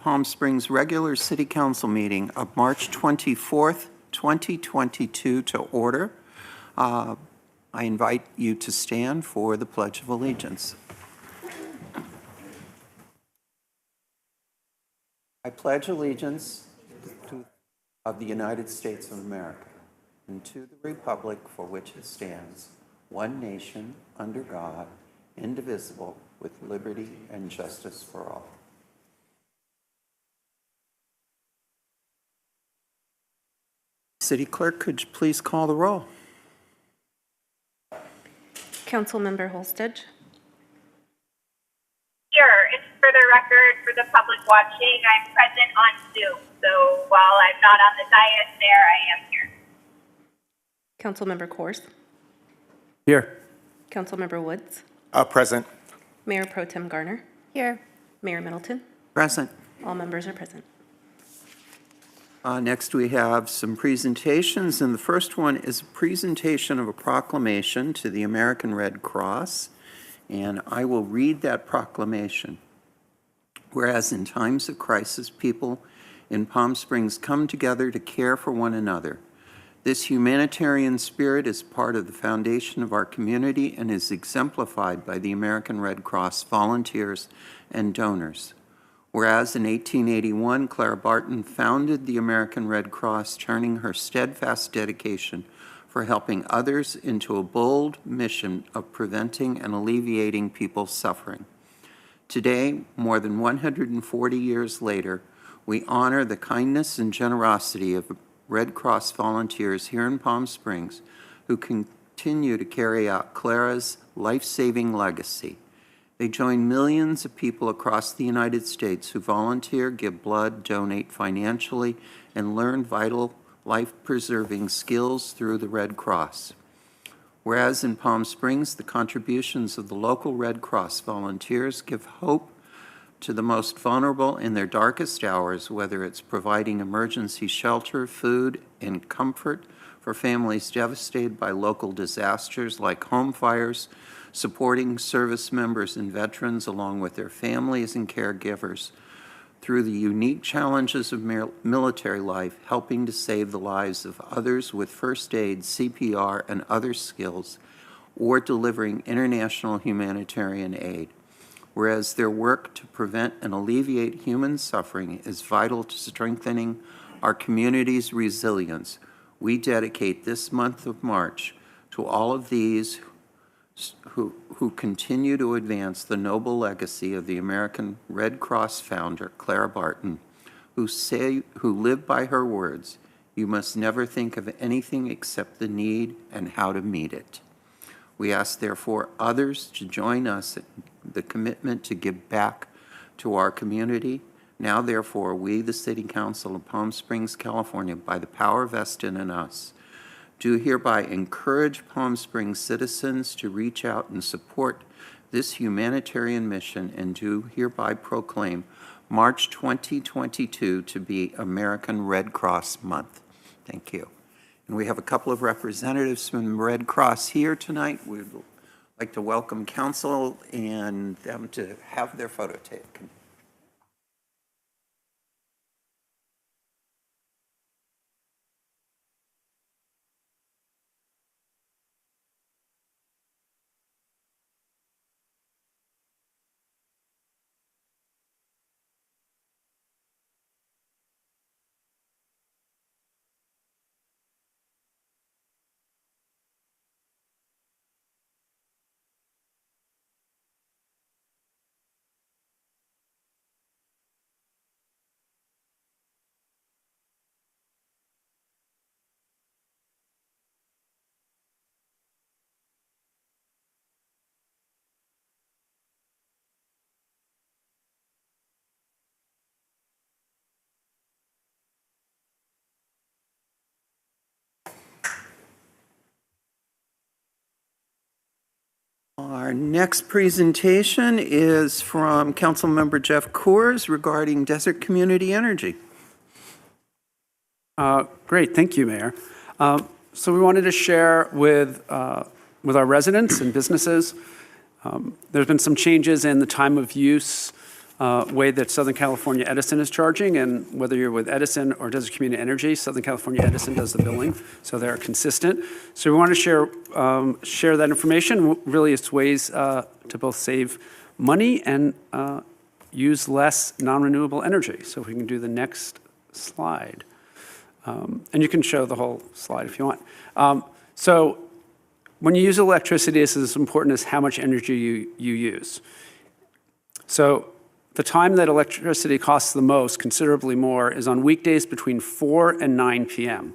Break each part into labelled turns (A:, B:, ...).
A: Palm Springs regular City Council meeting of March 24th, 2022 to order. I invite you to stand for the Pledge of Allegiance. I pledge allegiance of the United States of America and to the republic for which it stands, one nation, under God, indivisible, with liberty and justice for all. City Clerk, could you please call the roll?
B: Councilmember Holsted.
C: Here, it's for the record, for the public watching, I'm present on Zoom. So while I'm not on the dais there, I am here.
B: Councilmember Kors.
D: Here.
B: Councilmember Woods.
D: Present.
B: Mayor Pro Tem Garner. Here. Mayor Middleton.
A: Present.
B: All members are present.
A: Next, we have some presentations, and the first one is a presentation of a proclamation to the American Red Cross, and I will read that proclamation. Whereas in times of crisis, people in Palm Springs come together to care for one another. This humanitarian spirit is part of the foundation of our community and is exemplified by the American Red Cross volunteers and donors. Whereas in 1881, Clara Barton founded the American Red Cross, turning her steadfast dedication for helping others into a bold mission of preventing and alleviating people's suffering. Today, more than 140 years later, we honor the kindness and generosity of Red Cross volunteers here in Palm Springs who continue to carry out Clara's life-saving legacy. They join millions of people across the United States who volunteer, give blood, donate financially, and learn vital life-preserving skills through the Red Cross. Whereas in Palm Springs, the contributions of the local Red Cross volunteers give hope to the most vulnerable in their darkest hours, whether it's providing emergency shelter, food, and comfort for families devastated by local disasters like home fires, supporting service members and veterans along with their families and caregivers through the unique challenges of military life, helping to save the lives of others with first aid, CPR, and other skills, or delivering international humanitarian aid. Whereas their work to prevent and alleviate human suffering is vital to strengthening our community's resilience, we dedicate this month of March to all of these who continue to advance the noble legacy of the American Red Cross founder, Clara Barton, who lived by her words, "You must never think of anything except the need and how to meet it." We ask, therefore, others to join us in the commitment to give back to our community. Now, therefore, we, the City Council of Palm Springs, California, by the power vested in us, do hereby encourage Palm Springs citizens to reach out and support this humanitarian mission, and do hereby proclaim March 2022 to be American Red Cross Month. Thank you. And we have a couple of representatives from the Red Cross here tonight. We'd like to welcome council and them to have their photo taken. Our next presentation is from Councilmember Jeff Coors regarding Desert Community Energy.
D: Great, thank you, Mayor. So we wanted to share with our residents and businesses. There's been some changes in the time of use way that Southern California Edison is charging, and whether you're with Edison or Desert Community Energy, Southern California Edison does the billing, so they're consistent. So we want to share that information. Really, it's ways to both save money and use less non-renewable energy. So if we can do the next slide. And you can show the whole slide if you want. So when you use electricity, it's as important as how much energy you use. So the time that electricity costs the most, considerably more, is on weekdays between 4 and 9 p.m.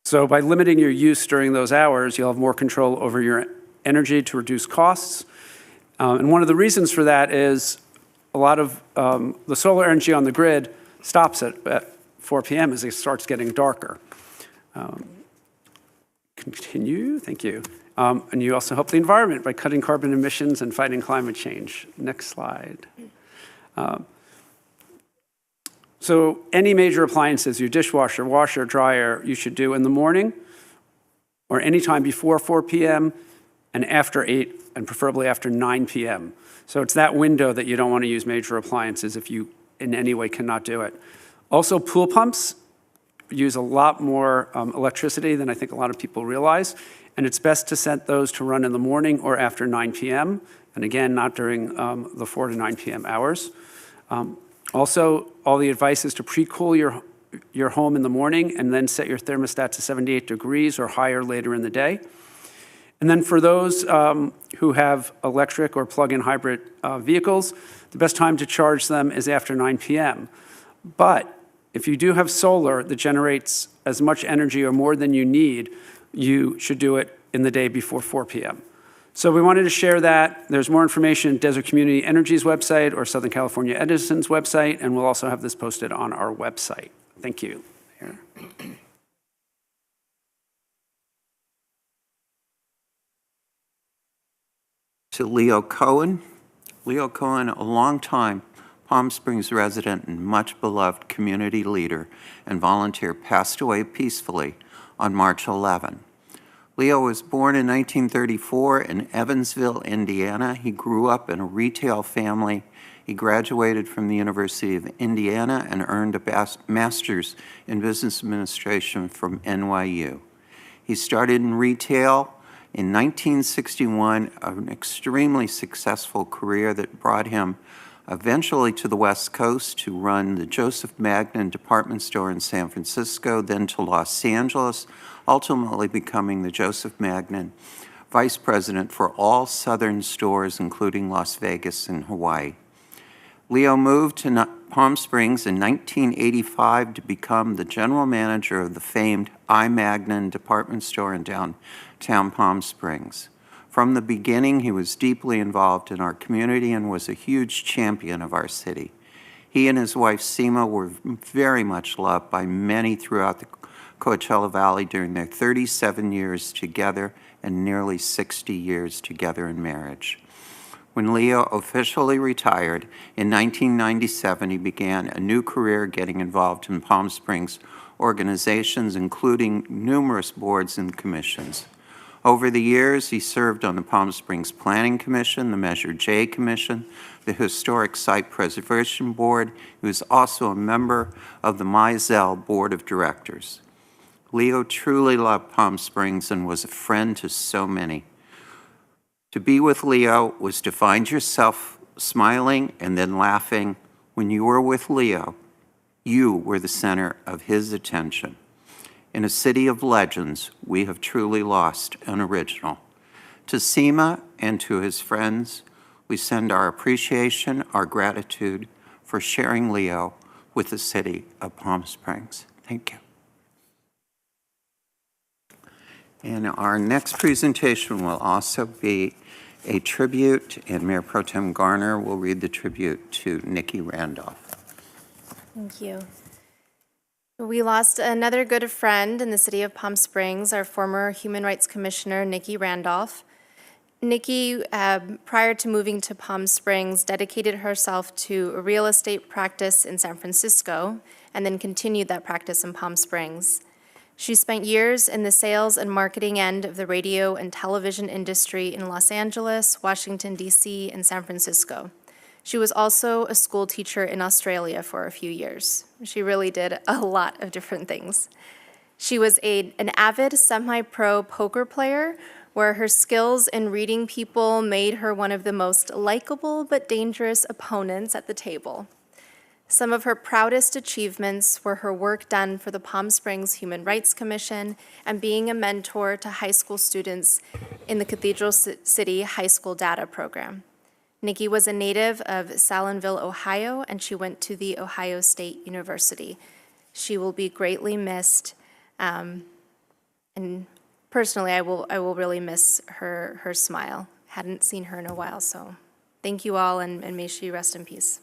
D: So by limiting your use during those hours, you'll have more control over your energy to reduce costs. And one of the reasons for that is a lot of the solar energy on the grid stops at 4 p.m. as it starts getting darker. Continue, thank you. And you also help the environment by cutting carbon emissions and fighting climate change. Next slide. So any major appliances, your dishwasher, washer, dryer, you should do in the morning or anytime before 4 p.m. and after 8 and preferably after 9 p.m. So it's that window that you don't want to use major appliances if you in any way cannot do it. Also, pool pumps use a lot more electricity than I think a lot of people realize, and it's best to set those to run in the morning or after 9 p.m., and again, not during the 4 to 9 p.m. hours. Also, all the advice is to pre-cool your home in the morning and then set your thermostat to 78 degrees or higher later in the day. And then for those who have electric or plug-in hybrid vehicles, the best time to charge them is after 9 p.m. But if you do have solar that generates as much energy or more than you need, you should do it in the day before 4 p.m. So we wanted to share that. There's more information at Desert Community Energy's website or Southern California Edison's website, and we'll also have this posted on our website. Thank you. Here.
A: To Leo Cohen. Leo Cohen, a long-time Palm Springs resident and much beloved community leader and volunteer, passed away peacefully on March 11. Leo was born in 1934 in Evansville, Indiana. He grew up in a retail family. He graduated from the University of Indiana and earned a master's in business administration from NYU. He started in retail in 1961, an extremely successful career that brought him eventually to the West Coast to run the Joseph Magnin department store in San Francisco, then to Los Angeles, ultimately becoming the Joseph Magnin vice president for all southern stores, including Las Vegas and Hawaii. Leo moved to Palm Springs in 1985 to become the general manager of the famed I. Magnin department store in downtown Palm Springs. From the beginning, he was deeply involved in our community and was a huge champion of our city. He and his wife, Seema, were very much loved by many throughout the Coachella Valley during their 37 years together and nearly 60 years together in marriage. When Leo officially retired in 1997, he began a new career getting involved in Palm Springs organizations, including numerous boards and commissions. Over the years, he served on the Palm Springs Planning Commission, the Measure J Commission, the Historic Site Preservation Board. He was also a member of the Mizell Board of Directors. Leo truly loved Palm Springs and was a friend to so many. To be with Leo was to find yourself smiling and then laughing. When you were with Leo, you were the center of his attention. In a city of legends, we have truly lost an original. To Seema and to his friends, we send our appreciation, our gratitude for sharing Leo with the city of Palm Springs. Thank you. And our next presentation will also be a tribute, and Mayor Pro Tem Garner will read the tribute to Nikki Randolph.
E: Thank you. We lost another good friend in the city of Palm Springs, our former Human Rights Commissioner, Nikki Randolph. Nikki, prior to moving to Palm Springs, dedicated herself to a real estate practice in San Francisco and then continued that practice in Palm Springs. She spent years in the sales and marketing end of the radio and television industry in Los Angeles, Washington, D.C., and San Francisco. She was also a school teacher in Australia for a few years. She really did a lot of different things. She was an avid semi-pro poker player, where her skills in reading people made her one of the most likable but dangerous opponents at the table. Some of her proudest achievements were her work done for the Palm Springs Human Rights Commission and being a mentor to high school students in the Cathedral City High School Data Program. Nikki was a native of Salineville, Ohio, and she went to the Ohio State University. She will be greatly missed, and personally, I will really miss her smile. Hadn't seen her in a while, so thank you all, and may she rest in peace.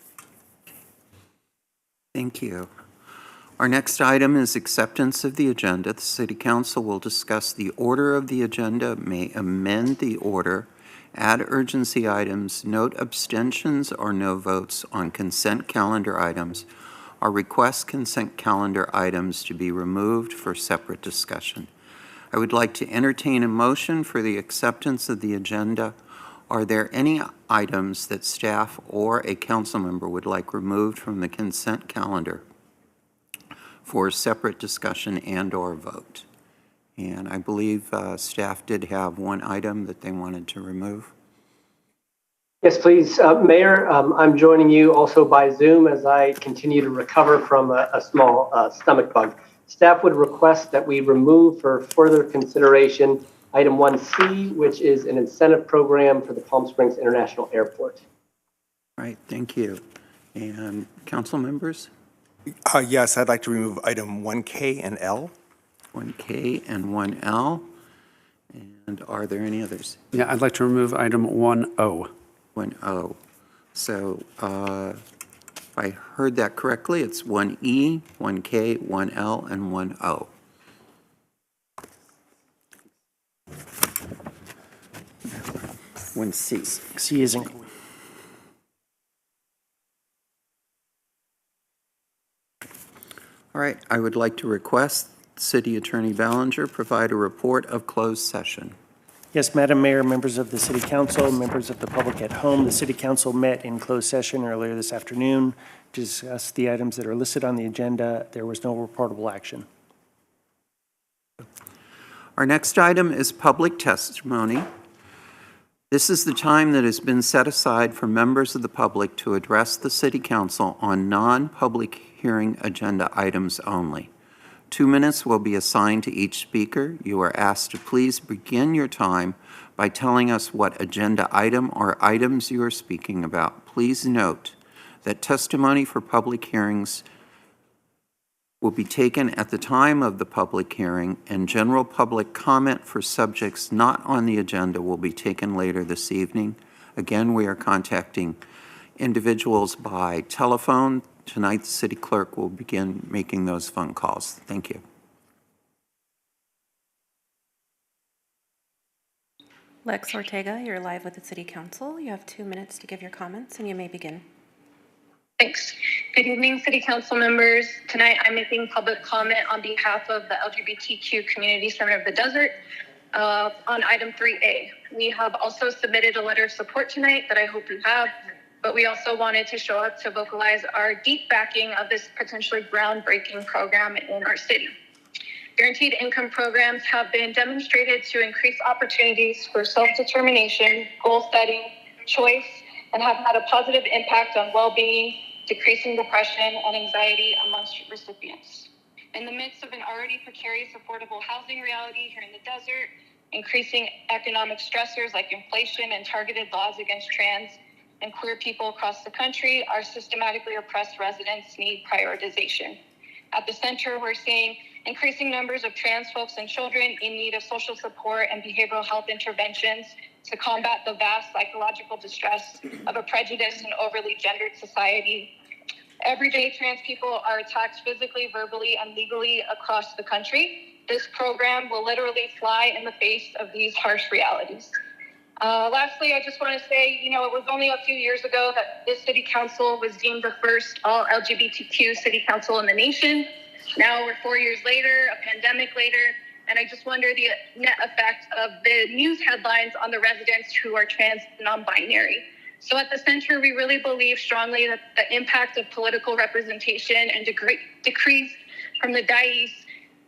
A: Thank you. Our next item is acceptance of the agenda. The City Council will discuss the order of the agenda, may amend the order, add urgency items, note abstentions or no votes on consent calendar items, or request consent calendar items to be removed for separate discussion. I would like to entertain a motion for the acceptance of the agenda. Are there any items that staff or a council member would like removed from the consent calendar for separate discussion and/or vote? And I believe staff did have one item that they wanted to remove.
F: Yes, please. Mayor, I'm joining you also by Zoom as I continue to recover from a small stomach bug. Staff would request that we remove for further consideration item 1C, which is an incentive program for the Palm Springs International Airport.
A: All right, thank you. And council members?
G: Yes, I'd like to remove item 1K and L.
A: 1K and 1L. And are there any others?
D: Yeah, I'd like to remove item 1O.
A: 1O. So if I heard that correctly, it's 1E, 1K, 1L, and 1O. One C.
H: C is in.
A: All right, I would like to request City Attorney Ballinger provide a report of closed session.
H: Yes, Madam Mayor, members of the City Council, members of the public at home, the City Council met in closed session earlier this afternoon to discuss the items that are listed on the agenda. There was no reportable action.
A: Our next item is public testimony. This is the time that has been set aside for members of the public to address the City Council on non-public hearing agenda items only. 2 minutes will be assigned to each speaker. You are asked to please begin your time by telling us what agenda item or items you are speaking about. Please note that testimony for public hearings will be taken at the time of the public hearing, and general public comment for subjects not on the agenda will be taken later this evening. Again, we are contacting individuals by telephone. Tonight, the city clerk will begin making those phone calls. Thank you.
B: Lex Ortega, you're live with the City Council. You have 2 minutes to give your comments, and you may begin.
I: Thanks. Good evening, City Council members. Tonight, I'm making public comment on behalf of the LGBTQ Community Center of the Desert on item 3A. We have also submitted a letter of support tonight that I hope you have, but we also wanted to show up to vocalize our deep backing of this potentially groundbreaking program in our city. Guaranteed income programs have been demonstrated to increase opportunities for self-determination, goal setting, choice, and have had a positive impact on well-being, decreasing depression and anxiety amongst recipients. In the midst of an already precarious affordable housing reality here in the desert, increasing economic stressors like inflation and targeted laws against trans and queer people across the country, our systematically oppressed residents need prioritization. At the center, we're seeing increasing numbers of trans folks and children in need of social support and behavioral health interventions to combat the vast psychological distress of a prejudiced and overly gendered society. Every day, trans people are attacked physically, verbally, and legally across the country. This program will literally fly in the face of these harsh realities. Lastly, I just want to say, it was only a few years ago that this city council was deemed the first all LGBTQ city council in the nation. Now we're 4 years later, a pandemic later, and I just wonder the net effect of the news headlines on the residents who are trans and non-binary. So at the center, we really believe strongly that the impact of political representation and decrees from the dais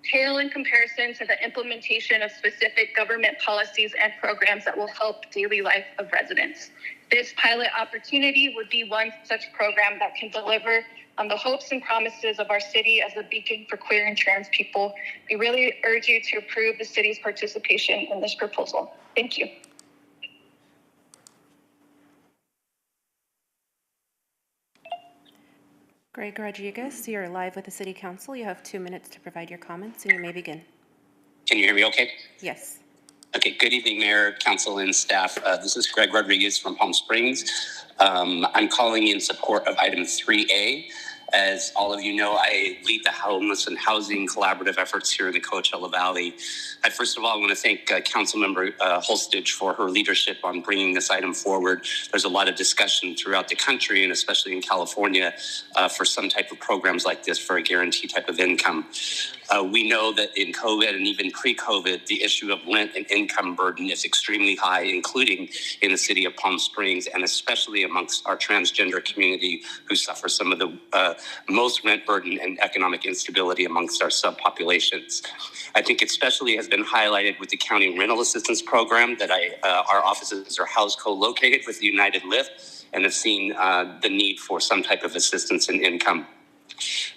I: pale in comparison to the implementation of specific government policies and programs that will help daily life of residents. This pilot opportunity would be one such program that can deliver on the hopes and promises of our city as a beacon for queer and trans people. We really urge you to approve the city's participation in this proposal. Thank you.
B: Greg Rodriguez, you're live with the City Council. You have 2 minutes to provide your comments, and you may begin.
J: Can you hear me okay?
B: Yes.
J: Okay, good evening, Mayor, Council, and staff. This is Greg Rodriguez from Palm Springs. I'm calling in support of item 3A. As all of you know, I lead the homeless and housing collaborative efforts here in the Coachella Valley. First of all, I want to thank Councilmember Holstich for her leadership on bringing this item forward. There's a lot of discussion throughout the country, and especially in California, for some type of programs like this for a guaranteed type of income. We know that in COVID and even pre-COVID, the issue of rent and income burden is extremely high, including in the city of Palm Springs, and especially amongst our transgender community who suffer some of the most rent burden and economic instability amongst our subpopulations. I think especially has been highlighted with the county rental assistance program that our offices are house co-located with United Lift and have seen the need for some type of assistance in income.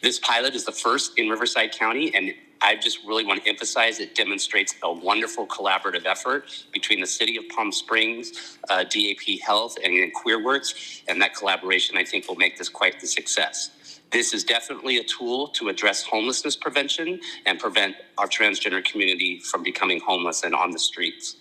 J: This pilot is the first in Riverside County, and I just really want to emphasize it demonstrates a wonderful collaborative effort between the City of Palm Springs, DAP Health, and QueerWorks, and that collaboration, I think, will make this quite the success. This is definitely a tool to address homelessness prevention and prevent our transgender community from becoming homeless and on the streets.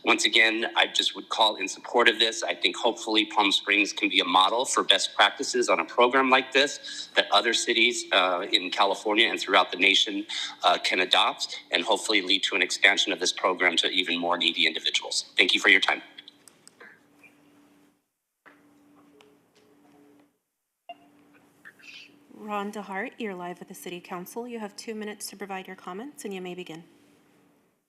J: Once again, I just would call in support of this. I think hopefully Palm Springs can be a model for best practices on a program like this that other cities in California and throughout the nation can adopt and hopefully lead to an expansion of this program to even more needy individuals. Thank you for your time.
B: Ron DeHart, you're live with the City Council. You have 2 minutes to provide your comments, and you may begin.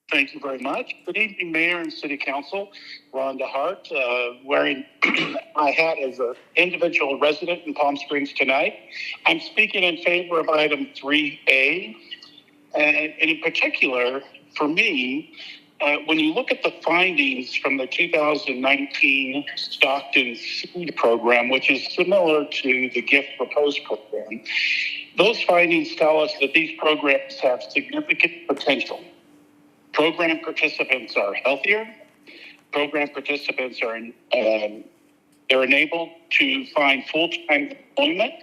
K: Thank you very much. Good evening, Mayor and City Council. Ron DeHart, wearing my hat as an individual resident in Palm Springs tonight. I'm speaking in favor of item 3A. And in particular, for me, when you look at the findings from the 2019 Stockton Seed Program, which is similar to the Gift Proposed Program, those findings tell us that these programs have significant potential. Program participants are healthier. Program participants are they're enabled to find full-time employment,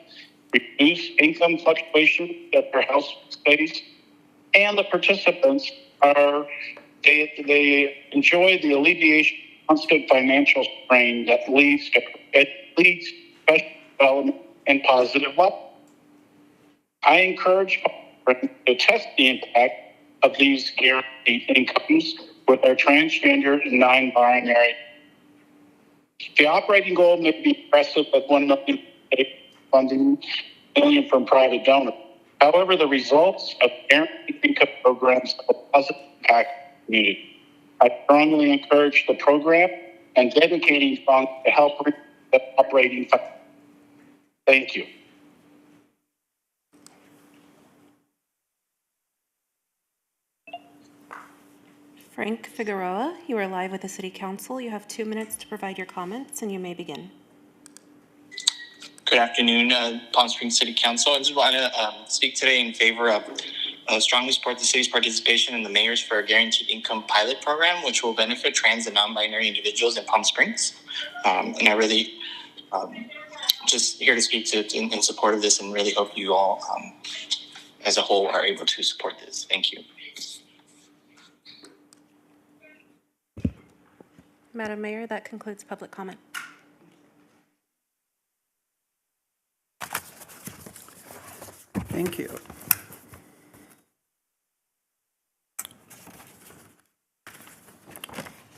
K: reduce income fluctuation at their house space, and the participants are they enjoy the alleviation of constant financial strain that leads to professional development and positive life. I encourage to test the impact of these guaranteed incomes with our transgender and non-binary. The operating goal may be impressive at $1 million funding, $1 million from private donors. However, the results of guaranteed income programs have a positive impact on the community. I strongly encourage the program and dedicating funds to help reach the operating fund. Thank you.
B: Frank Figueroa, you are live with the City Council. You have 2 minutes to provide your comments, and you may begin.
L: Good afternoon, Palm Springs City Council. I just want to speak today in favor of strongly support the city's participation in the Mayors for a Guaranteed Income pilot program, which will benefit trans and non-binary individuals in Palm Springs. And I really just here to speak in support of this, and really hope you all as a whole are able to support this. Thank you.
B: Madam Mayor, that concludes public comment.
A: Thank you.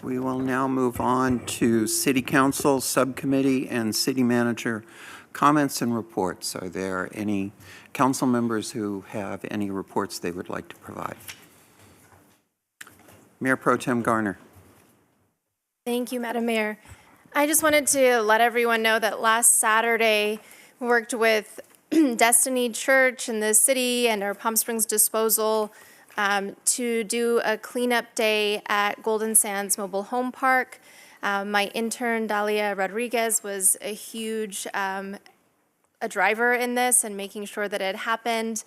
A: We will now move on to City Council, Subcommittee, and City Manager comments and reports. Are there any council members who have any reports they would like to provide? Mayor Pro Tem Garner.
E: Thank you, Madam Mayor. I just wanted to let everyone know that last Saturday, we worked with Destiny Church and the city and our Palm Springs disposal to do a cleanup day at Golden Sands Mobile Home Park. My intern, Dalia Rodriguez, was a huge a driver in this and making sure that it happened.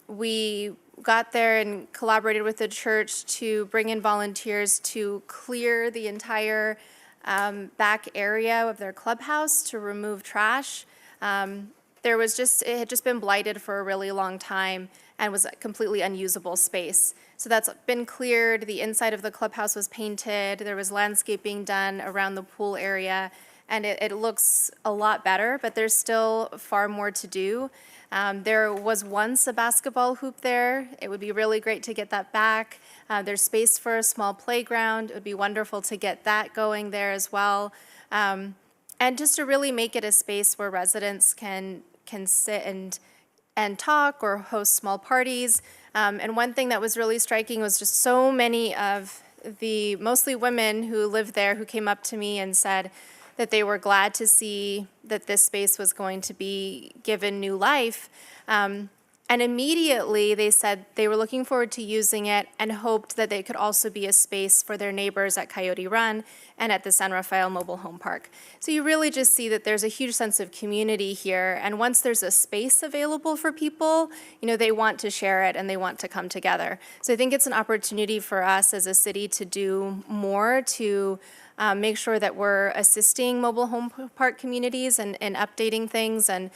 E: We got there and collaborated with the church to bring in volunteers to clear the entire back area of their clubhouse to remove trash. It had just been blighted for a really long time and was a completely unusable space. So that's been cleared. The inside of the clubhouse was painted. There was landscaping done around the pool area, and it looks a lot better, but there's still far more to do. There was once a basketball hoop there. It would be really great to get that back. There's space for a small playground. It would be wonderful to get that going there as well. And just to really make it a space where residents can sit and talk or host small parties. And one thing that was really striking was just so many of the mostly women who lived there who came up to me and said that they were glad to see that this space was going to be given new life. And immediately they said they were looking forward to using it and hoped that they could also be a space for their neighbors at Coyote Run and at the San Rafael Mobile Home Park. So you really just see that there's a huge sense of community here. And once there's a space available for people, they want to share it and they want to come together. So I think it's an opportunity for us as a city to do more to make sure that we're assisting mobile home park communities and updating things. And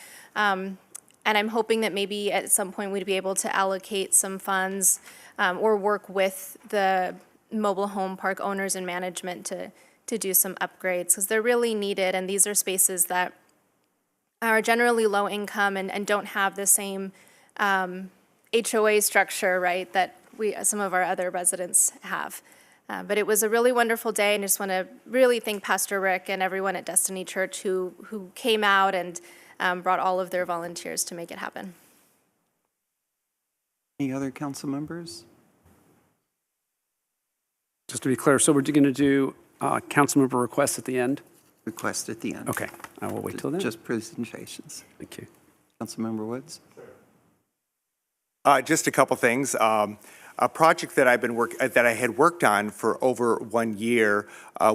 E: I'm hoping that maybe at some point we'd be able to allocate some funds or work with the mobile home park owners and management to do some upgrades, because they're really needed. And these are spaces that are generally low income and don't have the same HOA structure, right, that some of our other residents have. But it was a really wonderful day, and I just want to really thank Pastor Rick and everyone at Destiny Church who came out and brought all of their volunteers to make it happen.
A: Any other council members?
D: Just to be clear, so we're going to do council member requests at the end?
A: Request at the end.
D: Okay, I will wait till then.
A: Just presentations.
D: Thank you.
A: Councilmember Woods?
G: Just a couple things. A project that I had worked on for over 1 year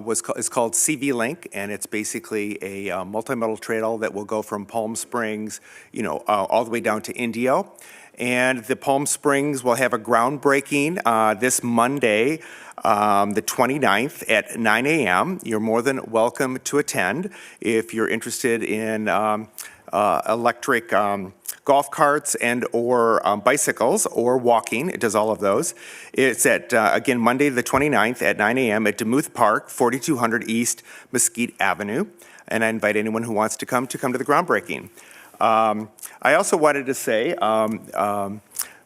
G: is called CV Link, and it's basically a multimodal trail that will go from Palm Springs, all the way down to Indio. And the Palm Springs will have a groundbreaking this Monday, the 29th at 9 a.m. You're more than welcome to attend if you're interested in electric golf carts and or bicycles or walking. It does all of those. It's at, again, Monday the 29th at 9 a.m. at Demuth Park, 4200 East Mesquite Avenue. And I invite anyone who wants to come to the groundbreaking. I also wanted to say,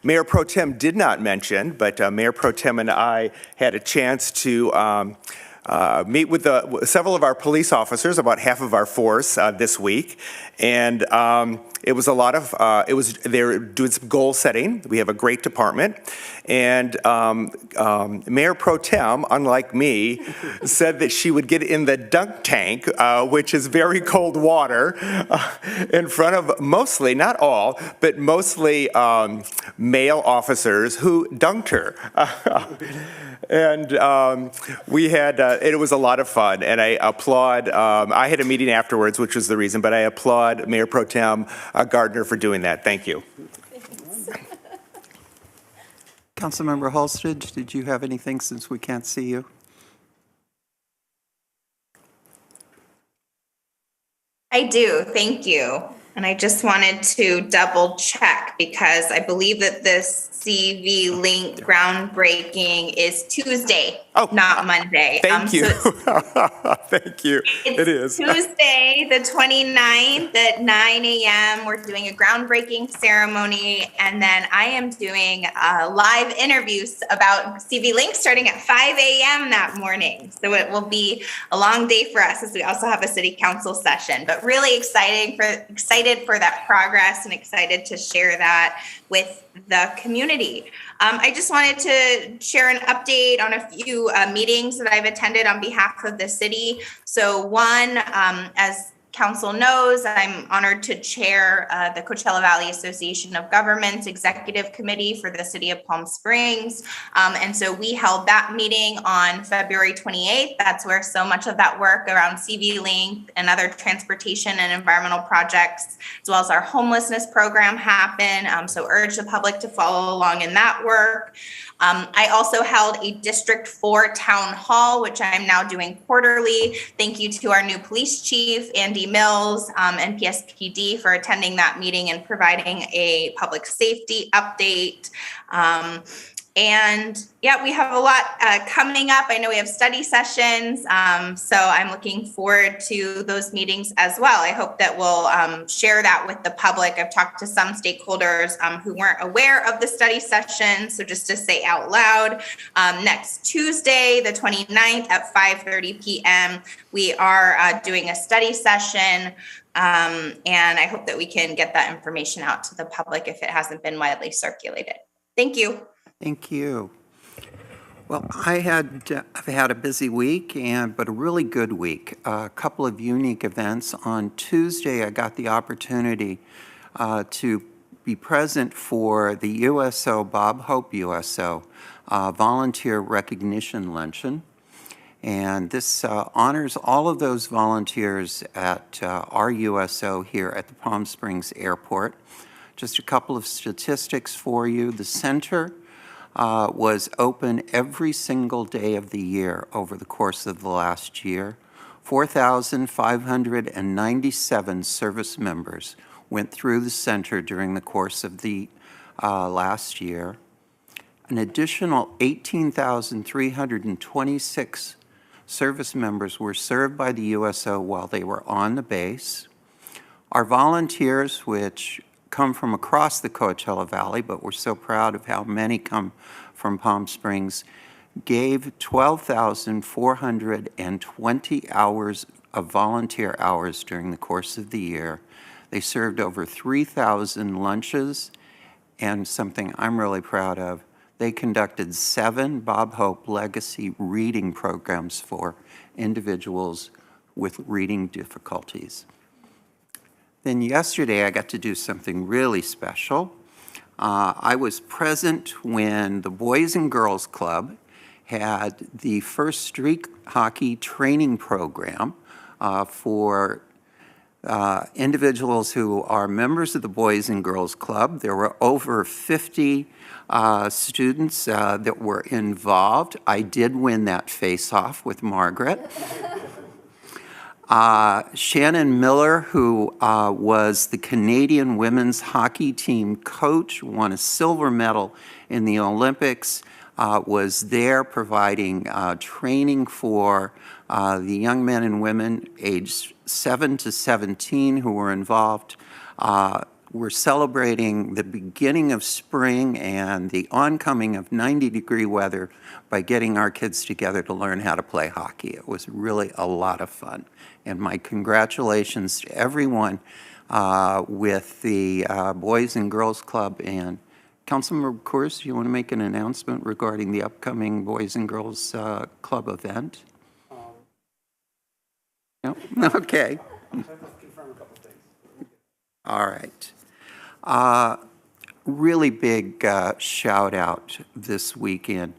G: Mayor Pro Tem did not mention, but Mayor Pro Tem and I had a chance to meet with several of our police officers, about half of our force this week, and it was a lot of, they're doing some goal setting. We have a great department, and Mayor Pro Tem, unlike me, said that she would get in the dunk tank, which is very cold water, in front of mostly, not all, but mostly male officers who dunked her. And we had, it was a lot of fun, and I applaud, I had a meeting afterwards, which was the reason, but I applaud Mayor Pro Tem Gardner for doing that. Thank you.
A: Councilmember Halsted, did you have anything since we can't see you?
M: I do, thank you. And I just wanted to double check because I believe that this CV Link groundbreaking is Tuesday, not Monday.
G: Thank you. Thank you. It is.
M: Tuesday, the 29th at 9 a.m. We're doing a groundbreaking ceremony. And then I am doing live interviews about CV Link starting at 5 a.m. that morning. So it will be a long day for us as we also have a city council session. But really excited for that progress and excited to share that with the community. I just wanted to share an update on a few meetings that I've attended on behalf of the city. So one, as council knows, I'm honored to chair the Coachella Valley Association of Governments Executive Committee for the City of Palm Springs. And so we held that meeting on February 28th. That's where so much of that work around CV Link and other transportation and environmental projects, as well as our homelessness program happened. So urge the public to follow along in that work. I also held a District 4 town hall, which I'm now doing quarterly. Thank you to our new police chief, Andy Mills, and PSPD for attending that meeting and providing a public safety update. And yeah, we have a lot coming up. I know we have study sessions, so I'm looking forward to those meetings as well. I hope that we'll share that with the public. I've talked to some stakeholders who weren't aware of the study session, so just to say out loud, next Tuesday, the 29th at 5:30 p.m., we are doing a study session, and I hope that we can get that information out to the public if it hasn't been widely circulated. Thank you.
A: Thank you. Well, I've had a busy week, but a really good week. A couple of unique events. On Tuesday, I got the opportunity to be present for the USO, Bob Hope USO, Volunteer Recognition Luncheon. And this honors all of those volunteers at our USO here at the Palm Springs Airport. Just a couple of statistics for you. The center was open every single day of the year over the course of the last year. 4,597 service members went through the center during the course of the last year. An additional 18,326 service members were served by the USO while they were on the base. Our volunteers, which come from across the Coachella Valley, but we're so proud of how many come from Palm Springs, gave 12,420 hours of volunteer hours during the course of the year. They served over 3,000 lunches, and something I'm really proud of, they conducted 7 Bob Hope Legacy reading programs for individuals with reading difficulties. Then yesterday, I got to do something really special. I was present when the Boys and Girls Club had the first street hockey training program for individuals who are members of the Boys and Girls Club. There were over 50 students that were involved. I did win that face-off with Margaret. Shannon Miller, who was the Canadian women's hockey team coach, won a silver medal in the Olympics, was there providing training for the young men and women aged 7 to 17 who were involved. We're celebrating the beginning of spring and the oncoming of 90-degree weather by getting our kids together to learn how to play hockey. It was really a lot of fun. And my congratulations to everyone with the Boys and Girls Club. And Councilmember Coors, do you want to make an announcement regarding the upcoming Boys and Girls Club event? No? Okay. All right. Really big shout out this weekend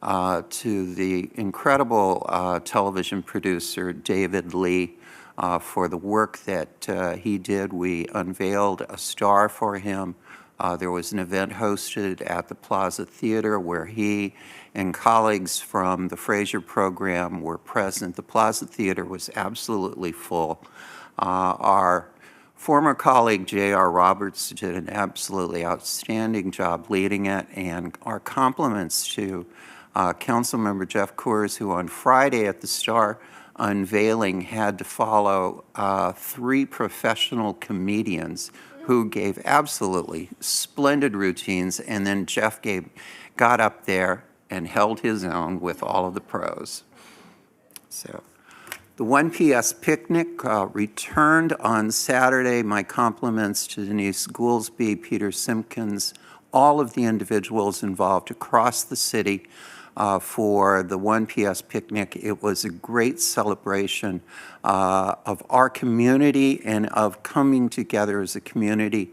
A: to the incredible television producer, David Lee, for the work that he did. We unveiled a star for him. There was an event hosted at the Plaza Theater where he and colleagues from the Fraser program were present. The Plaza Theater was absolutely full. Our former colleague J.R. Roberts did an absolutely outstanding job leading it, and our compliments to Councilmember Jeff Coors, who on Friday at the Star unveiling had to follow 3 professional comedians who gave absolutely splendid routines, and then Jeff got up there and held his own with all of the pros. So the 1 PS picnic returned on Saturday. My compliments to Denise Goolsby, Peter Simpkins, all of the individuals involved across the city for the 1PS picnic. It was a great celebration of our community and of coming together as a community.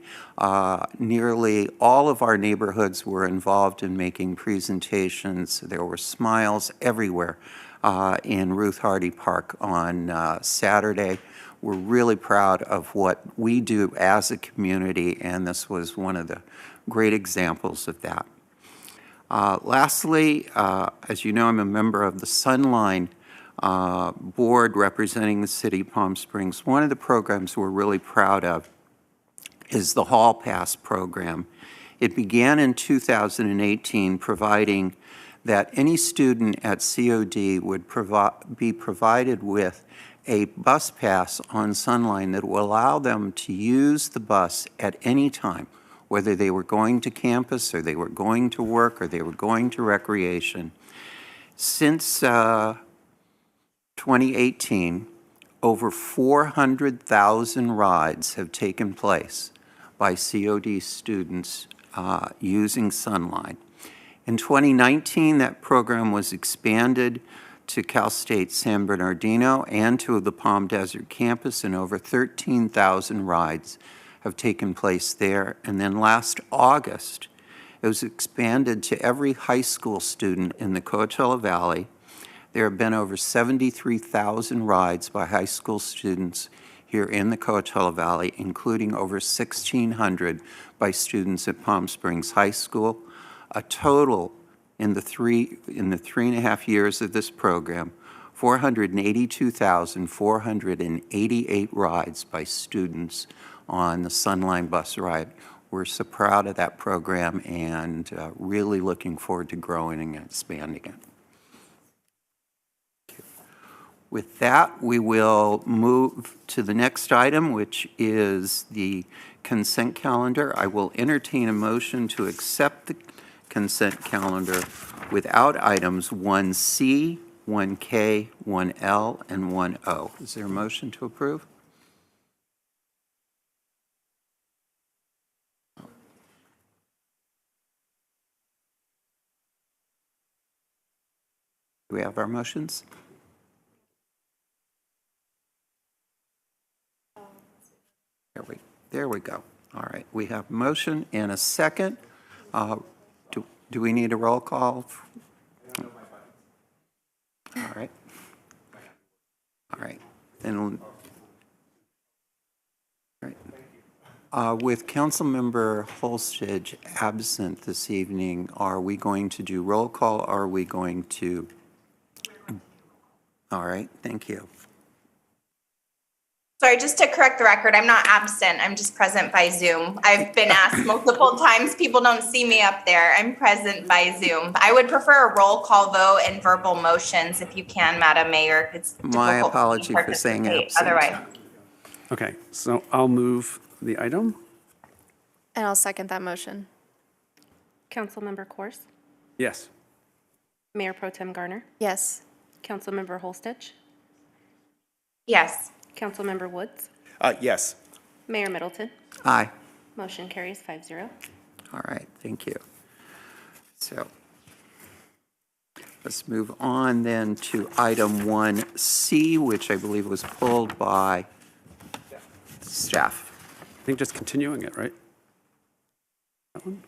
A: Nearly all of our neighborhoods were involved in making presentations. There were smiles everywhere in Ruth Hardy Park on Saturday. We're really proud of what we do as a community, and this was one of the great examples of that. Lastly, as you know, I'm a member of the Sunline board representing the city of Palm Springs. One of the programs we're really proud of is the Hall Pass program. It began in 2018, providing that any student at COD would be provided with a bus pass on Sunline that will allow them to use the bus at any time, whether they were going to campus or they were going to work or they were going to recreation. Since 2018, over 400,000 rides have taken place by COD students using Sunline. In 2019, that program was expanded to Cal State San Bernardino and to the Palm Desert campus, and over 13,000 rides have taken place there. And then last August, it was expanded to every high school student in the Coachella Valley. There have been over 73,000 rides by high school students here in the Coachella Valley, including over 1,600 by students at Palm Springs High School. A total in the 3.5 years of this program, 482,488 rides by students on the Sunline bus ride. We're so proud of that program and really looking forward to growing and expanding it. With that, we will move to the next item, which is the consent calendar. I will entertain a motion to accept the consent calendar without items 1C, 1K, 1L, and 1O. Is there a motion to approve? Do we have our motions? There we go. All right, we have motion and a second. Do we need a roll call? All right. All right. Then, all right. With Councilmember Holstage absent this evening, are we going to do roll call? Or are we going to? All right. Thank you.
M: Sorry, just to correct the record, I'm not absent. I'm just present by Zoom. I've been asked multiple times. People don't see me up there. I'm present by Zoom. I would prefer a roll call vote and verbal motions if you can, Madam Mayor. It's
A: my apology for saying absent.
M: Otherwise.
D: Okay, so I'll move the item.
E: And I'll second that motion.
B: Councilmember Corse,
D: Yes.
B: Mayor Pro Tem Garner,
E: Yes.
B: Councilmember Holstitch,
M: Yes.
B: Councilmember Woods,
G: Yes.
B: Mayor Middleton.
A: Aye.
B: Motion carries 5-0.
A: All right, thank you. So let's move on then to item 1C, which I believe was pulled by staff.
D: I think just continuing it, right? That one?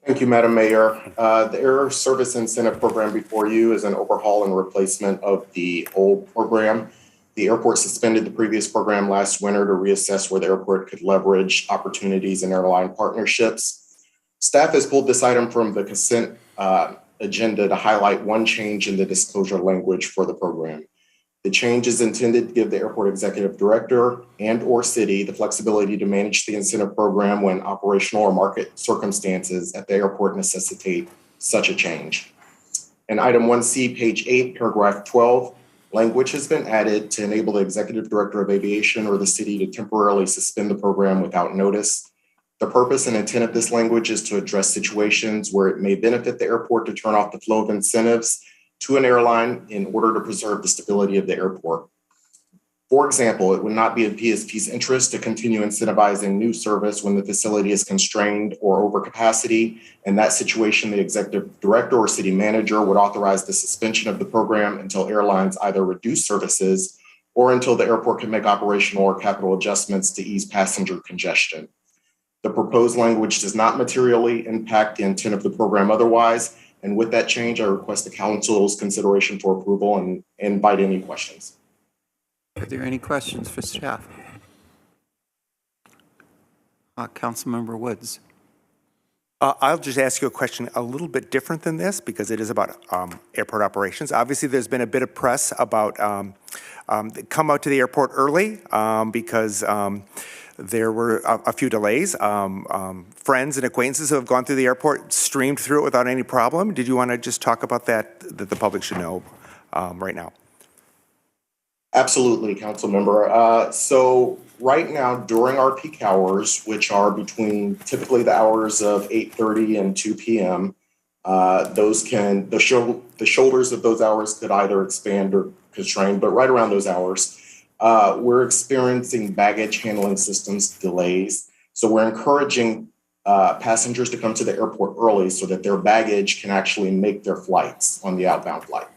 N: Thank you, Madam Mayor. The Air Service Incentive Program before you is an overhaul and replacement of the old program. The airport suspended the previous program last winter to reassess where the airport could leverage opportunities in airline partnerships. Staff has pulled this item from the consent agenda to highlight one change in the disclosure language for the program. The change is intended to give the airport executive director and/or city the flexibility to manage the incentive program when operational or market circumstances at the airport necessitate such a change. In item 1C, page 8, paragraph 12, language has been added to enable the executive director of aviation or the city to temporarily suspend the program without notice. The purpose and intent of this language is to address situations where it may benefit the airport to turn off the flow of incentives to an airline in order to preserve the stability of the airport. For example, it would not be in PSP's interest to continue incentivizing new service when the facility is constrained or over capacity. In that situation, the executive director or city manager would authorize the suspension of the program until airlines either reduce services or until the airport can make operational or capital adjustments to ease passenger congestion. The proposed language does not materially impact the intent of the program otherwise. And with that change, I request the council's consideration for approval and invite any questions.
A: Are there any questions for staff? Councilmember Woods.
G: I'll just ask you a question a little bit different than this because it is about airport operations. Obviously, there's been a bit of press about come out to the airport early because there were a few delays. Friends and acquaintances who have gone through the airport streamed through it without any problem. Did you want to just talk about that the public should know right now?
N: Absolutely, council member. So right now, during our peak hours, which are between typically the hours of 8:30 and 2 p.m., the shoulders of those hours could either expand or constrain, but right around those hours, we're experiencing baggage handling systems delays. So we're encouraging passengers to come to the airport early so that their baggage can actually make their flights on the outbound flight.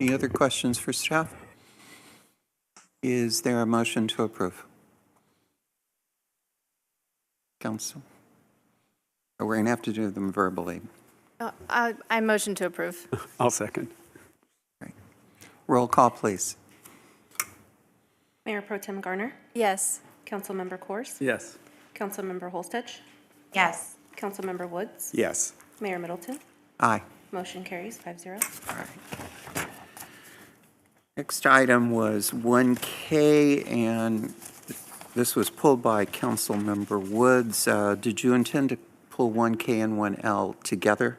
A: Any other questions for staff? Is there a motion to approve? Council? Or we're going to have to do them verbally.
E: I motion to approve.
D: I'll second.
A: Right. Roll call, please.
B: Mayor Pro Tem Garner,
E: Yes.
B: Councilmember Kors,
D: Yes.
B: Councilmember Holstech,
M: Yes.
B: Councilmember Woods,
G: Yes.
B: Mayor Middleton.
A: Aye.
B: Motion carries 5-0.
A: All right. Next item was 1K, and this was pulled by Councilmember Woods. Did you intend to pull 1K and 1L together?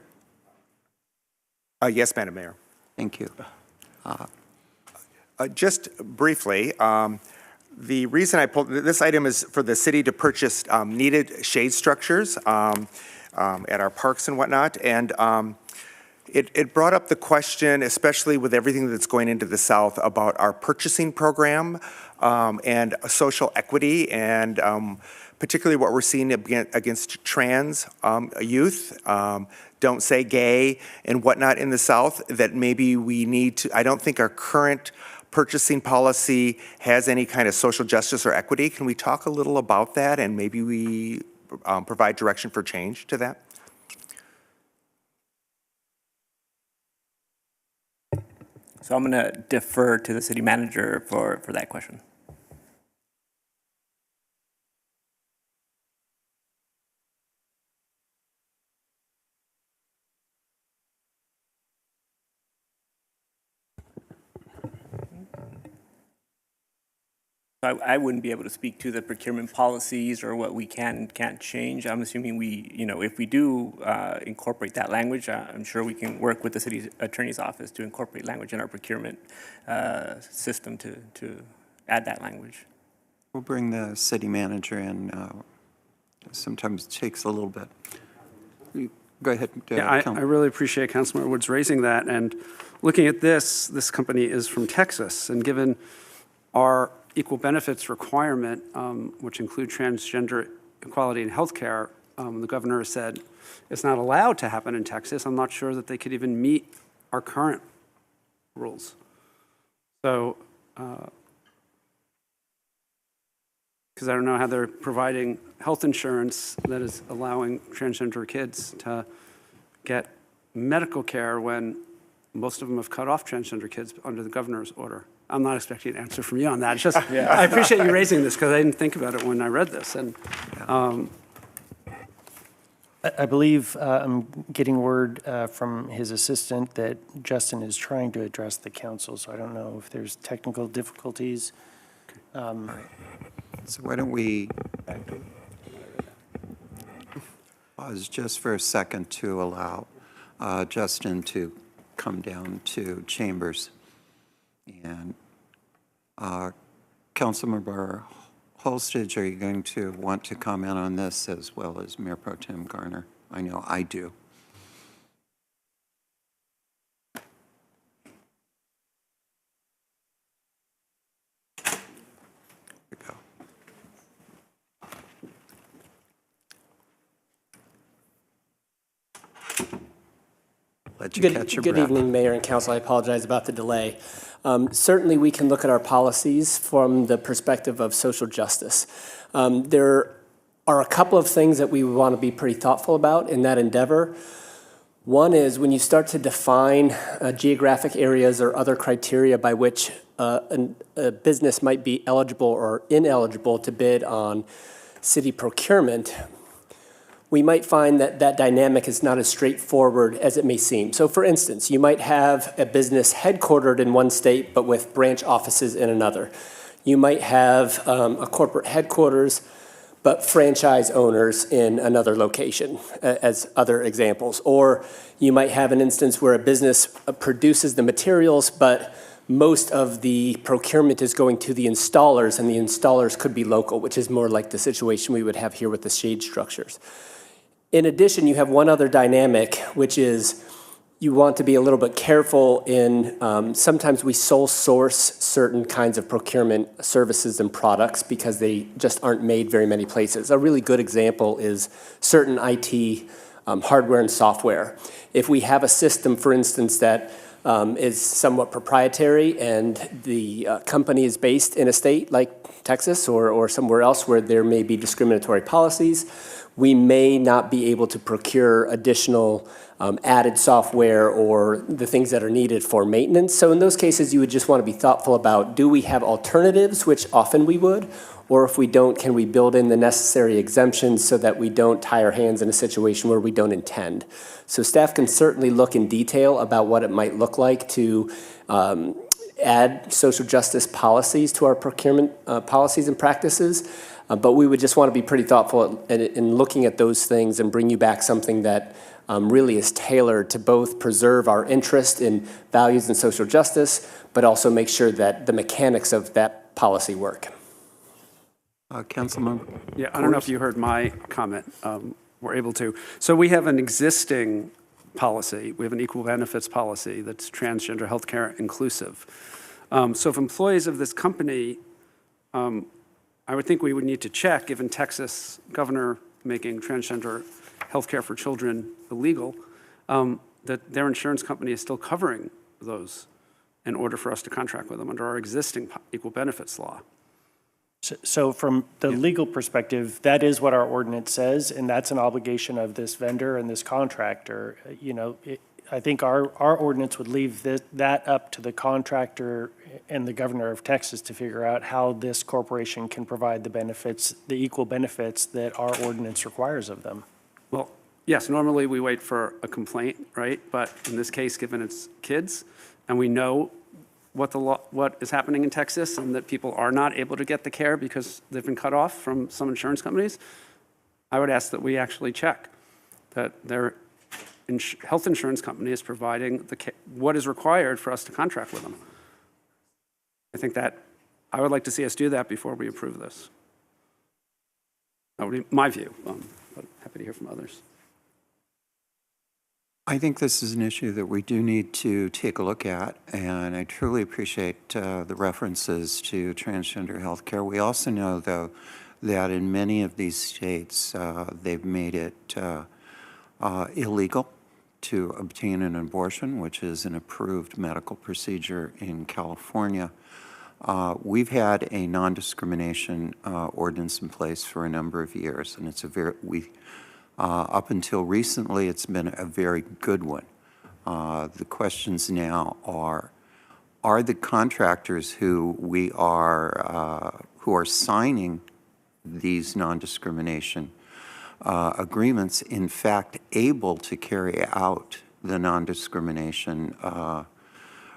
G: Yes, Madam Mayor.
A: Thank you.
G: Just briefly, the reason I pulled this item is for the city to purchase needed shade structures at our parks and whatnot. And it brought up the question, especially with everything that's going into the South, about our purchasing program and social equity, and particularly what we're seeing against trans youth, don't say gay and whatnot in the South, that maybe we need to, I don't think our current purchasing policy has any kind of social justice or equity. Can we talk a little about that and maybe we provide direction for change to that?
O: So I'm going to defer to the city manager for that question. I wouldn't be able to speak to the procurement policies or what we can and can't change. I'm assuming we, if we do incorporate that language, I'm sure we can work with the city attorney's office to incorporate language in our procurement system to add that language.
A: We'll bring the city manager in. Sometimes it takes a little bit. Go ahead.
D: Yeah, I really appreciate Councilmember Woods raising that. And looking at this company is from Texas, and given our equal benefits requirement, which include transgender equality in healthcare, the governor has said it's not allowed to happen in Texas. I'm not sure that they could even meet our current rules. So, because I don't know how they're providing health insurance that is allowing transgender kids to get medical care when most of them have cut off transgender kids under the governor's order. I'm not expecting an answer from you on that. It's just, I appreciate you raising this because I didn't think about it when I read this. And
H: I believe I'm getting word from his assistant that Justin is trying to address the council, so I don't know if there's technical difficulties.
A: All right. So why don't we pause just for a second to allow Justin to come down to chambers. And Councilmember Holstech, are you going to want to comment on this as well as Mayor Pro Tem Garner? I know I do. let you catch your breath.
P: Good evening, Mayor and Council. I apologize about the delay. Certainly, we can look at our policies from the perspective of social justice. There are a couple of things that we want to be pretty thoughtful about in that endeavor. One is when you start to define geographic areas or other criteria by which a business might be eligible or ineligible to bid on city procurement, we might find that that dynamic is not as straightforward as it may seem. So for instance, you might have a business headquartered in one state but with branch offices in another. You might have a corporate headquarters but franchise owners in another location, as other examples. Or you might have an instance where a business produces the materials, but most of the procurement is going to the installers, and the installers could be local, which is more like the situation we would have here with the shade structures. In addition, you have one other dynamic, which is you want to be a little bit careful in, sometimes we sole source certain kinds of procurement services and products because they just aren't made very many places. A really good example is certain IT hardware and software. If we have a system, for instance, that is somewhat proprietary and the company is based in a state like Texas or somewhere else where there may be discriminatory policies, we may not be able to procure additional added software or the things that are needed for maintenance. So in those cases, you would just want to be thoughtful about, do we have alternatives, which often we would, or if we don't, can we build in the necessary exemptions so that we don't tie our hands in a situation where we don't intend? So staff can certainly look in detail about what it might look like to add social justice policies to our procurement policies and practices. But we would just want to be pretty thoughtful in looking at those things and bring you back something that really is tailored to both preserve our interest in values and social justice, but also make sure that the mechanics of that policy work.
A: Councilmember?
D: Yeah, I don't know if you heard my comment. We're able to. So we have an existing policy. We have an equal benefits policy that's transgender healthcare inclusive. So if employees of this company, I would think we would need to check, given Texas governor making transgender healthcare for children illegal, that their insurance company is still covering those in order for us to contract with them under our existing equal benefits law.
H: So from the legal perspective, that is what our ordinance says, and that's an obligation of this vendor and this contractor. You know, I think our ordinance would leave that up to the contractor and the governor of Texas to figure out how this corporation can provide the benefits, the equal benefits that our ordinance requires of them.
D: Well, yes, normally we wait for a complaint, right? But in this case, given it's kids, and we know what is happening in Texas and that people are not able to get the care because they've been cut off from some insurance companies, I would ask that we actually check that their health insurance company is providing what is required for us to contract with them. I think that I would like to see us do that before we approve this. That would be my view, but happy to hear from others.
A: I think this is an issue that we do need to take a look at, and I truly appreciate the references to transgender health care. We also know, though, that in many of these states, they've made it illegal to obtain an abortion, which is an approved medical procedure in California. We've had a non-discrimination ordinance in place for a number of years, and it's up until recently, it's been a very good one. The questions now are the contractors who are signing these non-discrimination agreements, in fact, able to carry out the non-discrimination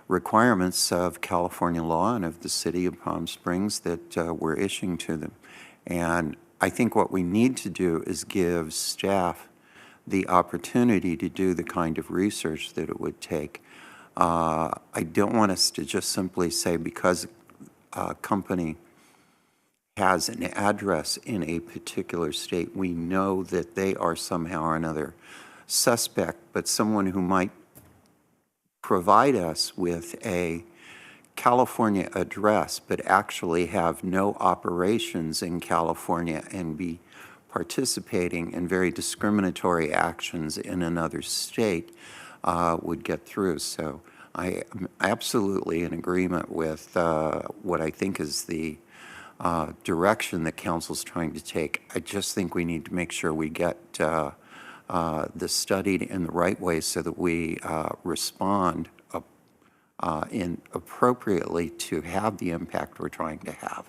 A: requirements of California law and of the city of Palm Springs that we're issuing to them. And I think what we need to do is give staff the opportunity to do the kind of research that it would take. I don't want us to just simply say because a company has an address in a particular state, we know that they are somehow or another suspect, but someone who might provide us with a California address but actually have no operations in California and be participating in very discriminatory actions in another state, would get through. So I am absolutely in agreement with what I think is the direction that council's trying to take. I just think we need to make sure we get this studied in the right way so that we respond appropriately to have the impact we're trying to have.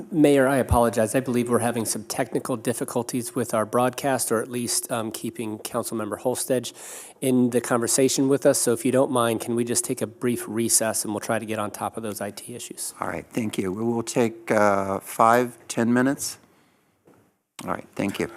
P: Mayor, I apologize. I believe we're having some technical difficulties with our broadcast, or at least keeping Councilmember Holstead in the conversation with us. So if you don't mind, can we just take a brief recess and we'll try to get on top of those IT issues?
A: All right, thank you. We will take 5-10 minutes. All right, thank you.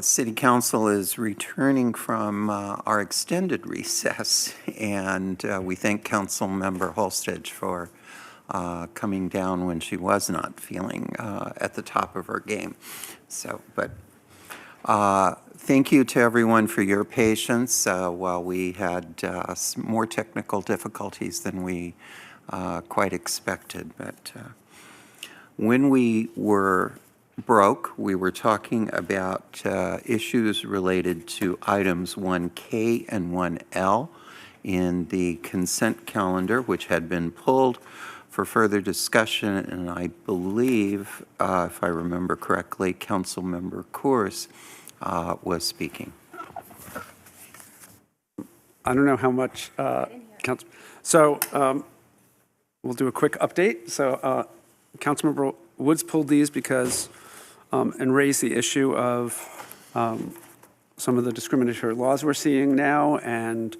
A: City Council is returning from our extended recess, and we thank Council Member Holstage for coming down when she was not feeling at the top of her game. So, but thank you to everyone for your patience while we had more technical difficulties than we quite expected. But when we were broke, we were talking about issues related to items 1K and 1L in the consent calendar, which had been pulled for further discussion, and I believe, if I remember correctly, Councilmember Coors was speaking.
D: I don't know how much, Council. So we'll do a quick update. So Councilmember Woods pulled these because, and raised the issue of some of the discriminatory laws we're seeing now, and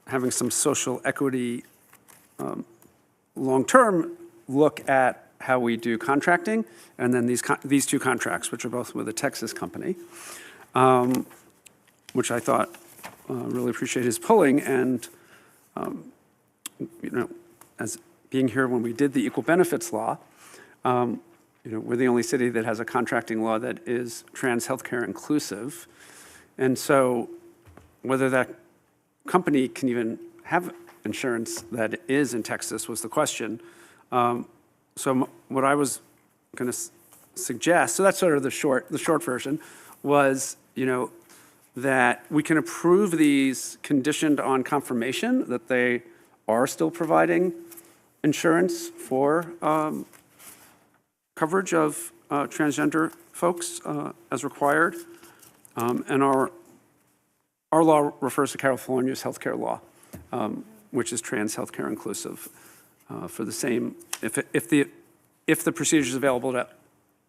D: having some social equity long-term look at how we do contracting, and then these two contracts, which are both with a Texas company, which I thought really appreciate his pulling. And you know, as being here when we did the equal benefits law, you know, we're the only city that has a contracting law that is trans healthcare inclusive. And so whether that company can even have insurance that is in Texas was the question. So what I was going to suggest, so that's sort of the short version, was, you know, that we can approve these conditioned on confirmation that they are still providing insurance for coverage of transgender folks as required. And our law refers to California's healthcare law, which is trans healthcare inclusive for the same, if the procedure is available to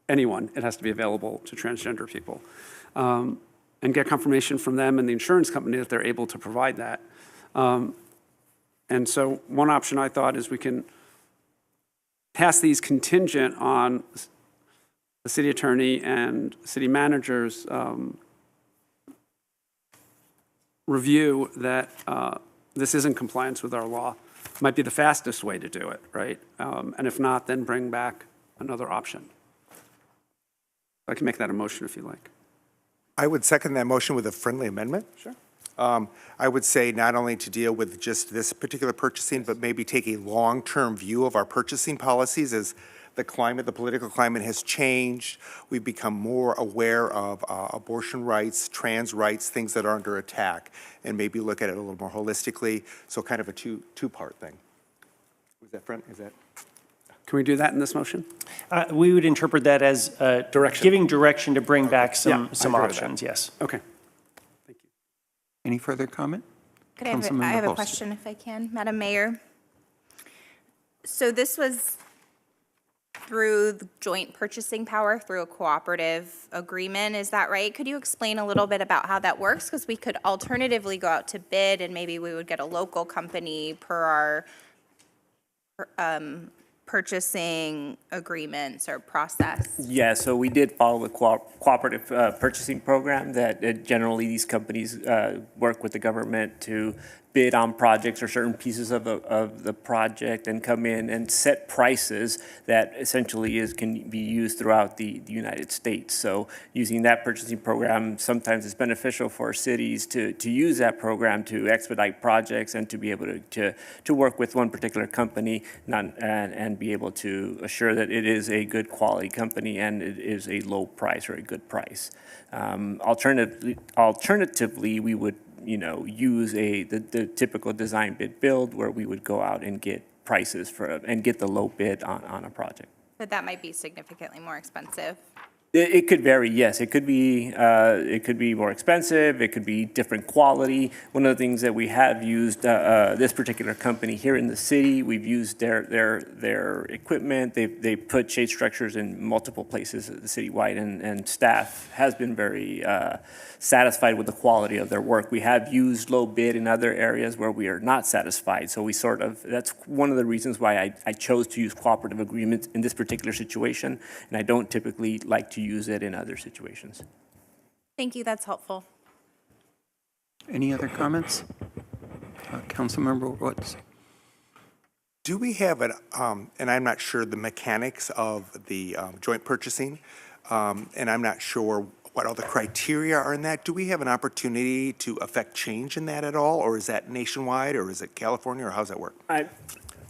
D: anyone, it has to be available to transgender people. And get confirmation from them and the insurance company that they're able to provide that. And so one option I thought is we can pass these contingent on the city attorney and city managers review that this is in compliance with our law. Might be the fastest way to do it, right? And if not, then bring back another option. I can make that a motion if you like.
G: I would second that motion with a friendly amendment.
D: Sure.
G: I would say not only to deal with just this particular purchasing, but maybe take a long-term view of our purchasing policies as the political climate has changed. We've become more aware of abortion rights, trans rights, things that are under attack, and maybe look at it a little more holistically. So kind of a two-part thing. Was that friend? Is that?
D: Can we do that in this motion?
H: We would interpret that as
D: direction.
H: Giving direction to bring back some
D: options,
H: yes.
D: Okay. Thank you.
A: Any further comment?
M: I have a question if I can, Madam Mayor. So this was through the joint purchasing power through a cooperative agreement, is that right? Could you explain a little bit about how that works? Because we could alternatively go out to bid and maybe we would get a local company per our purchasing agreements or process?
O: Yeah, so we did follow the cooperative purchasing program that generally these companies work with the government to bid on projects or certain pieces of the project and come in and set prices that essentially can be used throughout the United States. So using that purchasing program, sometimes it's beneficial for cities to use that program to expedite projects and to be able to work with one particular company and be able to assure that it is a good quality company and it is a low price or a good price. Alternatively, we would use the typical design bid build where we would go out and get prices and get the low bid on a project.
M: But that might be significantly more expensive.
O: It could vary, yes. It could be more expensive. It could be different quality. One of the things that we have used this particular company here in the city, we've used their equipment. They put shade structures in multiple places citywide, and staff has been very satisfied with the quality of their work. We have used low bid in other areas where we are not satisfied. So that's one of the reasons why I chose to use cooperative agreements in this particular situation, and I don't typically like to use it in other situations.
Q: Thank you, that's helpful.
A: Any other comments? Councilmember Woods.
G: Do we have an, and I'm not sure the mechanics of the joint purchasing, and I'm not sure what all the criteria are in that. Do we have an opportunity to affect change in that at all, or is that nationwide, or is it California, or how's that work?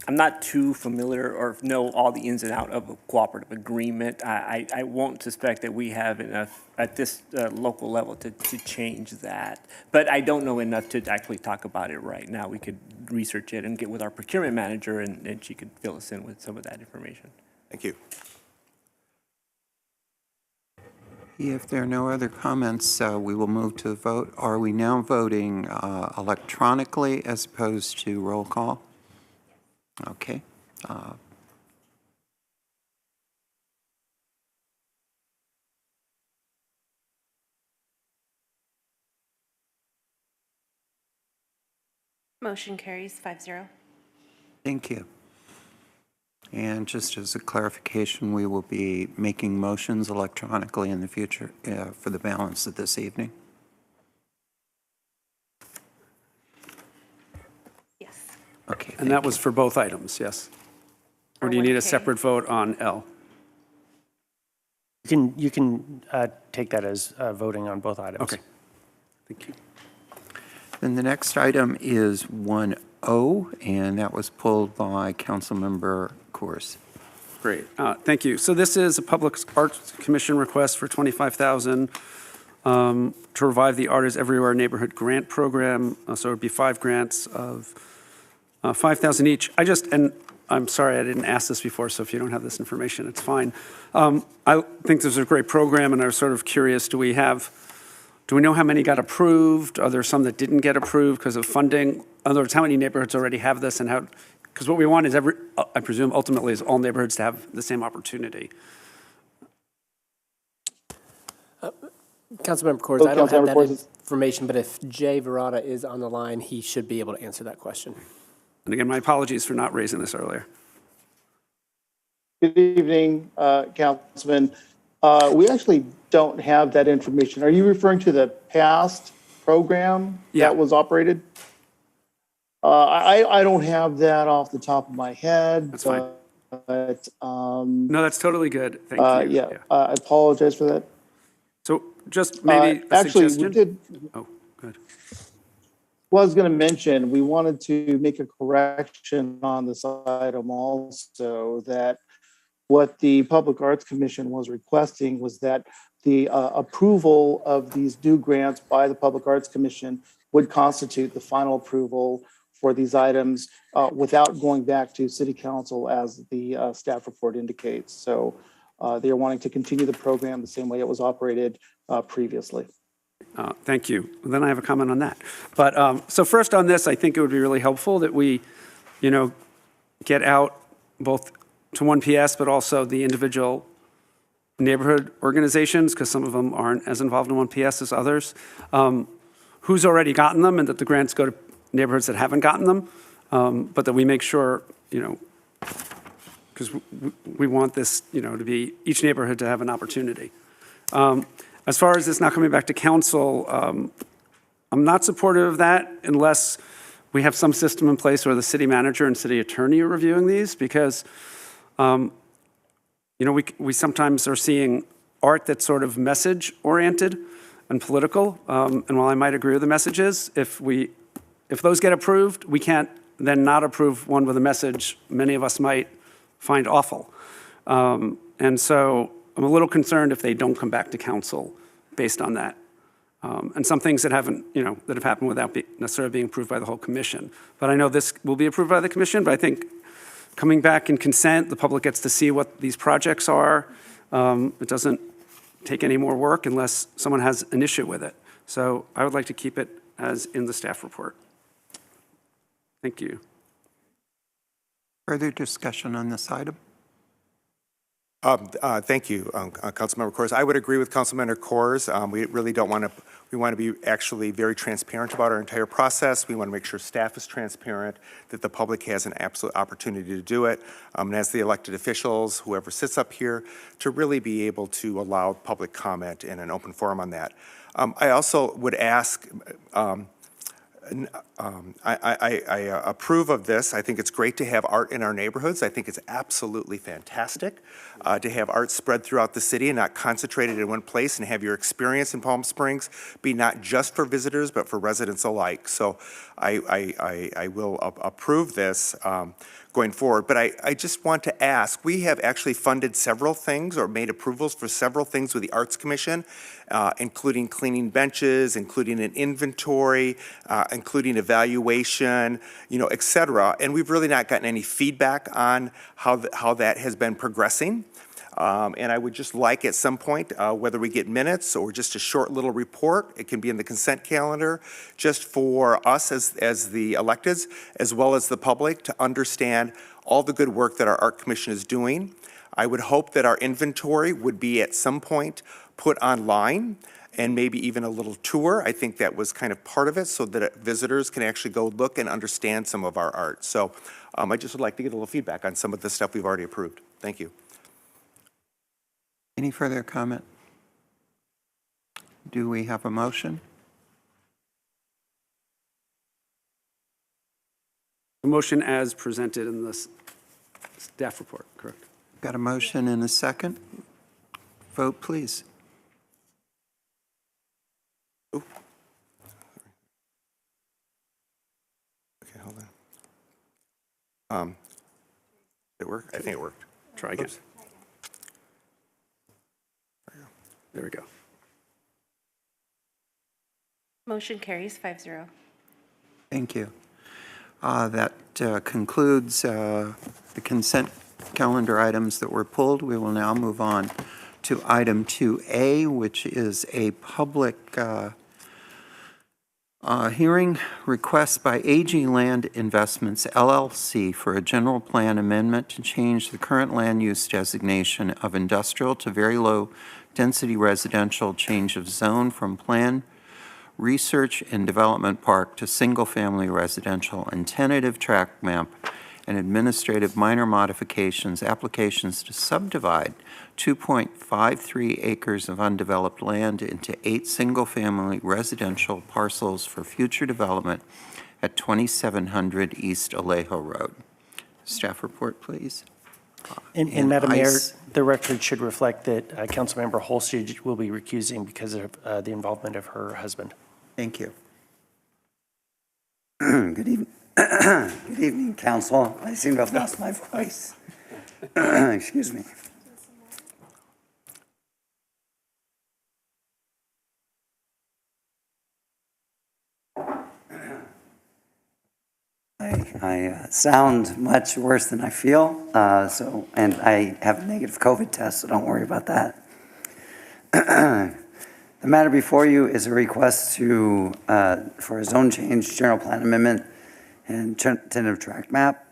O: I'm not too familiar or know all the ins and outs of a cooperative agreement. I won't suspect that we have enough at this local level to change that. But I don't know enough to actually talk about it right now. We could research it and get with our procurement manager, and she could fill us in with some of that information.
G: Thank you.
A: If there are no other comments, we will move to the vote. Are we now voting electronically as opposed to roll call? Okay.
B: Motion carries 5-0.
A: Thank you. And just as a clarification, we will be making motions electronically in the future for the balance of this evening.
B: Yes.
A: Okay.
D: And that was for both items, yes? Or do you need a separate vote on L?
H: You can take that as voting on both items.
D: Okay. Thank you.
A: Then the next item is 1O, and that was pulled by Councilmember Coors.
D: Great, thank you. So this is a Public Arts Commission request for $25,000 to revive the Art is Everywhere neighborhood grant program. So it would be 5 grants of $5,000 each. And I'm sorry I didn't ask this before, so if you don't have this information, it's fine. I think this is a great program, and I was sort of curious, do we know how many got approved? Are there some that didn't get approved because of funding? In other words, how many neighborhoods already have this, and how? Because what we want is I presume ultimately is all neighborhoods to have the same opportunity.
P: Councilmember Coors, I don't have that information, but if Jay Verada is on the line, he should be able to answer that question.
D: And again, my apologies for not raising this earlier.
R: Good evening, Councilman. We actually don't have that information. Are you referring to the past program that was operated? I don't have that off the top of my head.
D: That's fine.
R: But,
D: no, that's totally good. Thank you.
R: Yeah, I apologize for that.
D: So just maybe a
R: actually,
D: suggestion?
R: we did.
D: Oh, good.
R: Well, I was going to mention, we wanted to make a correction on this item also, that what the Public Arts Commission was requesting was that the approval of these new grants by the Public Arts Commission would constitute the final approval for these items without going back to City Council, as the staff report indicates. So they are wanting to continue the program the same way it was operated previously.
D: Thank you. Then I have a comment on that. But so first on this, I think it would be really helpful that we, get out both to 1PS, but also the individual neighborhood organizations, because some of them aren't as involved in 1PS as others, who's already gotten them, and that the grants go to neighborhoods that haven't gotten them, but that we make sure, because we want this, to be each neighborhood to have an opportunity. As far as this not coming back to council, I'm not supportive of that unless we have some system in place where the city manager and city attorney are reviewing these, because we sometimes are seeing art that's sort of message-oriented and political. And while I might agree with the messages, if those get approved, we can't then not approve one with a message many of us might find awful. And so I'm a little concerned if they don't come back to council based on that. And some things that haven't, that have happened without necessarily being approved by the whole commission. But I know this will be approved by the commission, but I think coming back in consent, the public gets to see what these projects are. It doesn't take any more work unless someone has an issue with it. So I would like to keep it as in the staff report. Thank you.
A: Further discussion on this item?
G: Thank you, Councilmember Coors. I would agree with Councilmember Coors. We really don't want to, we want to be actually very transparent about our entire process. We want to make sure staff is transparent, that the public has an absolute opportunity to do it. And as the elected officials, whoever sits up here, to really be able to allow public comment in an open forum on that. I also would ask, I approve of this. I think it's great to have art in our neighborhoods. I think it's absolutely fantastic to have art spread throughout the city and not concentrated in one place, and have your experience in Palm Springs be not just for visitors but for residents alike. So I will approve this going forward. But I just want to ask, we have actually funded several things or made approvals for several things with the Arts Commission, including cleaning benches, including an inventory, including evaluation, et cetera. And we've really not gotten any feedback on how that has been progressing. And I would just like at some point, whether we get minutes or just a short little report, it can be in the consent calendar, just for us as the electeds, as well as the public, to understand all the good work that our Art Commission is doing. I would hope that our inventory would be at some point put online, and maybe even a little tour. I think that was kind of part of it, so that visitors can actually go look and understand some of our art. So I just would like to get a little feedback on some of the stuff we've already approved. Thank you.
A: Any further comment? Do we have a motion?
D: The motion as presented in the staff report, correct?
A: Got a motion and a second? Vote, please.
G: Ooh. Okay, hold on. Did it work? I think it worked.
D: Try again. There we go.
B: Motion carries 5-0.
A: Thank you. That concludes the consent calendar items that were pulled. We will now move on to item 2A, which is a public hearing request by AG Land Investments, LLC, for a general plan amendment to change the current land use designation of industrial to very low density residential, change of zone from planned research and development park to single-family residential, and tentative tract map and administrative minor modifications, applications to subdivide 2.53 acres of undeveloped land into 8 single-family residential parcels for future development at 2700 East Alejo Road. Staff report, please.
H: And Madam Mayor, the record should reflect that Councilmember Holstage will be recusing because of the involvement of her husband.
A: Thank you.
Q: Good evening. Good evening, Council. I seem to have lost my voice. Excuse me. I sound much worse than I feel, and I have a negative COVID test, so don't worry about that. The matter before you is a request for a zone change, general plan amendment, and tentative tract map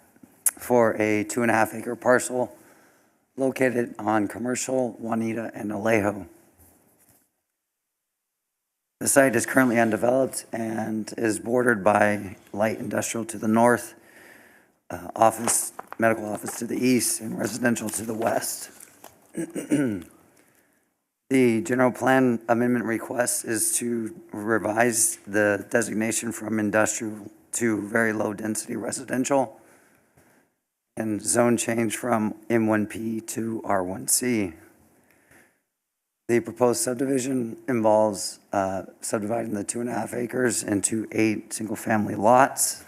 Q: for a 2.5-acre parcel located on Commercial, Juanita, and Alejo. The site is currently undeveloped and is bordered by light industrial to the north, medical office to the east, and residential to the west. The general plan amendment request is to revise the designation from industrial to very low density residential and zone change from M1P to R1C. The proposed subdivision involves subdividing the 2.5 acres into 8 single-family lots,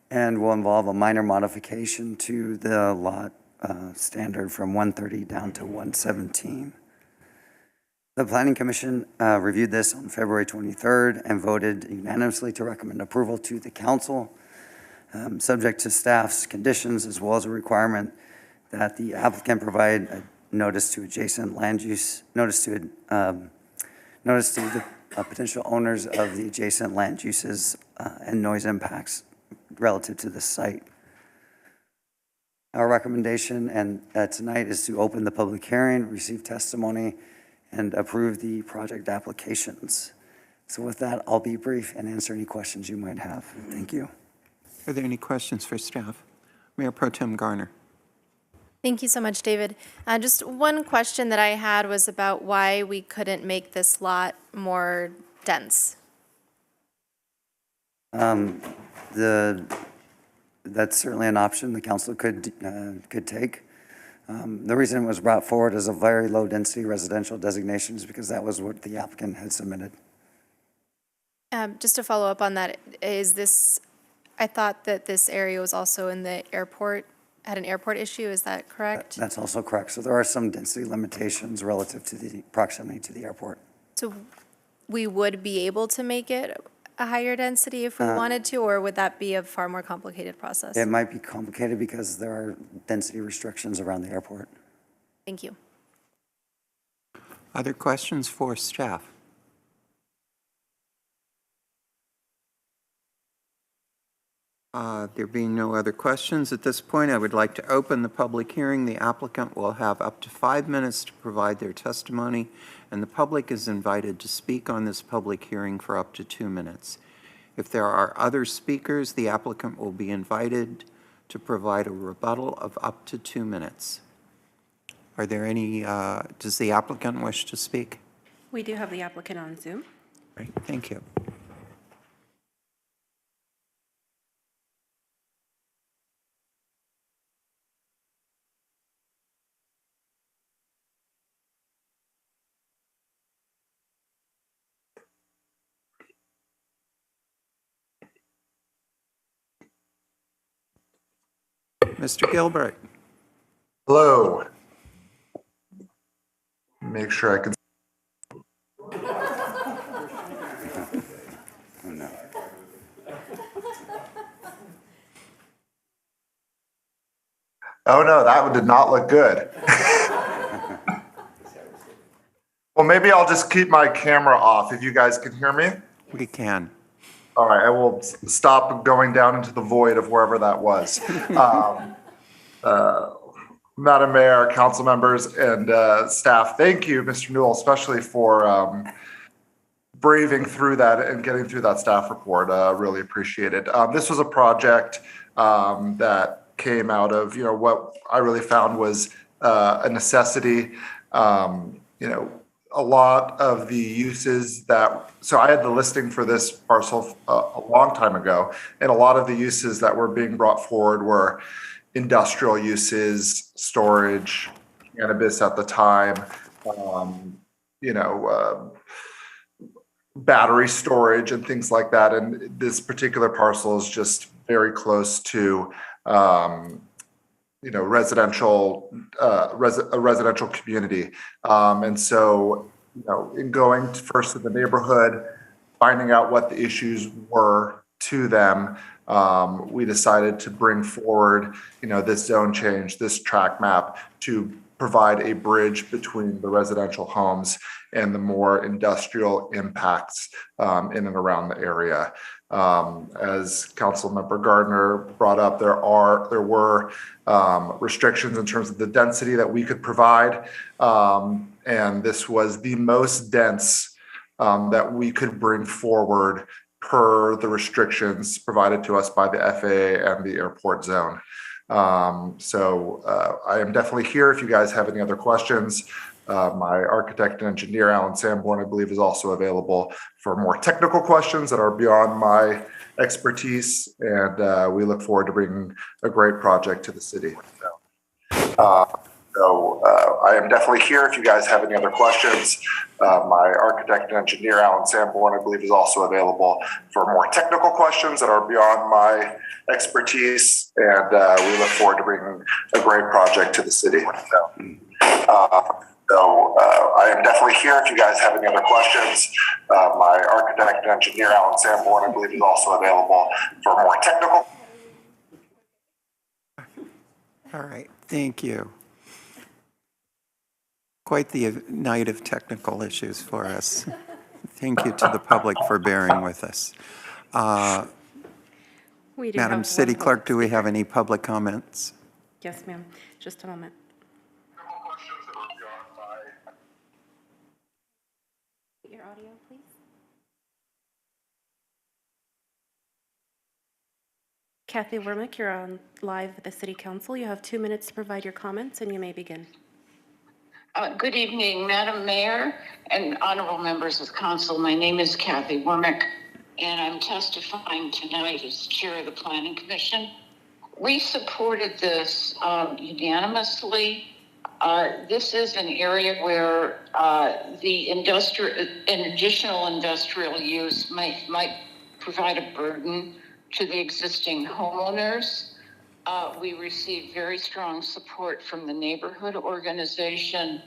Q: and will involve a minor modification to the lot standard from 130 down to 117. The Planning Commission reviewed this on February 23rd and voted unanimously to recommend approval to the Council, subject to staff's conditions, as well as a requirement that the applicant provide a notice to adjacent land use, notice to the potential owners of the adjacent land uses and noise impacts relative to the site. Our recommendation tonight is to open the public hearing, receive testimony, and approve the project applications. So with that, I'll be brief and answer any questions you might have. Thank you.
A: Are there any questions for staff? Mayor Pro Tem Garner.
E: Thank you so much, David. Just one question that I had was about why we couldn't make this lot more dense.
Q: That's certainly an option the council could take. The reason it was brought forward as a very low-density residential designation is because that was what the applicant had submitted.
E: Just to follow up on that, I thought that this area was also in the airport, had an airport issue, is that correct?
Q: That's also correct. So there are some density limitations relative to the proximity to the airport.
E: So we would be able to make it a higher density if we wanted to, or would that be a far more complicated process?
Q: It might be complicated because there are density restrictions around the airport.
E: Thank you.
A: Other questions for staff? There being no other questions at this point, I would like to open the public hearing. The applicant will have up to 5 minutes to provide their testimony, and the public is invited to speak on this public hearing for up to 2 minutes. If there are other speakers, the applicant will be invited to provide a rebuttal of up to 2 minutes. Are there any, does the applicant wish to speak?
B: We do have the applicant on Zoom.
A: Great, thank you. Mr. Gilbert.
S: Hello. Make sure I can.
Q: Oh, no.
S: Oh no, that one did not look good. Well, maybe I'll just keep my camera off if you guys can hear me.
A: We can.
S: All right, I will stop going down into the void of wherever that was. Madam Mayor, council members, and staff, thank you, Mr. Newell, especially for braving through that and getting through that staff report. Really appreciate it. This was a project that came out of, what I really found was a necessity. A lot of the uses so I had the listing for this parcel a long time ago, and a lot of the uses that were being brought forward were industrial uses, storage, cannabis at the time, battery storage and things like that. And this particular parcel is just very close to, residential, a residential community. And so, in going first to the neighborhood, finding out what the issues were to them, we decided to bring forward, this zone change, this track map to provide a bridge between the residential homes and the more industrial impacts in and around the area. As Councilmember Gardner brought up, there were restrictions in terms of the density that we could provide, and this was the most dense that we could bring forward per the restrictions provided to us by the FAA and the airport zone. So I am definitely here if you guys have any other questions. My architect and engineer, Alan Sanborn, I believe, is also available for more technical questions that are beyond my expertise. And we look forward to bringing a great project to the city. So I am definitely here if you guys have any other questions. My architect and engineer, Alan Sanborn, I believe, is also available for more technical questions that are beyond my expertise. And we look forward to bringing a great project to the city. So I am definitely here if you guys have any other questions. My architect and engineer, Alan Sanborn, I believe, is also available for more technical.
A: All right, thank you. Quite the night of technical issues for us. Thank you to the public for bearing with us. Madam City Clerk, do we have any public comments?
B: Yes, ma'am. Just a moment. Your audio, please. Kathy Wermick, you're on live with the City Council. You have 2 minutes to provide your comments, and you may begin.
T: Good evening, Madam Mayor and honorable members of council. My name is Kathy Wermick, and I'm testifying tonight as chair of the Planning Commission. We supported this unanimously. This is an area where an additional industrial use might provide a burden to the existing homeowners. We received very strong support from the neighborhood organization,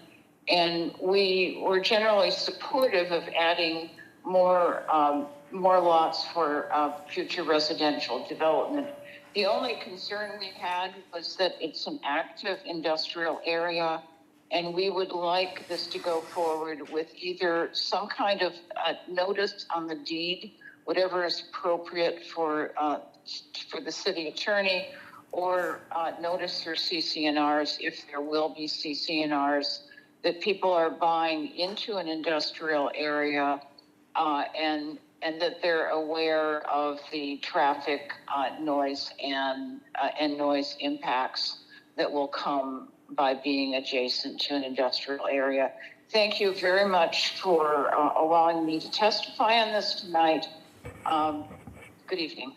T: and we were generally supportive of adding more lots for future residential development. The only concern we had was that it's an active industrial area, and we would like this to go forward with either some kind of notice on the deed, whatever is appropriate for the city attorney, or notice for CC&Rs, if there will be CC&Rs, that people are buying into an industrial area and that they're aware of the traffic noise and noise impacts that will come by being adjacent to an industrial area. Thank you very much for allowing me to testify on this tonight. Good evening.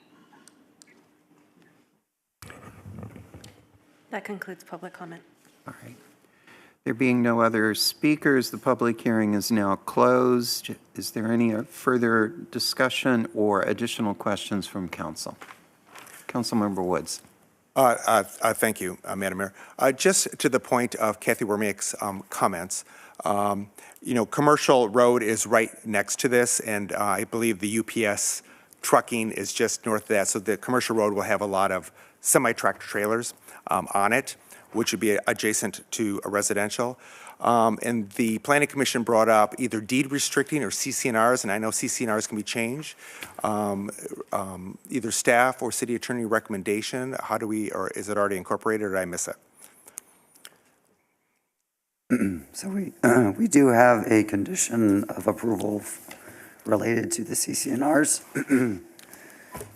B: That concludes public comment.
A: All right. There being no other speakers, the public hearing is now closed. Is there any further discussion or additional questions from council? Councilmember Woods.
G: Thank you, Madam Mayor. Just to the point of Kathy Wermick's comments, Commercial Road is right next to this, and I believe the UPS trucking is just north of that. So the Commercial Road will have a lot of semi-tractor trailers on it, which would be adjacent to a residential. And the Planning Commission brought up either deed restricting or CC&Rs, and I know CC&Rs can be changed. Either staff or city attorney recommendation. How do we, or is it already incorporated, or did I miss it?
Q: So we do have a condition of approval related to the CC&Rs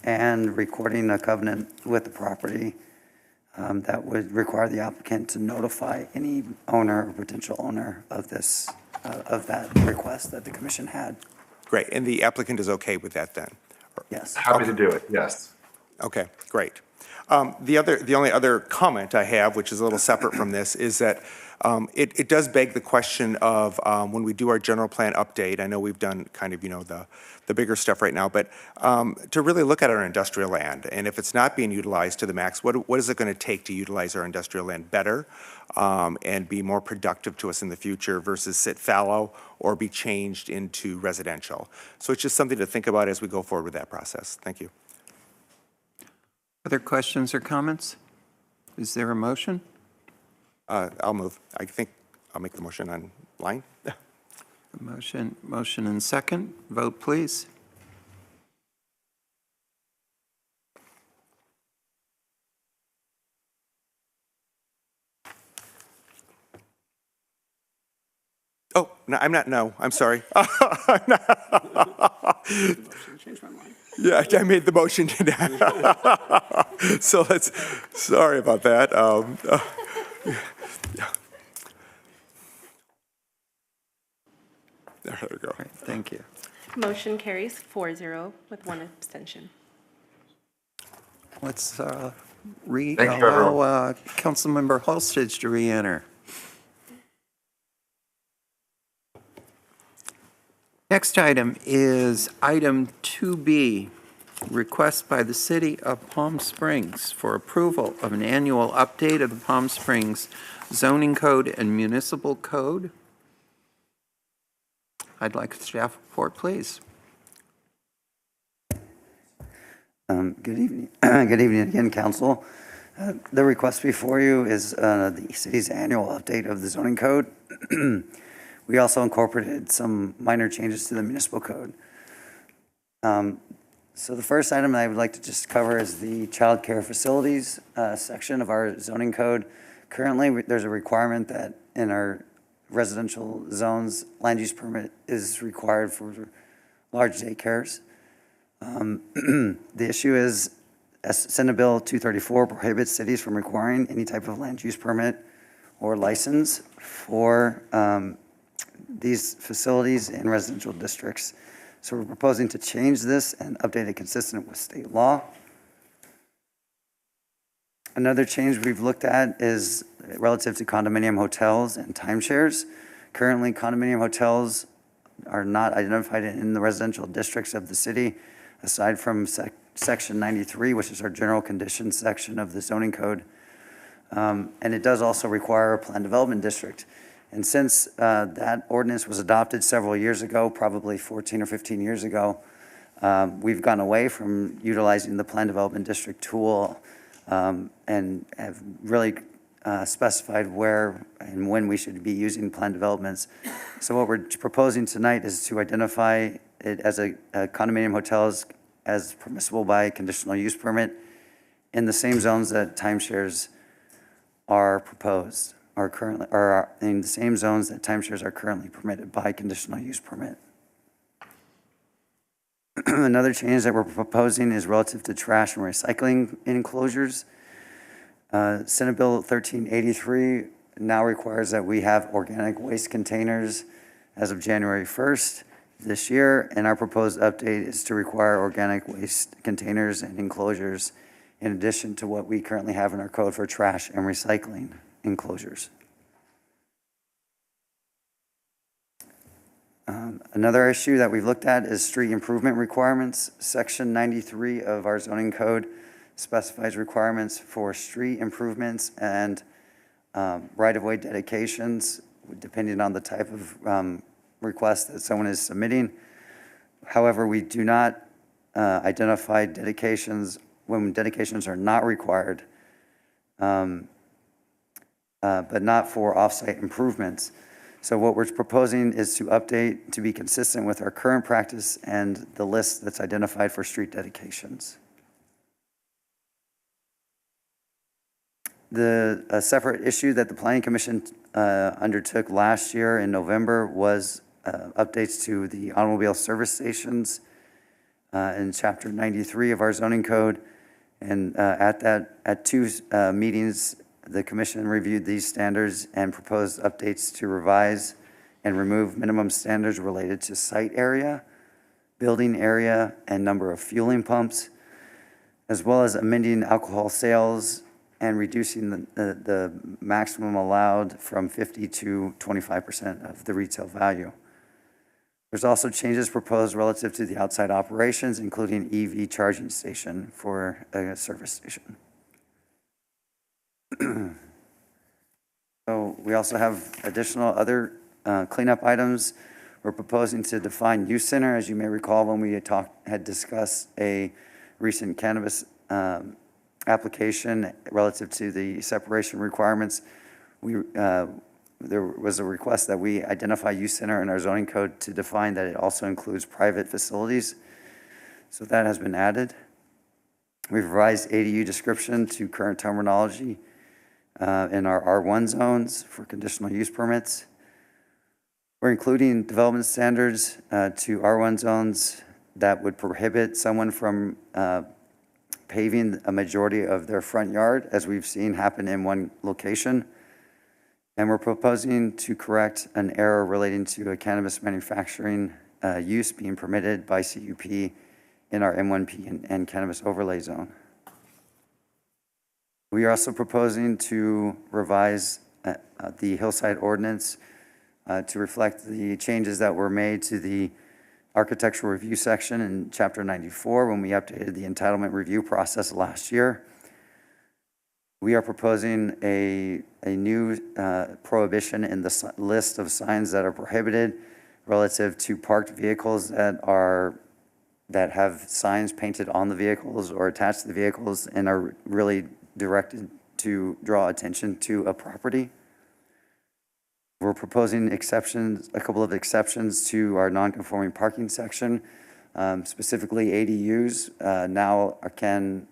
Q: and recording a covenant with the property. That would require the applicant to notify any owner or potential owner of this, of that request that the commission had.
G: Great, and the applicant is okay with that then?
Q: Yes.
S: Happy to do it, yes.
G: Okay, great. The only other comment I have, which is a little separate from this, is that it does beg the question of when we do our general plan update. I know we've done kind of, the bigger stuff right now, but to really look at our industrial land, and if it's not being utilized to the max, what is it going to take to utilize our industrial land better and be more productive to us in the future versus sit fallow or be changed into residential? So it's just something to think about as we go forward with that process. Thank you.
A: Other questions or comments? Is there a motion?
G: I'll move. I think I'll make the motion online.
A: Motion and second. Vote, please.
G: Oh, no, I'm not. No, I'm sorry. Yeah, I made the motion. So sorry about that. There we go.
A: Right, thank you.
B: Motion carries 4-0 with 1 abstention.
A: Let's
S: Thank you, everyone.
A: allow Councilmember Holstage to re-enter. Next item is item 2B, request by the City of Palm Springs for approval of an annual update of the Palm Springs zoning code and municipal code. I'd like a staff report, please.
Q: Good evening. Good evening again, Council. The request before you is the city's annual update of the zoning code. We also incorporated some minor changes to the municipal code. So the first item I would like to just cover is the child care facilities section of our zoning code. Currently, there's a requirement that in our residential zones, land use permit is required for large daycares. The issue is Senate Bill 234 prohibits cities from requiring any type of land use permit or license for these facilities in residential districts. So we're proposing to change this and update it consistent with state law. Another change we've looked at is relative to condominium hotels and timeshares. Currently, condominium hotels are not identified in the residential districts of the city, aside from Section 93, which is our general conditions section of the zoning code. And it does also require a planned development district. And since that ordinance was adopted several years ago, probably 14 or 15 years ago, we've gone away from utilizing the planned development district tool and have really specified where and when we should be using planned developments. So what we're proposing tonight is to identify it as a condominium hotels as permissible by conditional use permit in the same zones that timeshares are proposed, are currently, or in the same zones that timeshares are currently permitted by conditional use permit. Another change that we're proposing is relative to trash and recycling enclosures. Senate Bill 1383 now requires that we have organic waste containers as of January 1st this year, and our proposed update is to require organic waste containers and enclosures in addition to what we currently have in our code for trash and recycling enclosures. Another issue that we've looked at is street improvement requirements. Section 93 of our zoning code specifies requirements for street improvements and right-of-way dedications, depending on the type of request that someone is submitting. However, we do not identify dedications when dedications are not required, but not for off-site improvements. So what we're proposing is to update to be consistent with our current practice and the list that's identified for street dedications. A separate issue that the Planning Commission undertook last year in November was updates to the automobile service stations in Chapter 93 of our zoning code. And at two meetings, the Commission reviewed these standards and proposed updates to revise and remove minimum standards related to site area, building area, and number of fueling pumps, as well as amending alcohol sales and reducing the maximum allowed from 50 to 25% of the retail value. There's also changes proposed relative to the outside operations, including EV charging station for a service station. So we also have additional other cleanup items. We're proposing to define use center. As you may recall, when we had discussed a recent cannabis application relative to the separation requirements, there was a request that we identify use center in our zoning code to define that it also includes private facilities. So that has been added. We've revised ADU description to current terminology in our R1 zones for conditional use permits. We're including development standards to R1 zones that would prohibit someone from paving a majority of their front yard, as we've seen happen in one location. And we're proposing to correct an error relating to a cannabis manufacturing use being permitted by CUP in our M1P and cannabis overlay zone. We are also proposing to revise the hillside ordinance to reflect the changes that were made to the architectural review section in Chapter 94 when we updated the entitlement review process last year. We are proposing a new prohibition in the list of signs that are prohibited relative to parked vehicles that have signs painted on the vehicles or attached to the vehicles and are really directed to draw attention to a property. We're proposing exceptions, a couple of exceptions to our non-conforming parking section. Specifically, ADUs now can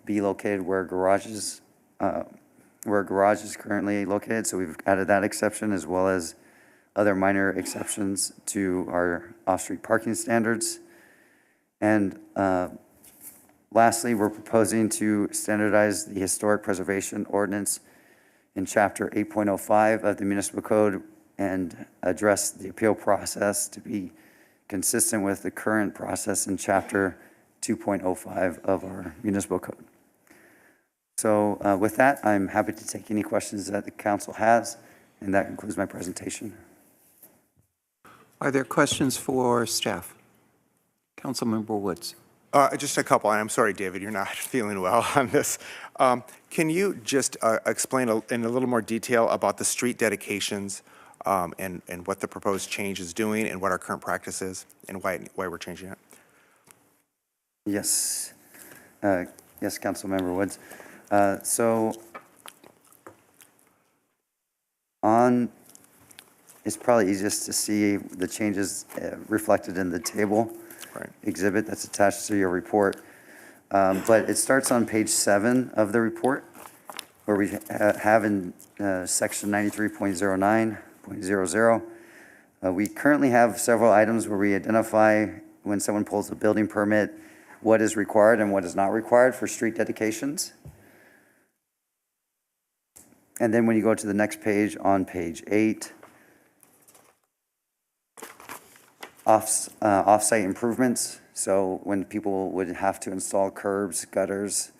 Q: be located where garages is currently located. So we've added that exception as well as other minor exceptions to our off-street parking standards. And Lastly, we're proposing to standardize the historic preservation ordinance in Chapter 8.05 of the Municipal Code and address the appeal process to be consistent with the current process in Chapter 2.05 of our Municipal Code. So with that, I'm happy to take any questions that the council has, and that concludes my presentation.
A: Are there questions for staff? Councilmember Woods.
G: Just a couple, and I'm sorry, David, you're not feeling well on this. Can you just explain in a little more detail about the street dedications and what the proposed change is doing and what our current practice is and why we're changing it?
Q: Yes. Yes, Councilmember Woods. So it's probably easiest to see the changes reflected in the table exhibit that's attached to your report. But it starts on page 7 of the report, where we have in section 93.09.00. We currently have several items where we identify when someone pulls a building permit, what is required and what is not required for street dedications. And then when you go to the next page, on page 8, off-site improvements. So when people would have to install curbs, gutters,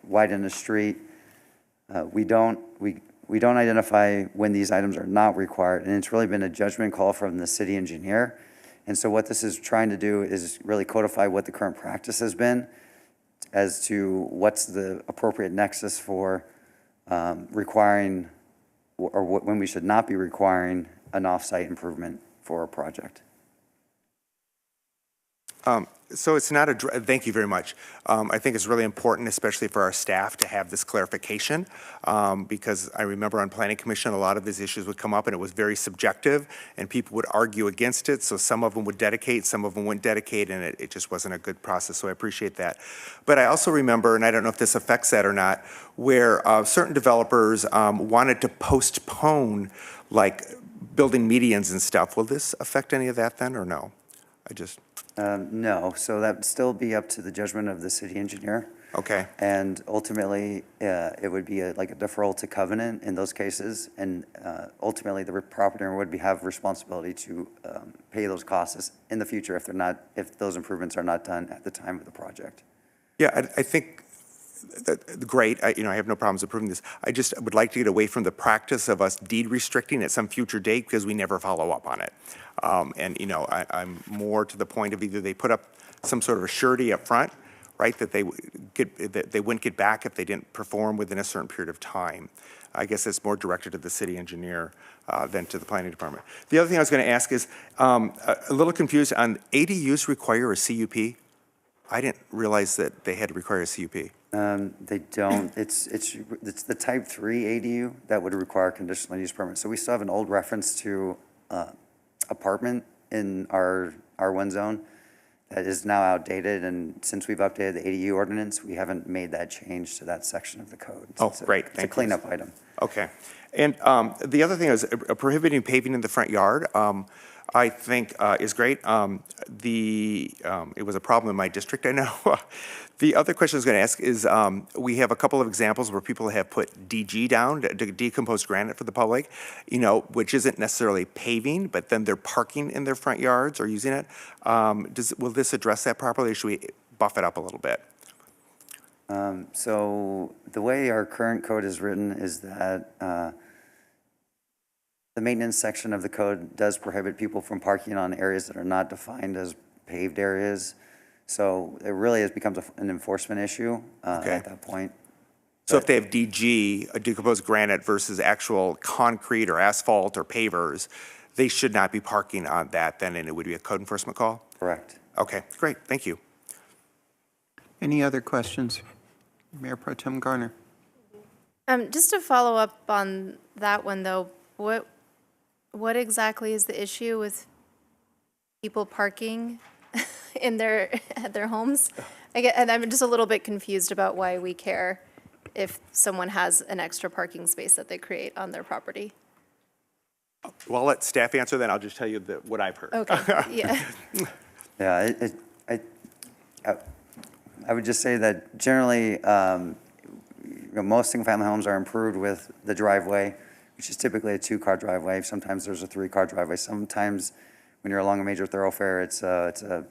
Q: widen the street, we don't identify when these items are not required, and it's really been a judgment call from the city engineer. And so what this is trying to do is really codify what the current practice has been as to what's the appropriate nexus for requiring or when we should not be requiring an off-site improvement for a project.
G: So it's not thank you very much. I think it's really important, especially for our staff, to have this clarification because I remember on Planning Commission, a lot of these issues would come up and it was very subjective and people would argue against it. So some of them would dedicate, some of them wouldn't dedicate, and it just wasn't a good process. So I appreciate that. But I also remember, and I don't know if this affects that or not, where certain developers wanted to postpone like building medians and stuff. Will this affect any of that then or no?
Q: No, so that would still be up to the judgment of the city engineer.
G: Okay.
Q: And ultimately, it would be like a deferral to covenant in those cases, and ultimately the property owner would have responsibility to pay those costs in the future if those improvements are not done at the time of the project.
G: Yeah, I think great. I have no problems approving this. I just would like to get away from the practice of us deed restricting at some future date because we never follow up on it. I'm more to the point of either they put up some sort of a surety up front, right, that they wouldn't get back if they didn't perform within a certain period of time. I guess it's more directed to the city engineer than to the planning department. The other thing I was going to ask is a little confused on ADUs require a CUP. I didn't realize that they had to require a CUP.
Q: They don't. It's the type 3 ADU that would require a conditional use permit. So we still have an old reference to apartment in our R1 zone that is now outdated, and since we've updated the ADU ordinance, we haven't made that change to that section of the code. So
G: Great.
Q: It's a cleanup item.
G: Okay. And the other thing is prohibiting paving in the front yard. I think is great. It was a problem in my district, I know. The other question I was going to ask is we have a couple of examples where people have put DG down, decomposed granite for the public, which isn't necessarily paving, but then they're parking in their front yards or using it. Will this address that properly, or should we buff it up a little bit?
Q: So the way our current code is written is that the maintenance section of the code does prohibit people from parking on areas that are not defined as paved areas. So it really becomes an enforcement issue at that point.
G: So if they have DG, a decomposed granite, versus actual concrete or asphalt or pavers, they should not be parking on that then, and it would be a code enforcement call?
Q: Correct.
G: Okay, great. Thank you.
A: Any other questions? Mayor Pro Tem Garner.
E: Just to follow up on that one, though, what exactly is the issue with people parking at their homes? And I'm just a little bit confused about why we care if someone has an extra parking space that they create on their property.
G: Well, I'll let staff answer that. I'll just tell you what I've heard.
E: Okay, yeah.
Q: Yeah, I would just say that generally, most single-family homes are improved with the driveway, which is typically a 2-car driveway. Sometimes there's a 3-car driveway. Sometimes when you're along a major thoroughfare, it's a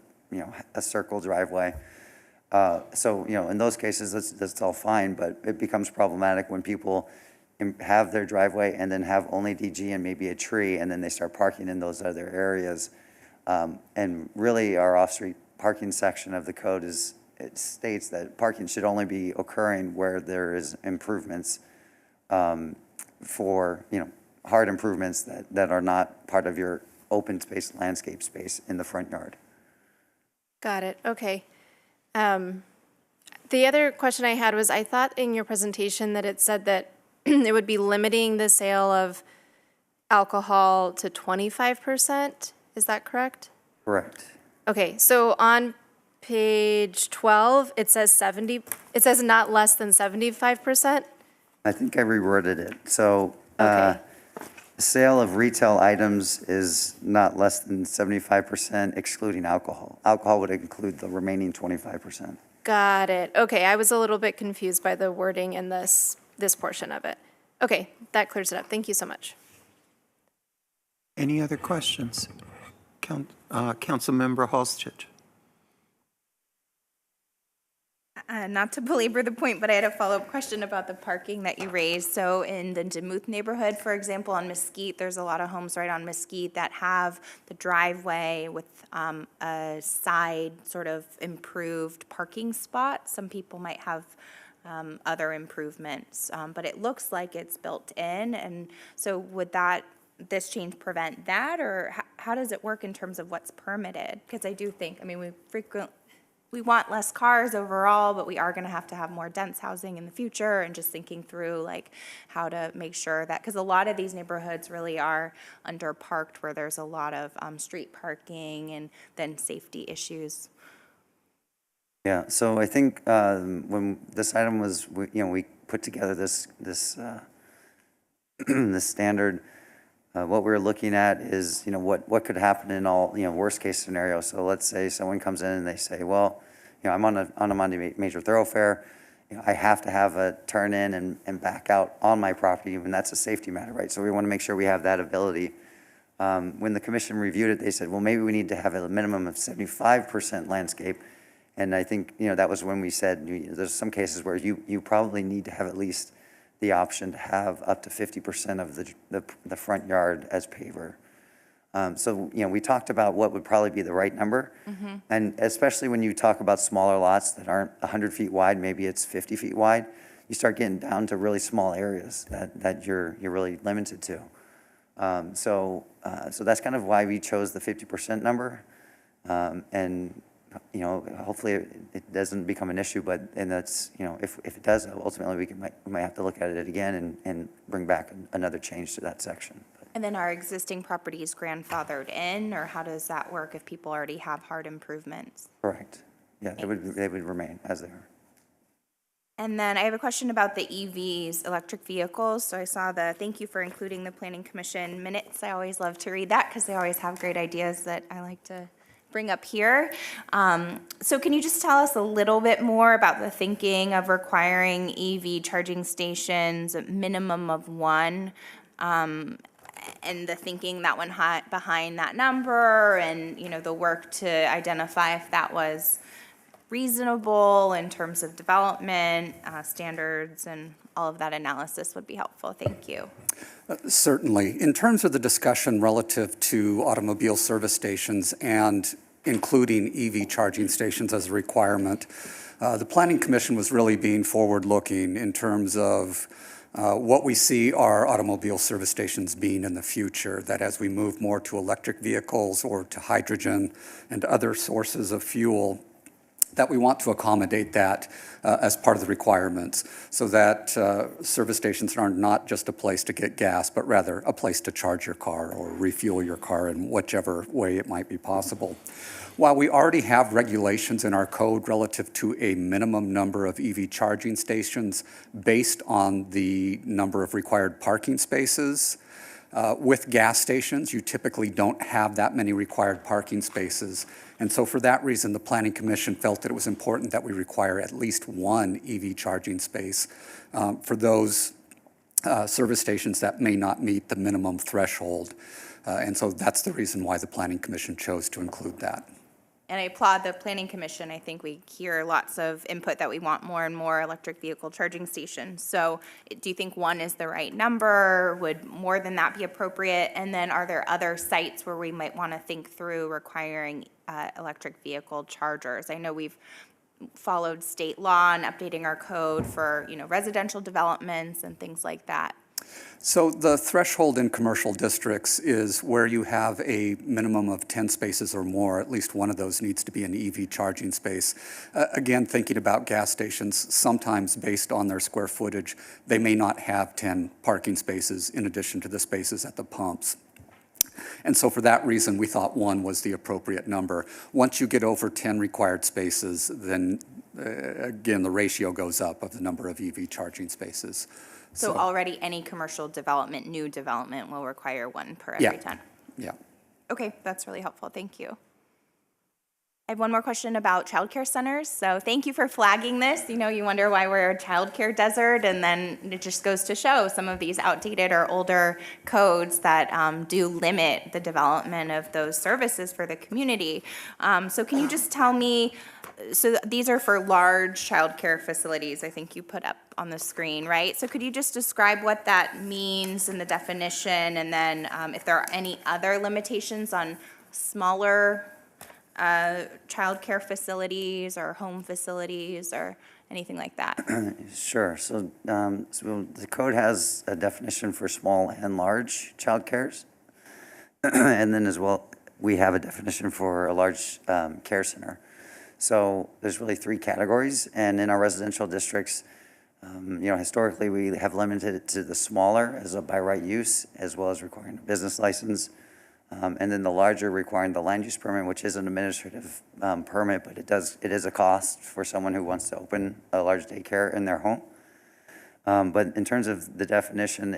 Q: circle driveway. So, in those cases, that's all fine, but it becomes problematic when people have their driveway and then have only DG and maybe a tree, and then they start parking in those other areas. And really, our off-street parking section of the code it states that parking should only be occurring where there is improvements for, hard improvements that are not part of your open space, landscape space in the front yard.
E: Got it, okay. The other question I had was, I thought in your presentation that it said that it would be limiting the sale of alcohol to 25%. Is that correct?
Q: Correct.
E: Okay, so on page 12, it says not less than 75%?
Q: I think I reworded it. So
E: Okay.
Q: the sale of retail items is not less than 75% excluding alcohol. Alcohol would include the remaining 25%.
E: Got it. Okay, I was a little bit confused by the wording in this portion of it. Okay, that clears it up. Thank you so much.
A: Any other questions? Councilmember Halstich.
M: Not to belabor the point, but I had a follow-up question about the parking that you raised. So in the Demuth neighborhood, for example, on Mesquite, there's a lot of homes right on Mesquite that have the driveway with a side sort of improved parking spot. Some people might have other improvements, but it looks like it's built in. And so would this change prevent that, or how does it work in terms of what's permitted? Because I do think, we want less cars overall, but we are going to have more dense housing in the future, and just thinking through like how to make sure that, because a lot of these neighborhoods really are underparked where there's a lot of street parking and then safety issues.
Q: Yeah, so I think when this item was, we put together this this standard, what we're looking at is, what could happen in all, worst case scenario. So let's say someone comes in and they say, well, I'm on a major thoroughfare. I have to have a turn in and back out on my property, and that's a safety matter, right? So we want to make sure we have that ability. When the commission reviewed it, they said, well, maybe we need to have a minimum of 75% landscape. And I think, that was when we said, there's some cases where you probably need to have at least the option to have up to 50% of the front yard as paver. So, we talked about what would probably be the right number.
M: Mm-hmm.
Q: And especially when you talk about smaller lots that aren't 100 feet wide, maybe it's 50 feet wide, you start getting down to really small areas that you're really limited to. So that's kind of why we chose the 50% number. And hopefully it doesn't become an issue, and that's, if it does, ultimately we might have to look at it again and bring back another change to that section.
M: And then are existing properties grandfathered in, or how does that work if people already have hard improvements?
Q: Correct. Yeah, they would remain as they are.
M: And then I have a question about the EVs, electric vehicles. So I saw thank you for including the Planning Commission minutes. I always love to read that because they always have great ideas that I like to bring up here. So can you just tell us a little bit more about the thinking of requiring EV charging stations, a minimum of one, and the thinking that went behind that number, and the work to identify if that was reasonable in terms of development standards, and all of that analysis would be helpful. Thank you.
U: Certainly. In terms of the discussion relative to automobile service stations and including EV charging stations as a requirement, the Planning Commission was really being forward-looking in terms of what we see our automobile service stations being in the future, that as we move more to electric vehicles or to hydrogen and other sources of fuel, that we want to accommodate that as part of the requirements, so that service stations are not just a place to get gas, but rather a place to charge your car or refuel your car in whichever way it might be possible. While we already have regulations in our code relative to a minimum number of EV charging stations based on the number of required parking spaces, With gas stations, you typically don't have that many required parking spaces. And so for that reason, the Planning Commission felt that it was important that we require at least one EV charging space for those service stations that may not meet the minimum threshold. And so that's the reason why the Planning Commission chose to include that.
M: And I applaud the Planning Commission. I think we hear lots of input that we want more and more electric vehicle charging stations. So do you think one is the right number? Would more than that be appropriate? And then are there other sites where we might want to think through requiring electric vehicle chargers? I know we've followed state law and updating our code for, residential developments and things like that.
U: So the threshold in commercial districts is where you have a minimum of 10 spaces or more. At least one of those needs to be an EV charging space. Again, thinking about gas stations, sometimes based on their square footage, they may not have 10 parking spaces in addition to the spaces at the pumps. And so for that reason, we thought one was the appropriate number. Once you get over 10 required spaces, then again, the ratio goes up of the number of EV charging spaces.
M: So already any commercial development, new development will require one per every 10?
U: Yeah.
M: Okay, that's really helpful. Thank you. I have one more question about childcare centers. So thank you for flagging this. You wonder why we're a childcare desert, and then it just goes to show some of these outdated or older codes that do limit the development of those services for the community. So can you just tell me, so these are for large childcare facilities, I think you put up on the screen, right? So could you just describe what that means in the definition, and then if there are any other limitations on smaller childcare facilities or home facilities or anything like that?
Q: Sure. So the code has a definition for small and large childcares. And then as well, we have a definition for a large care center. So there's really three categories. And in our residential districts, historically we have limited it to the smaller as a by right use, as well as requiring a business license. And then the larger requiring the land use permit, which is an administrative permit, but it is a cost for someone who wants to open a large daycare in their home. But in terms of the definition,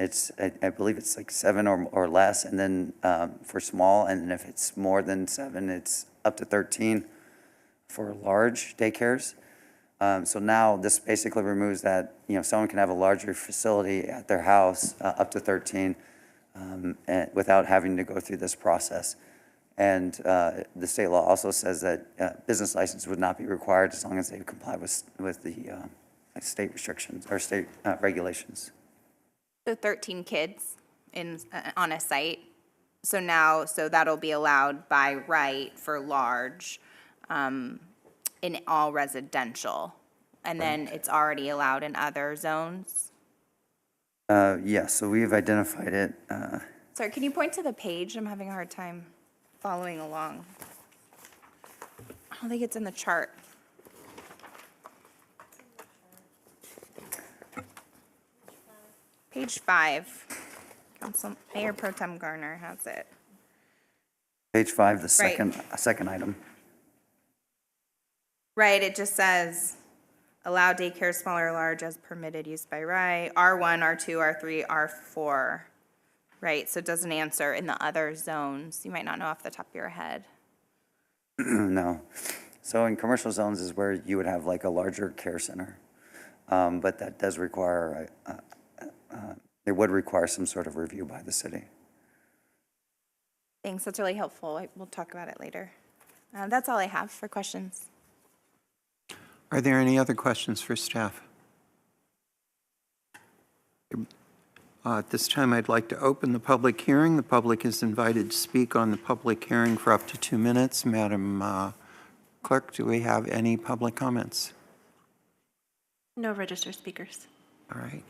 Q: I believe it's like 7 or less, and then for small, and if it's more than 7, it's up to 13 for large daycares. So now this basically removes that, someone can have a larger facility at their house, up to 13, without having to go through this process. And the state law also says that business license would not be required as long as they comply with the state restrictions or state regulations.
M: So 13 kids on a site. So that'll be allowed by right for large in all residential. And then it's already allowed in other zones?
Q: Yes, so we've identified it.
M: Sorry, can you point to the page? I'm having a hard time following along. I don't think it's in the chart. Page 5. Mayor Pro Tem Garner has it.
Q: Page 5, the second item.
M: Right, it just says, allow daycare small or large as permitted use by right, R1, R2, R3, R4. Right, so it doesn't answer in the other zones. You might not know off the top of your head.
Q: No. So in commercial zones is where you would have like a larger care center. But that does require, it would require some sort of review by the city.
M: Thanks, that's really helpful. We'll talk about it later. That's all I have for questions.
A: Are there any other questions for staff? At this time, I'd like to open the public hearing. The public is invited to speak on the public hearing for up to 2 minutes. Madam Clerk, do we have any public comments?
B: No registered speakers.
A: All right.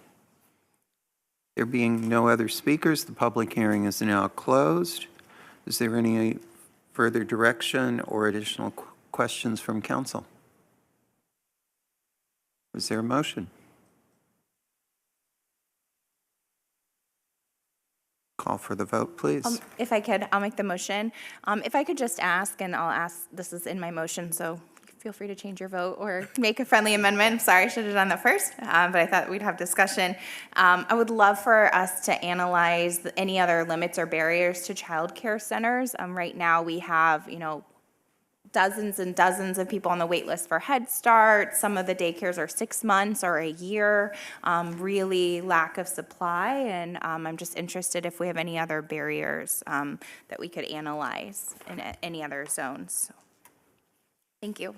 A: There being no other speakers, the public hearing is now closed. Is there any further direction or additional questions from council? Is there a motion? Call for the vote, please.
M: If I could, I'll make the motion. If I could just ask, and I'll ask, this is in my motion, so feel free to change your vote or make a friendly amendment. I'm sorry, I should have done that first, but I thought we'd have discussion. I would love for us to analyze any other limits or barriers to childcare centers. Right now, we have, dozens and dozens of people on the wait list for Head Start. Some of the daycares are 6 months or a year, really lack of supply. And I'm just interested if we have any other barriers that we could analyze in any other zones. So, thank you.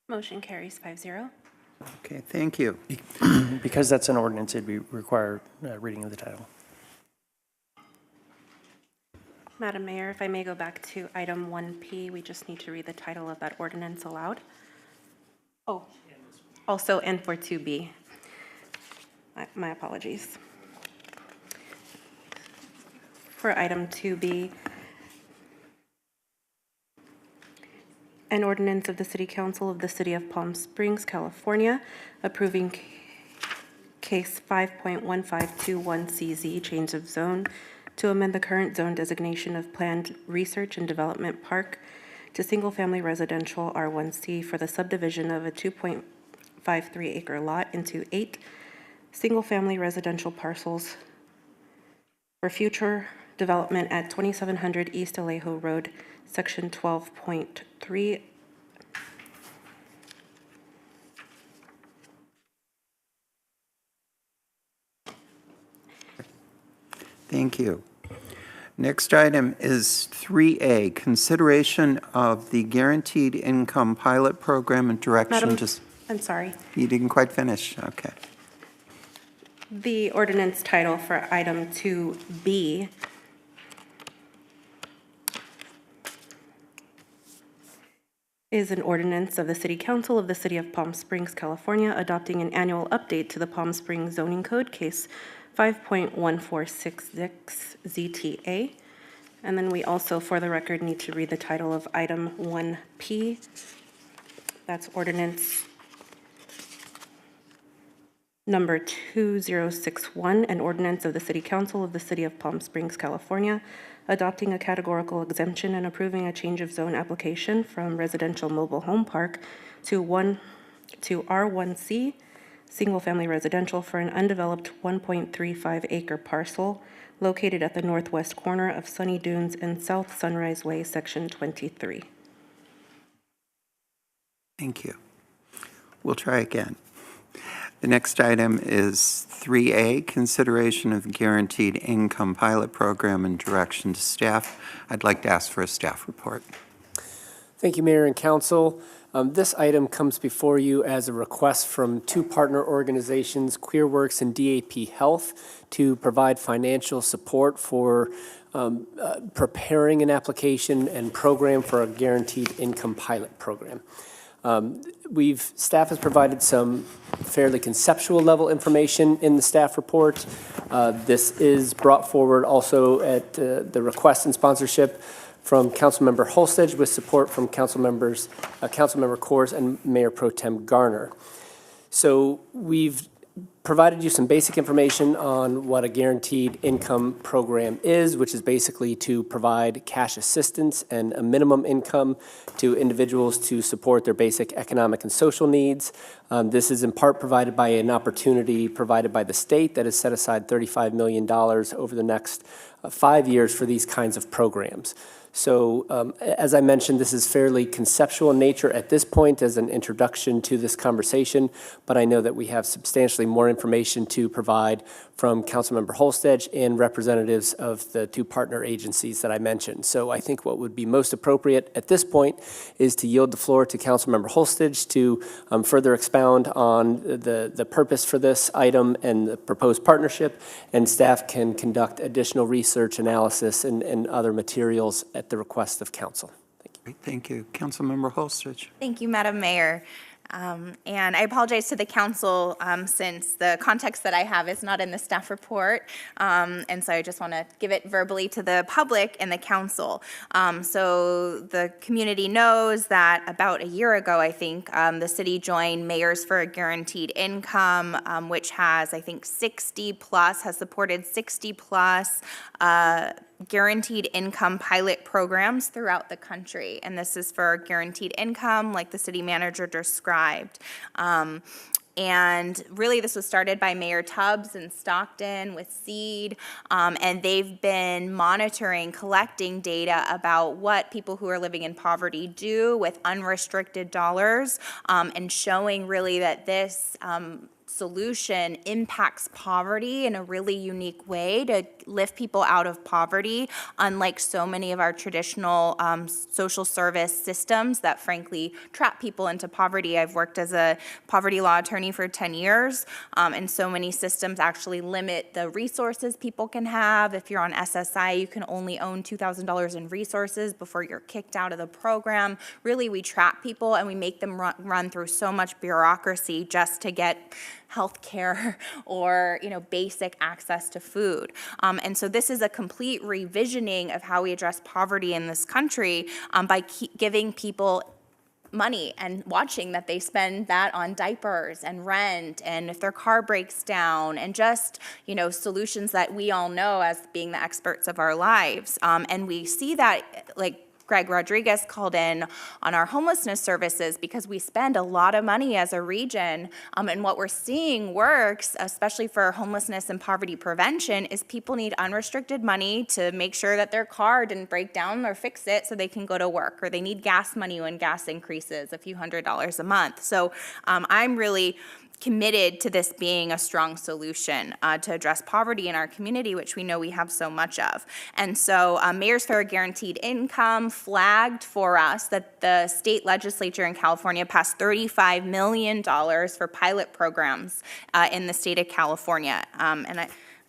B: Motion carries 5-0.
A: Okay, thank you.
H: Because that's an ordinance, it'd be require reading of the title.
B: Madam Mayor, if I may go back to item 1P, we just need to read the title of that ordinance aloud. Oh, also, and for 2B. My apologies. For item 2B, an ordinance of the City Council of the City of Palm Springs, California, approving case 5.1521CZ, change of zone, to amend the current zone designation of Planned Research and Development Park to single-family residential R1C for the subdivision of a 2.53-acre lot into 8 single-family residential parcels for future development at 2700 East Alejo Road, Section 12.3.
A: Thank you. Next item is 3A, consideration of the Guaranteed Income Pilot Program and direction.
B: Madam, I'm sorry.
A: You didn't quite finish. Okay.
B: The ordinance title for item 2B is an ordinance of the City Council of the City of Palm Springs, California, adopting an annual update to the Palm Springs zoning code, case 5.1466 ZTA. And then we also, for the record, need to read the title of item 1P. That's ordinance number 2061, an ordinance of the City Council of the City of Palm Springs, California, adopting a categorical exemption and approving a change of zone application from residential mobile home park to R1C, single-family residential, for an undeveloped 1.35-acre parcel located at the northwest corner of Sunny Dunes and South Sunrise Way, Section 23.
A: Thank you. We'll try again. The next item is 3A, consideration of the Guaranteed Income Pilot Program and direction to staff. I'd like to ask for a staff report.
P: Thank you, Mayor and Council. This item comes before you as a request from two partner organizations, QueerWorks and DAP Health, to provide financial support for preparing an application and program for a Guaranteed Income Pilot Program. Staff has provided some fairly conceptual level information in the staff report. This is brought forward also at the request and sponsorship from Councilmember Holstage with support from Councilmember Coors and Mayor Pro Tem Garner. So we've provided you some basic information on what a guaranteed income program is, which is basically to provide cash assistance and a minimum income to individuals to support their basic economic and social needs. This is in part provided by an opportunity provided by the state that has set aside $35 million over the next 5 years for these kinds of programs. So as I mentioned, this is fairly conceptual in nature at this point as an introduction to this conversation, but I know that we have substantially more information to provide from Councilmember Holstage and representatives of the two partner agencies that I mentioned. So I think what would be most appropriate at this point is to yield the floor to Councilmember Holstage to further expound on the purpose for this item and the proposed partnership, and staff can conduct additional research, analysis, and other materials at the request of council. Thank you.
A: Thank you. Councilmember Holstage.
M: Thank you, Madam Mayor. And I apologize to the council since the context that I have is not in the staff report. And so I just want to give it verbally to the public and the council. So the community knows that about a year ago, I think, the city joined Mayors for a Guaranteed Income, which has, I think, 60 plus, has supported 60 plus guaranteed income pilot programs throughout the country. And this is for guaranteed income, like the city manager described. And really, this was started by Mayor Tubbs in Stockton with SEED, and they've been monitoring, collecting data about what people who are living in poverty do with unrestricted dollars, and showing really that this solution impacts poverty in a really unique way to lift people out of poverty, unlike so many of our traditional social service systems that frankly trap people into poverty. I've worked as a poverty law attorney for 10 years, and so many systems actually limit the resources people can have. If you're on SSI, you can only own $2,000 in resources before you're kicked out of the program. Really, we trap people and we make them run through so much bureaucracy just to get health care or, basic access to food. And so this is a complete revisioning of how we address poverty in this country by giving people money and watching that they spend that on diapers and rent and if their car breaks down and just, solutions that we all know as being the experts of our lives. And we see that, like Greg Rodriguez called in on our homelessness services, because we spend a lot of money as a region, and what we're seeing works, especially for homelessness and poverty prevention, is people need unrestricted money to make sure that their car didn't break down or fix it so they can go to work, or they need gas money when gas increases a few $100s a month. So I'm really committed to this being a strong solution to address poverty in our community, which we know we have so much of. And so Mayors for a Guaranteed Income flagged for us that the state legislature in California passed $35 million for pilot programs in the state of California. And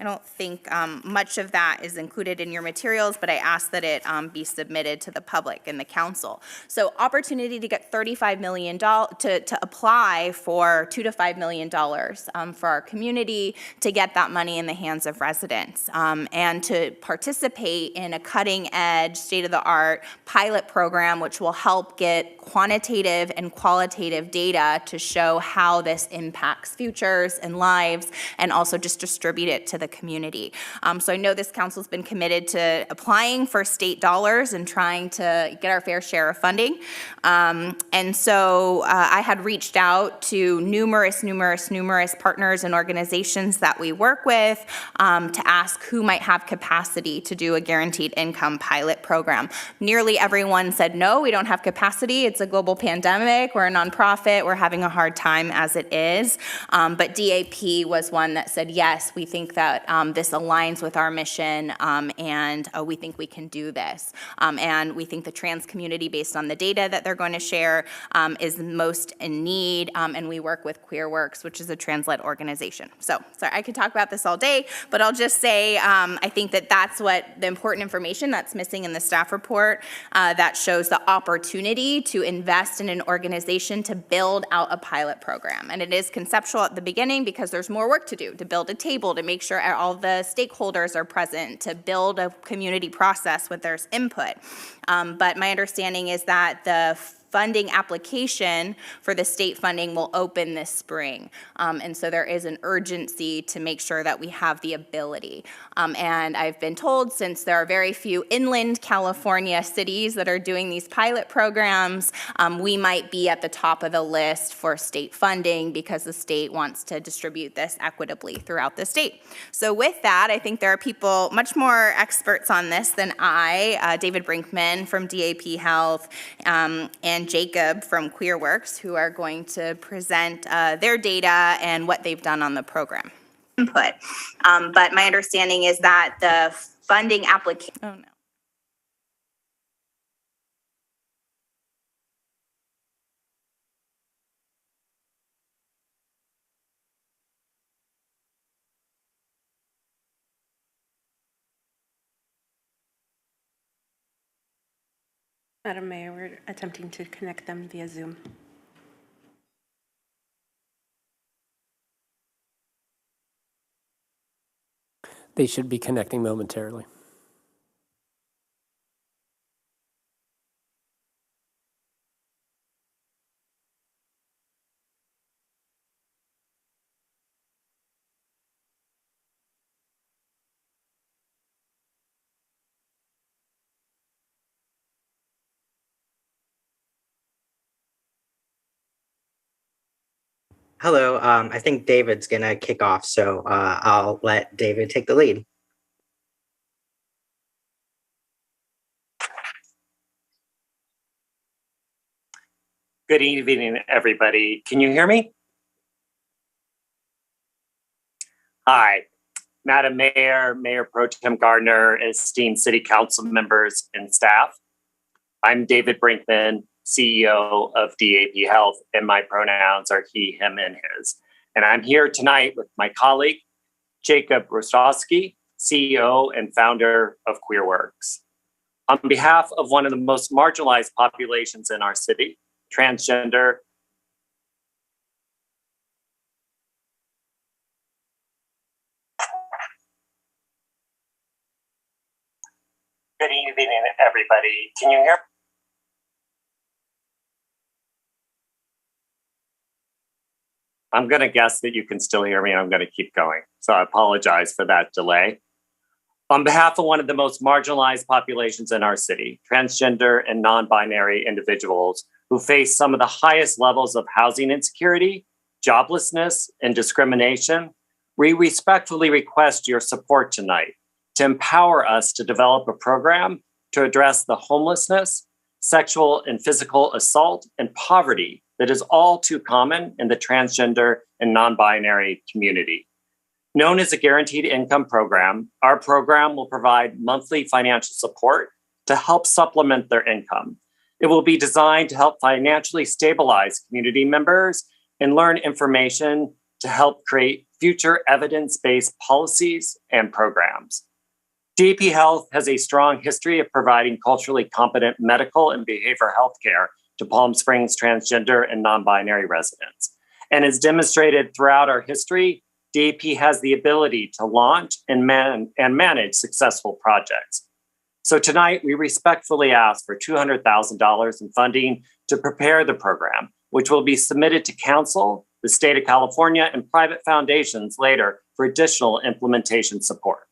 M: I don't think much of that is included in your materials, but I ask that it be submitted to the public and the council. So opportunity to get $35 million, to apply for $2 to $5 million for our community to get that money in the hands of residents, and to participate in a cutting-edge, state-of-the-art pilot program, which will help get quantitative and qualitative data to show how this impacts futures and lives, and also just distribute it to the community. So I know this council's been committed to applying for state dollars and trying to get our fair share of funding. And so I had reached out to numerous partners and organizations that we work with to ask who might have capacity to do a guaranteed income pilot program. Nearly everyone said, no, we don't have capacity. It's a global pandemic. We're a nonprofit. We're having a hard time as it is. But DAP was one that said, yes, we think that this aligns with our mission, and we think we can do this. And we think the trans community, based on the data that they're going to share, is most in need, and we work with QueerWorks, which is a trans-led organization. So, sorry, I could talk about this all day, but I'll just say I think that that's what the important information that's missing in the staff report that shows the opportunity to invest in an organization to build out a pilot program. And it is conceptual at the beginning because there's more work to do, to build a table, to make sure all the stakeholders are present, to build a community process with their input. But my understanding is that the funding application for the state funding will open this spring. And so there is an urgency to make sure that we have the ability. And I've been told, since there are very few inland California cities that are doing these pilot programs, we might be at the top of the list for state funding because the state wants to distribute this equitably throughout the state. So with that, I think there are people much more experts on this than I, David Brinkman from DAP Health, and Jacob from QueerWorks, who are going to present their data and what they've done on the program. Input. But my understanding is that the funding application, oh no.
B: Madam Mayor, we're attempting to connect them via Zoom.
P: They should be connecting momentarily.
C: Hello, I think David's gonna kick off, so I'll let David take the lead.
V: Good evening, everybody. Can you hear me? Hi, Madam Mayor, Mayor Pro Tem Gardner, esteemed City Council members and staff. I'm David Brinkman, CEO of DAP Health, and my pronouns are he, him, and his. And I'm here tonight with my colleague, Jacob Rostowski, CEO and founder of QueerWorks. On behalf of one of the most marginalized populations in our city, transgender, good evening, everybody. Can you hear? I'm going to guess that you can still hear me, and I'm going to keep going. So I apologize for that delay. On behalf of one of the most marginalized populations in our city, transgender and non-binary individuals who face some of the highest levels of housing insecurity, joblessness, and discrimination, we respectfully request your support tonight to empower us to develop a program to address the homelessness, sexual and physical assault, and poverty that is all too common in the transgender and non-binary community. Known as a guaranteed income program, our program will provide monthly financial support to help supplement their income. It will be designed to help financially stabilize community members and learn information to help create future evidence-based policies and programs. DAP Health has a strong history of providing culturally competent medical and behavioral health care to Palm Springs transgender and non-binary residents. And as demonstrated throughout our history, DAP has the ability to launch and manage successful projects. So tonight, we respectfully ask for $200,000 in funding to prepare the program, which will be submitted to Council, the state of California, and private foundations later for additional implementation support.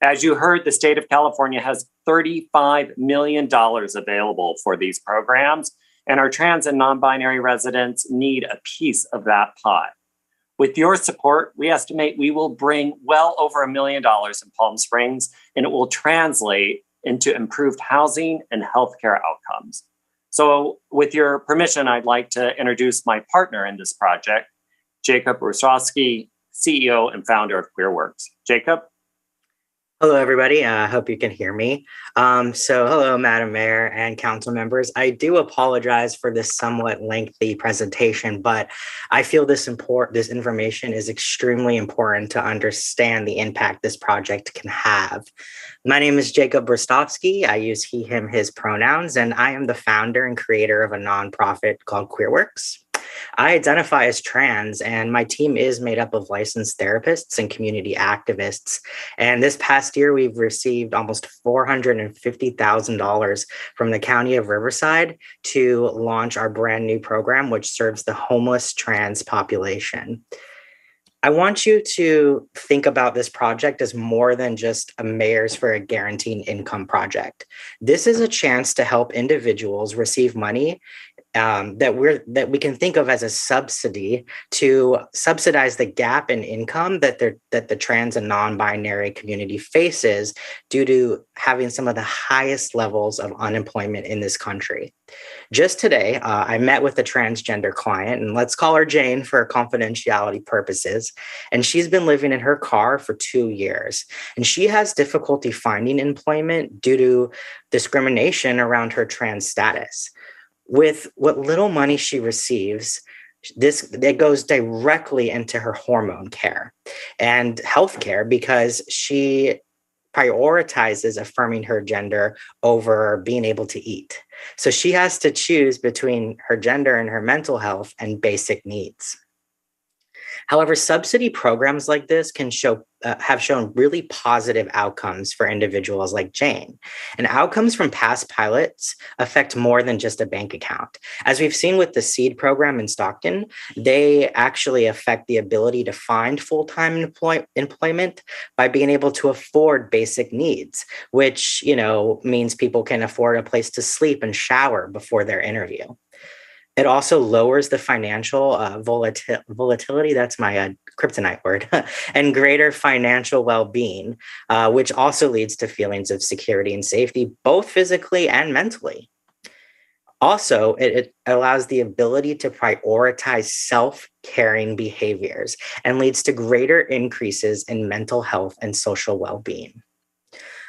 V: As you heard, the state of California has $35 million available for these programs, and our trans and non-binary residents need a piece of that pie. With your support, we estimate we will bring well over $1 million in Palm Springs, and it will translate into improved housing and healthcare outcomes. So with your permission, I'd like to introduce my partner in this project, Jacob Rostowski, CEO and founder of QueerWorks. Jacob?
C: Hello, everybody. I hope you can hear me. Hello, Madam Mayor and council members. I do apologize for this somewhat lengthy presentation, but I feel this information is extremely important to understand the impact this project can have. My name is Jacob Rostowski. I use he, him, his pronouns, and I am the founder and creator of a nonprofit called QueerWorks. I identify as trans, and my team is made up of licensed therapists and community activists. And this past year, we've received almost $450,000 from the County of Riverside to launch our brand new program, which serves the homeless trans population. I want you to think about this project as more than just a Mayors for a Guaranteed Income project. This is a chance to help individuals receive money that we can think of as a subsidy to subsidize the gap in income that the trans and non-binary community faces due to having some of the highest levels of unemployment in this country. Just today, I met with a transgender client, and let's call her Jane for confidentiality purposes. And she's been living in her car for 2 years, and she has difficulty finding employment due to discrimination around her trans status. With what little money she receives, it goes directly into her hormone care and healthcare because she prioritizes affirming her gender over being able to eat. So she has to choose between her gender and her mental health and basic needs. However, subsidy programs like this can show have shown really positive outcomes for individuals like Jane. And outcomes from past pilots affect more than just a bank account. As we've seen with the SEED program in Stockton, they actually affect the ability to find full-time employment by being able to afford basic needs, which, means people can afford a place to sleep and shower before their interview. It also lowers the financial volatility, that's my kryptonite word, and greater financial well-being, which also leads to feelings of security and safety, both physically and mentally. Also, it allows the ability to prioritize self-caring behaviors and leads to greater increases in mental health and social well-being.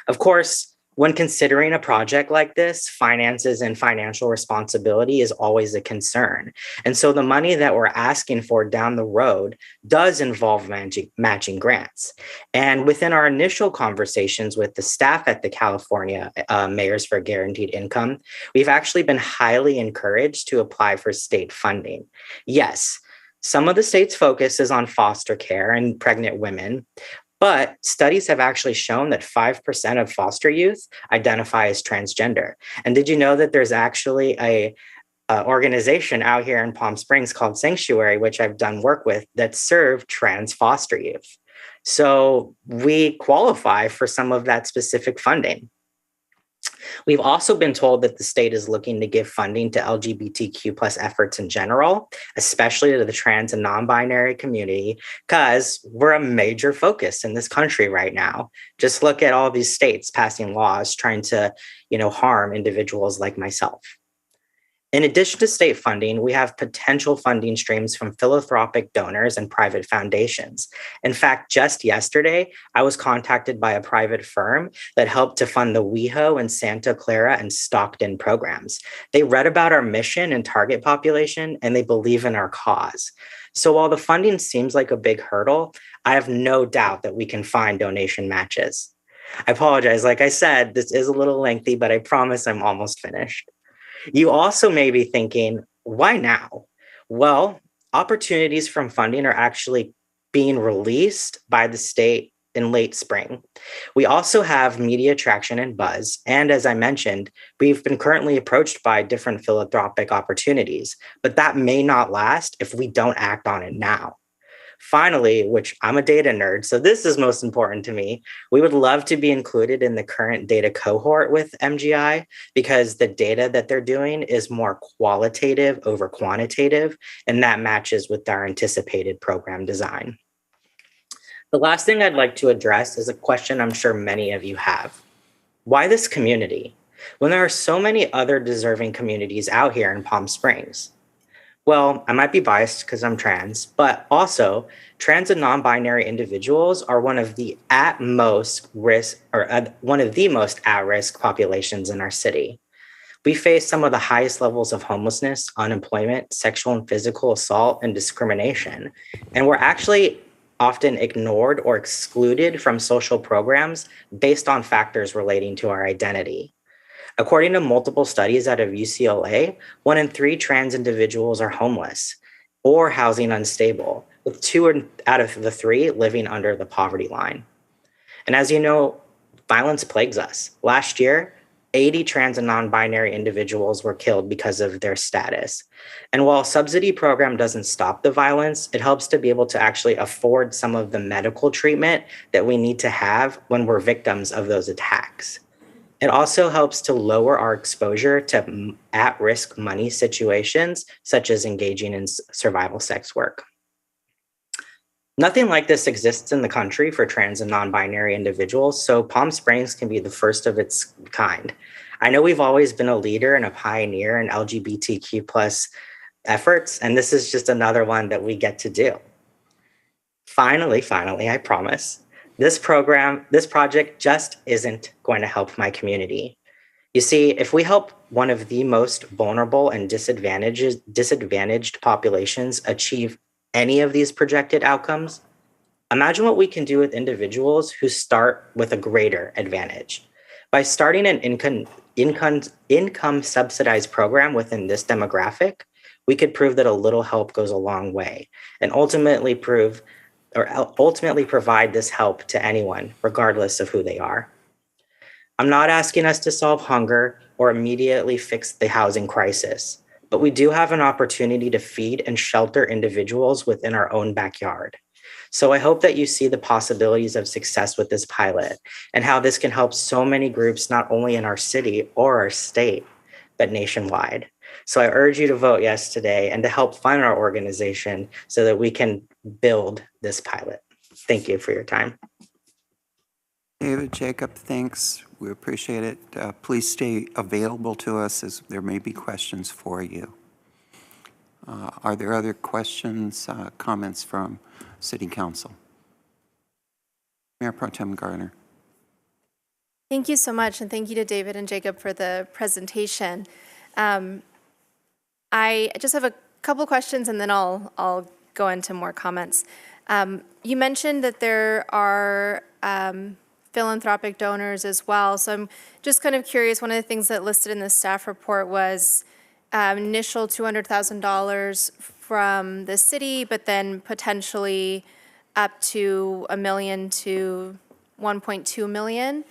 C: Of course, when considering a project like this, finances and financial responsibility is always a concern. And so the money that we're asking for down the road does involve matching grants. And within our initial conversations with the staff at the California Mayors for Guaranteed Income, we've actually been highly encouraged to apply for state funding. Yes, some of the state's focus is on foster care and pregnant women, but studies have actually shown that 5% of foster youth identify as transgender. And did you know that there's actually a organization out here in Palm Springs called Sanctuary, which I've done work with, that serve trans foster youth? So we qualify for some of that specific funding. We've also been told that the state is looking to give funding to LGBTQ plus efforts in general, especially to the trans and non-binary community, because we're a major focus in this country right now. Just look at all these states passing laws trying to, harm individuals like myself. In addition to state funding, we have potential funding streams from philanthropic donors and private foundations. In fact, just yesterday, I was contacted by a private firm that helped to fund the WeHo and Santa Clara and Stockton programs. They read about our mission and target population, and they believe in our cause. So while the funding seems like a big hurdle, I have no doubt that we can find donation matches. I apologize. Like I said, this is a little lengthy, but I promise I'm almost finished. You also may be thinking, why now? Well, opportunities from funding are actually being released by the state in late spring. We also have media traction and buzz. And as I mentioned, we've been currently approached by different philanthropic opportunities, but that may not last if we don't act on it now. Finally, which I'm a data nerd, so this is most important to me, we would love to be included in the current data cohort with MGI because the data that they're doing is more qualitative over quantitative, and that matches with our anticipated program design. The last thing I'd like to address is a question I'm sure many of you have. Why this community? When there are so many other deserving communities out here in Palm Springs? Well, I might be biased because I'm trans, but also trans and non-binary individuals are one of the most at-risk populations in our city. We face some of the highest levels of homelessness, unemployment, sexual and physical assault, and discrimination. And we're actually often ignored or excluded from social programs based on factors relating to our identity. According to multiple studies out of UCLA, 1 in 3 trans individuals are homeless or housing unstable, with 2 out of the 3 living under the poverty line. And as you know, violence plagues us. Last year, 80 trans and non-binary individuals were killed because of their status. And while a subsidy program doesn't stop the violence, it helps to be able to actually afford some of the medical treatment that we need to have when we're victims of those attacks. It also helps to lower our exposure to at-risk money situations, such as engaging in survival sex work. Nothing like this exists in the country for trans and non-binary individuals, so Palm Springs can be the first of its kind. I know we've always been a leader and a pioneer in LGBTQ plus efforts, and this is just another one that we get to do. Finally, I promise, this project just isn't going to help my community. You see, if we help one of the most vulnerable and disadvantaged populations achieve any of these projected outcomes, imagine what we can do with individuals who start with a greater advantage. By starting an income subsidized program within this demographic, we could prove that a little help goes a long way and ultimately prove ultimately provide this help to anyone, regardless of who they are. I'm not asking us to solve hunger or immediately fix the housing crisis, but we do have an opportunity to feed and shelter individuals within our own backyard. So I hope that you see the possibilities of success with this pilot and how this can help so many groups, not only in our city or our state, but nationwide. So I urge you to vote yes today and to help fund our organization so that we can build this pilot. Thank you for your time.
A: David, Jacob, thanks. We appreciate it. Please stay available to us as there may be questions for you. Are there other questions, comments from City Council? Mayor Pro Tem Garner.
E: Thank you so much, and thank you to David and Jacob for the presentation. I just have a couple questions, and then I'll go into more comments. You mentioned that there are philanthropic donors as well, so I'm just kind of curious. One of the things that listed in the staff report was initial $200,000 from the city, but then potentially up to $1 million to $1.2 million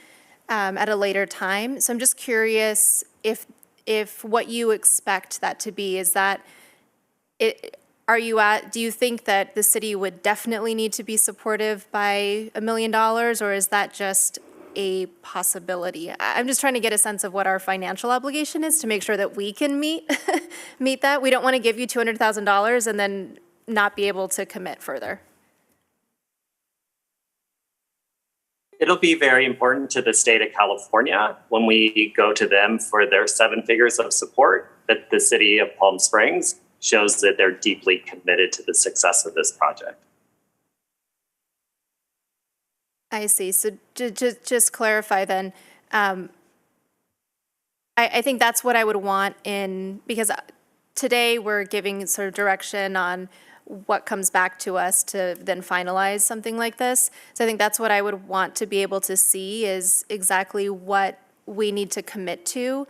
E: at a later time. So I'm just curious if what you expect that to be, is that it, do you think that the city would definitely need to be supportive by $1 million, or is that just a possibility? I'm just trying to get a sense of what our financial obligation is to make sure that we can meet that. We don't want to give you $200,000 and then not be able to commit further.
V: It'll be very important to the state of California when we go to them for their 7 figures of support, that the city of Palm Springs shows that they're deeply committed to the success of this project.
E: I see. So to just clarify then, I think that's what I would want because today we're giving sort of direction on what comes back to us to then finalize something like this. So I think that's what I would want to be able to see, is exactly what we need to commit to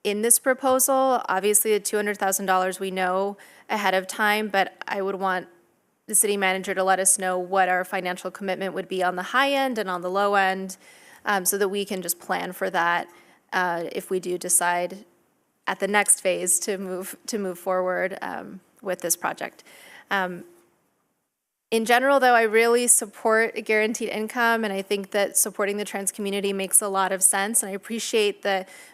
E: in this proposal. Obviously, the $200,000 we know ahead of time, but I would want the city manager to let us know what our financial commitment would be on the high end and on the low end, so that we can just plan for that if we do decide at the next phase to move forward with this project. In general, though, I really support a guaranteed income, and I think that supporting the trans community makes a lot of sense, and I appreciate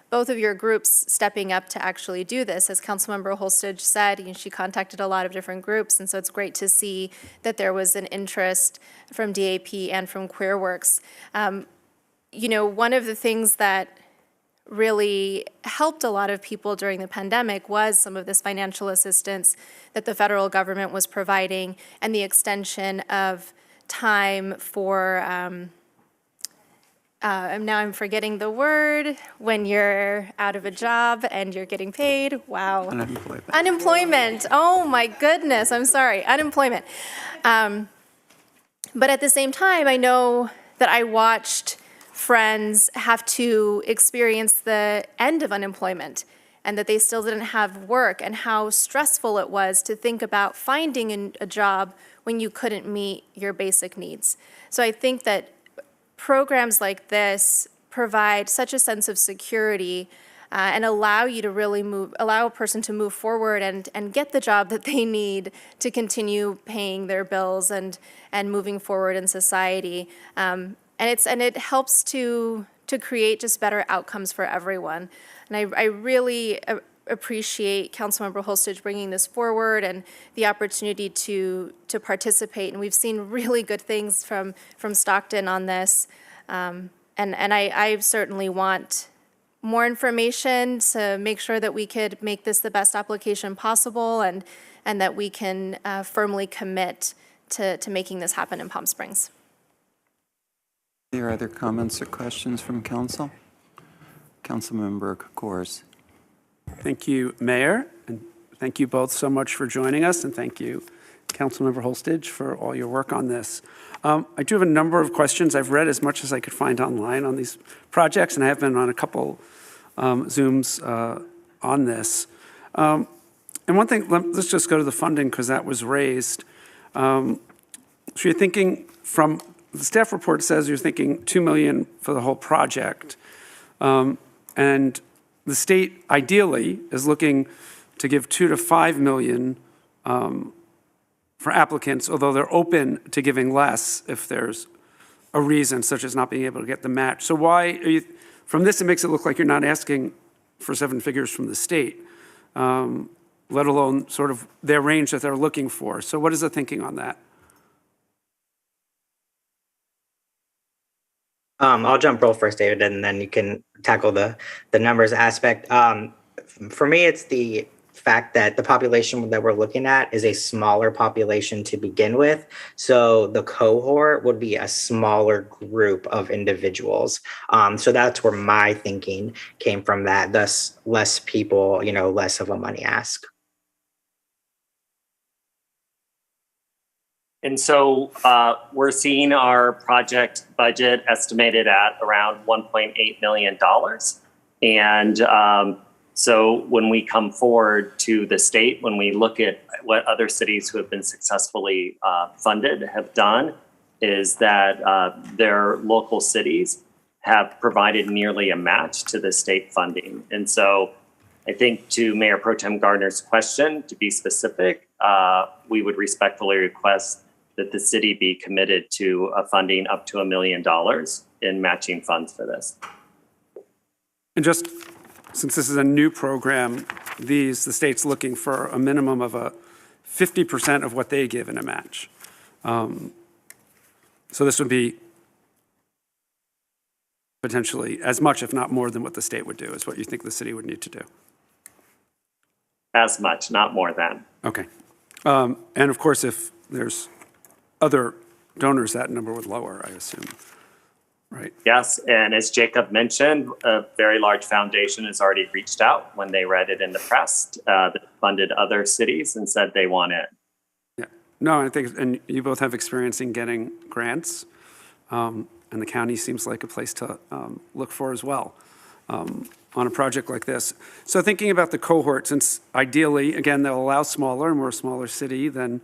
E: both of your groups stepping up to actually do this. As Councilmember Holstage said, she contacted a lot of different groups, and so it's great to see that there was an interest from DAP and from QueerWorks. One of the things that really helped a lot of people during the pandemic was some of this financial assistance that the federal government was providing, and the extension of time for, now I'm forgetting the word, when you're out of a job and you're getting paid. Wow. Unemployment. Oh my goodness, I'm sorry, unemployment. But at the same time, I know that I watched friends have to experience the end of unemployment, and that they still didn't have work, and how stressful it was to think about finding a job when you couldn't meet your basic needs. So I think that programs like this provide such a sense of security and allow you to really allow a person to move forward and get the job that they need to continue paying their bills and moving forward in society. And it helps to create just better outcomes for everyone. And I really appreciate Councilmember Holstage bringing this forward and the opportunity to participate. And we've seen really good things from Stockton on this. And I certainly want more information to make sure that we could make this the best application possible, and that we can firmly commit to making this happen in Palm Springs.
A: Are there other comments or questions from council? Councilmember Kors.
D: Thank you, Mayor, and thank you both so much for joining us, and thank you, Councilmember Holstage, for all your work on this. I do have a number of questions. I've read as much as I could find online on these projects, and I have been on a couple Zooms on this. And one thing, let's just go to the funding, because that was raised. So you're thinking from, the staff report says you're thinking $2 million for the whole project. And the state ideally is looking to give $2 to $5 million for applicants, although they're open to giving less if there's a reason, such as not being able to get the match. So why are you, from this, it makes it look like you're not asking for 7 figures from the state, let alone sort of their range that they're looking for. So what is the thinking on that?
C: I'll jump roll first, David, and then you can tackle the numbers aspect. For me, it's the fact that the population that we're looking at is a smaller population to begin with. So the cohort would be a smaller group of individuals. So that's where my thinking came from, that thus less people, less of a money ask.
V: And so we're seeing our project budget estimated at around $1.8 million. And so when we come forward to the state, when we look at what other cities who have been successfully funded have done, is that their local cities have provided nearly a match to the state funding. And so I think, to Mayor Pro Tem Gardner's question, to be specific, we would respectfully request that the city be committed to a funding up to $1 million in matching funds for this.
D: And just since this is a new program, the state's looking for a minimum of a 50% of what they give in a match. So this would be potentially as much, if not more, than what the state would do, is what you think the city would need to do.
V: As much, not more than.
D: Okay. And of course, if there's other donors, that number would lower, I assume, right?
V: Yes, and as Jacob mentioned, a very large foundation has already reached out when they read it in the press that funded other cities and said they want it.
D: Yeah. No, I think, and you both have experience in getting grants, and the county seems like a place to look for as well on a project like this. So thinking about the cohort, since ideally, again, they'll allow smaller, and we're a smaller city than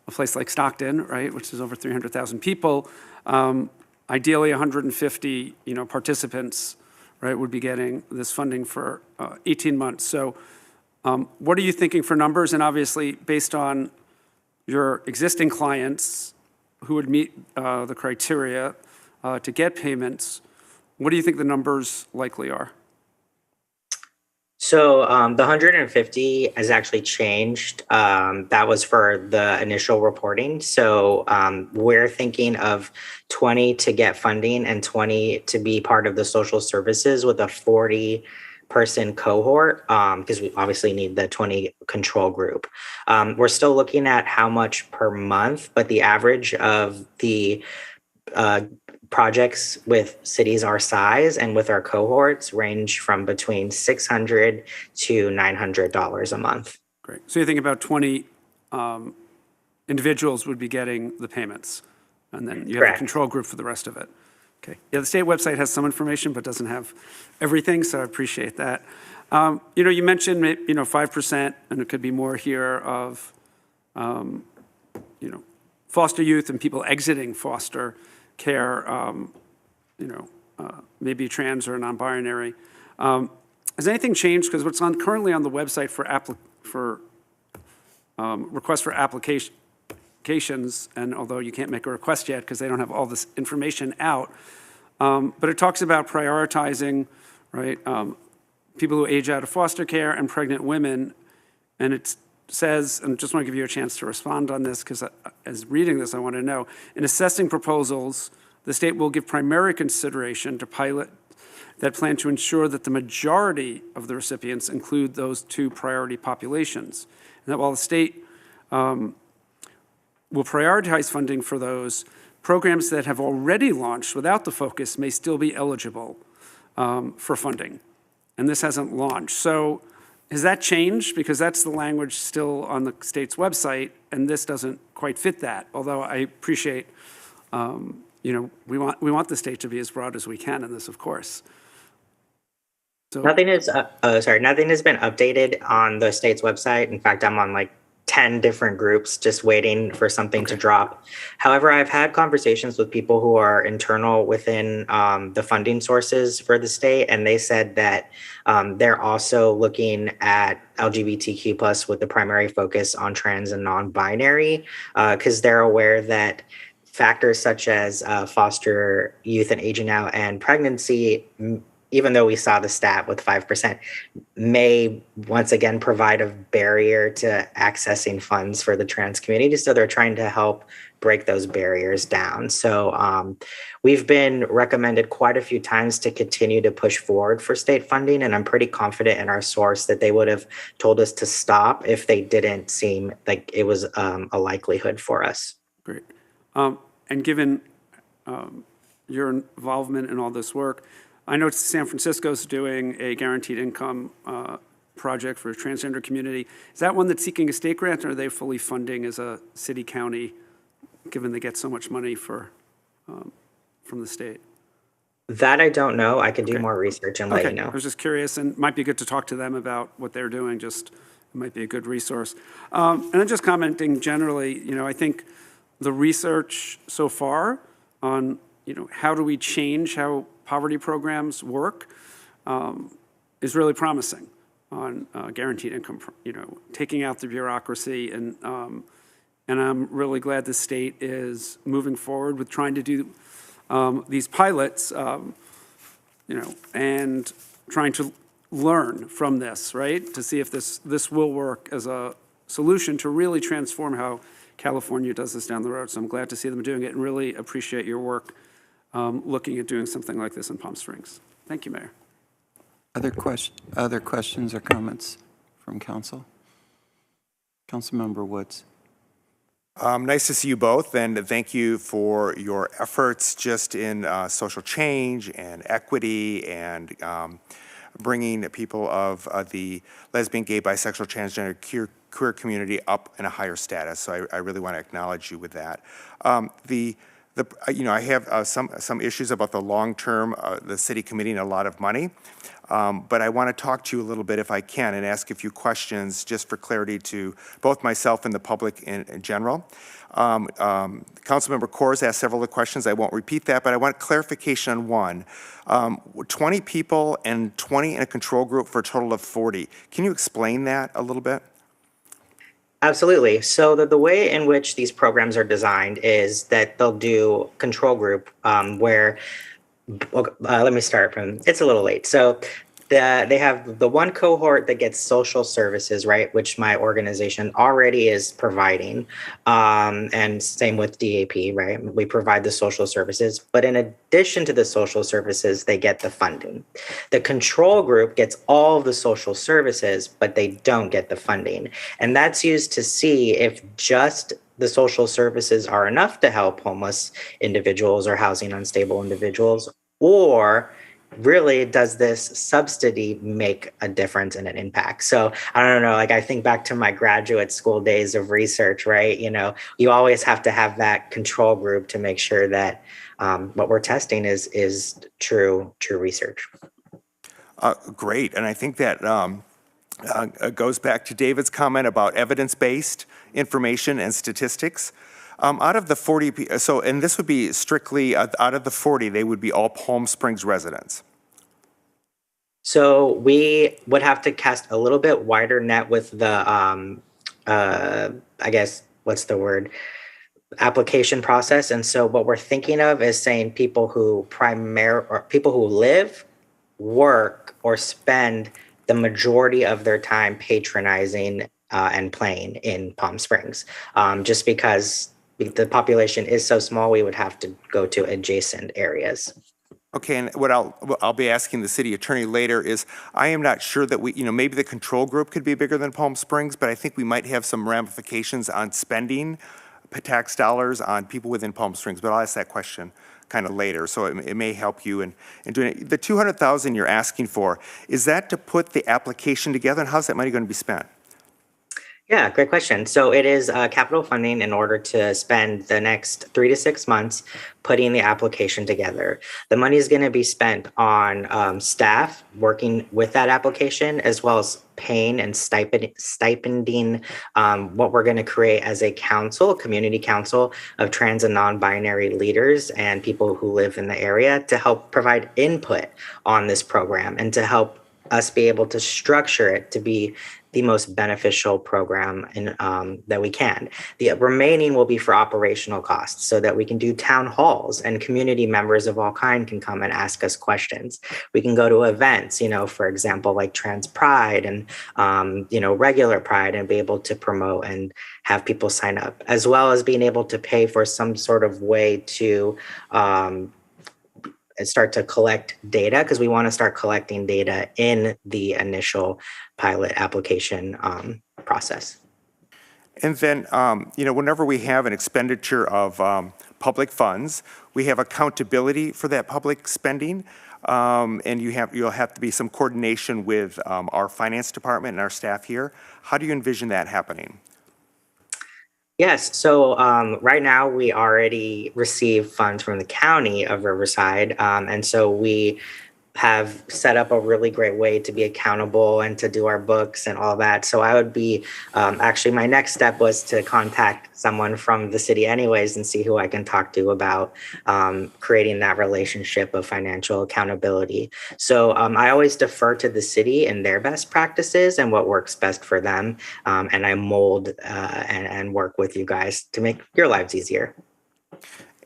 D: a place like Stockton, right, which is over 300,000 people, ideally 150, participants, right, would be getting this funding for 18 months. So what are you thinking for numbers? And obviously, based on your existing clients who would meet the criteria to get payments, what do you think the numbers likely are?
C: So the 150 has actually changed. That was for the initial reporting. So we're thinking of 20 to get funding and 20 to be part of the social services with a 40-person cohort, because we obviously need the 20 control group. We're still looking at how much per month, but the average of the projects with cities our size and with our cohorts range from between $600 to $900 a month.
D: Great. So you think about 20 individuals would be getting the payments, and then you have a control group for the rest of it. Okay. Yeah, the state website has some information, but doesn't have everything, so I appreciate that. You mentioned, 5%, and it could be more here, of, foster youth and people exiting foster care, maybe trans or non-binary. Has anything changed? Because what's currently on the website for requests for applications, and although you can't make a request yet because they don't have all this information out, but it talks about prioritizing, right, people who age out of foster care and pregnant women, and it says, and just want to give you a chance to respond on this, because as reading this, I want to know, in assessing proposals, the state will give primary consideration to pilot that plan to ensure that the majority of the recipients include those 2 priority populations. And that while the state will prioritize funding for those, programs that have already launched without the focus may still be eligible for funding. And this hasn't launched. So has that changed? Because that's the language still on the state's website, and this doesn't quite fit that. Although I appreciate, we want the state to be as broad as we can in this, of course. So
C: nothing has been updated on the state's website. In fact, I'm on 10 different groups just waiting for something to drop. However, I've had conversations with people who are internal within the funding sources for the state, and they said that they're also looking at LGBTQ plus with the primary focus on trans and non-binary, because they're aware that factors such as foster youth and aging out and pregnancy, even though we saw the stat with 5%, may once again provide a barrier to accessing funds for the trans community. So they're trying to help break those barriers down. So we've been recommended quite a few times to continue to push forward for state funding. And I'm pretty confident in our source that they would have told us to stop if they didn't seem like it was a likelihood for us.
D: Great. And given your involvement in all this work, I know San Francisco's doing a guaranteed income project for a transgender community. Is that one that's seeking a state grant, or are they fully funding as a city county, given they get so much money from the state?
C: That I don't know. I could do more research and let you know.
D: I was just curious, and it might be good to talk to them about what they're doing. Just it might be a good resource. And then just commenting generally, I think the research so far on how do we change how poverty programs work is really promising on guaranteed income, taking out the bureaucracy. And I'm really glad the state is moving forward with trying to do these pilots, and trying to learn from this, right? To see if this will work as a solution to really transform how California does this down the road. So I'm glad to see them doing it and really appreciate your work looking at doing something like this in Palm Springs. Thank you, Mayor.
A: Other questions or comments from council? Councilmember Woods.
G: Nice to see you both, and thank you for your efforts just in social change and equity and bringing people of the lesbian, gay, bisexual, transgender, queer community up in a higher status. So I really want to acknowledge you with that. I have some issues about the long-term, the city committing a lot of money, but I want to talk to you a little bit, if I can, and ask a few questions just for clarity to both myself and the public in general. Councilmember Kors asked several of the questions. I won't repeat that, but I want clarification on one. 20 people and 20 in a control group for a total of 40. Can you explain that a little bit?
C: Absolutely. So the way in which these programs are designed is that they'll do control group where, let me start from, it's a little late. So they have the one cohort that gets social services, right, which my organization already is providing. And same with DAP, right? We provide the social services. But in addition to the social services, they get the funding. The control group gets all of the social services, but they don't get the funding. And that's used to see if just the social services are enough to help homeless individuals or housing unstable individuals, or really does this subsidy make a difference and an impact? So I don't know, I think back to my graduate school days of research, right? You always have to have that control group to make sure that what we're testing is true research.
G: Great, and I think that goes back to David's comment about evidence-based information and statistics. Out of the 40, and this would be strictly, out of the 40, they would be all Palm Springs residents.
C: So we would have to cast a little bit wider net with the, I guess, what's the word? Application process. And so what we're thinking of is saying people who live, work, or spend the majority of their time patronizing and playing in Palm Springs. Just because the population is so small, we would have to go to adjacent areas.
G: Okay, and what I'll be asking the city attorney later is, I am not sure that maybe the control group could be bigger than Palm Springs, but I think we might have some ramifications on spending tax dollars on people within Palm Springs, but I'll ask that question kind of later, so it may help you in doing it. The $200,000 you're asking for, is that to put the application together, and how's that money going to be spent?
C: Yeah, great question. So it is capital funding in order to spend the next 3 to 6 months putting the application together. The money is going to be spent on staff working with that application, as well as paying and stipending what we're going to create as a council, community council of trans and non-binary leaders and people who live in the area to help provide input on this program and to help us be able to structure it to be the most beneficial program that we can. The remaining will be for operational costs so that we can do town halls and community members of all kind can come and ask us questions. We can go to events, for example, like Trans Pride and, regular Pride and be able to promote and have people sign up, as well as being able to pay for some sort of way to start to collect data, because we want to start collecting data in the initial pilot application process.
G: And then, whenever we have an expenditure of public funds, we have accountability for that public spending. And you'll have to be some coordination with our finance department and our staff here. How do you envision that happening?
C: Yes, so right now we already receive funds from the county of Riverside, and so we have set up a really great way to be accountable and to do our books and all that. So I would be, actually my next step was to contact someone from the city anyways and see who I can talk to about creating that relationship of financial accountability. So I always defer to the city and their best practices and what works best for them. And I mold and work with you guys to make your lives easier.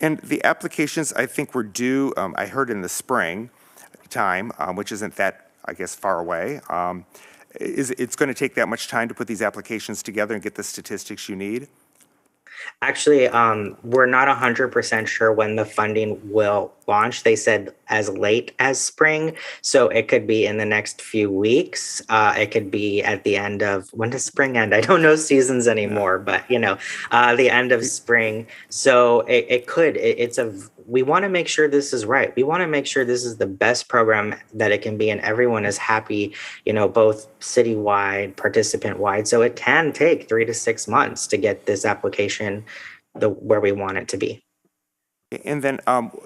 G: And the applications, I think, were due, I heard in the spring time, which isn't that, I guess, far away. It's going to take that much time to put these applications together and get the statistics you need?
C: Actually, we're not 100% sure when the funding will launch. They said as late as spring, so it could be in the next few weeks. It could be at the end of, when does spring end? I don't know seasons anymore, but the end of spring. So we want to make sure this is right. We want to make sure this is the best program that it can be, and everyone is happy, both citywide, participant-wide. So it can take 3 to 6 months to get this application where we want it to be.
G: And then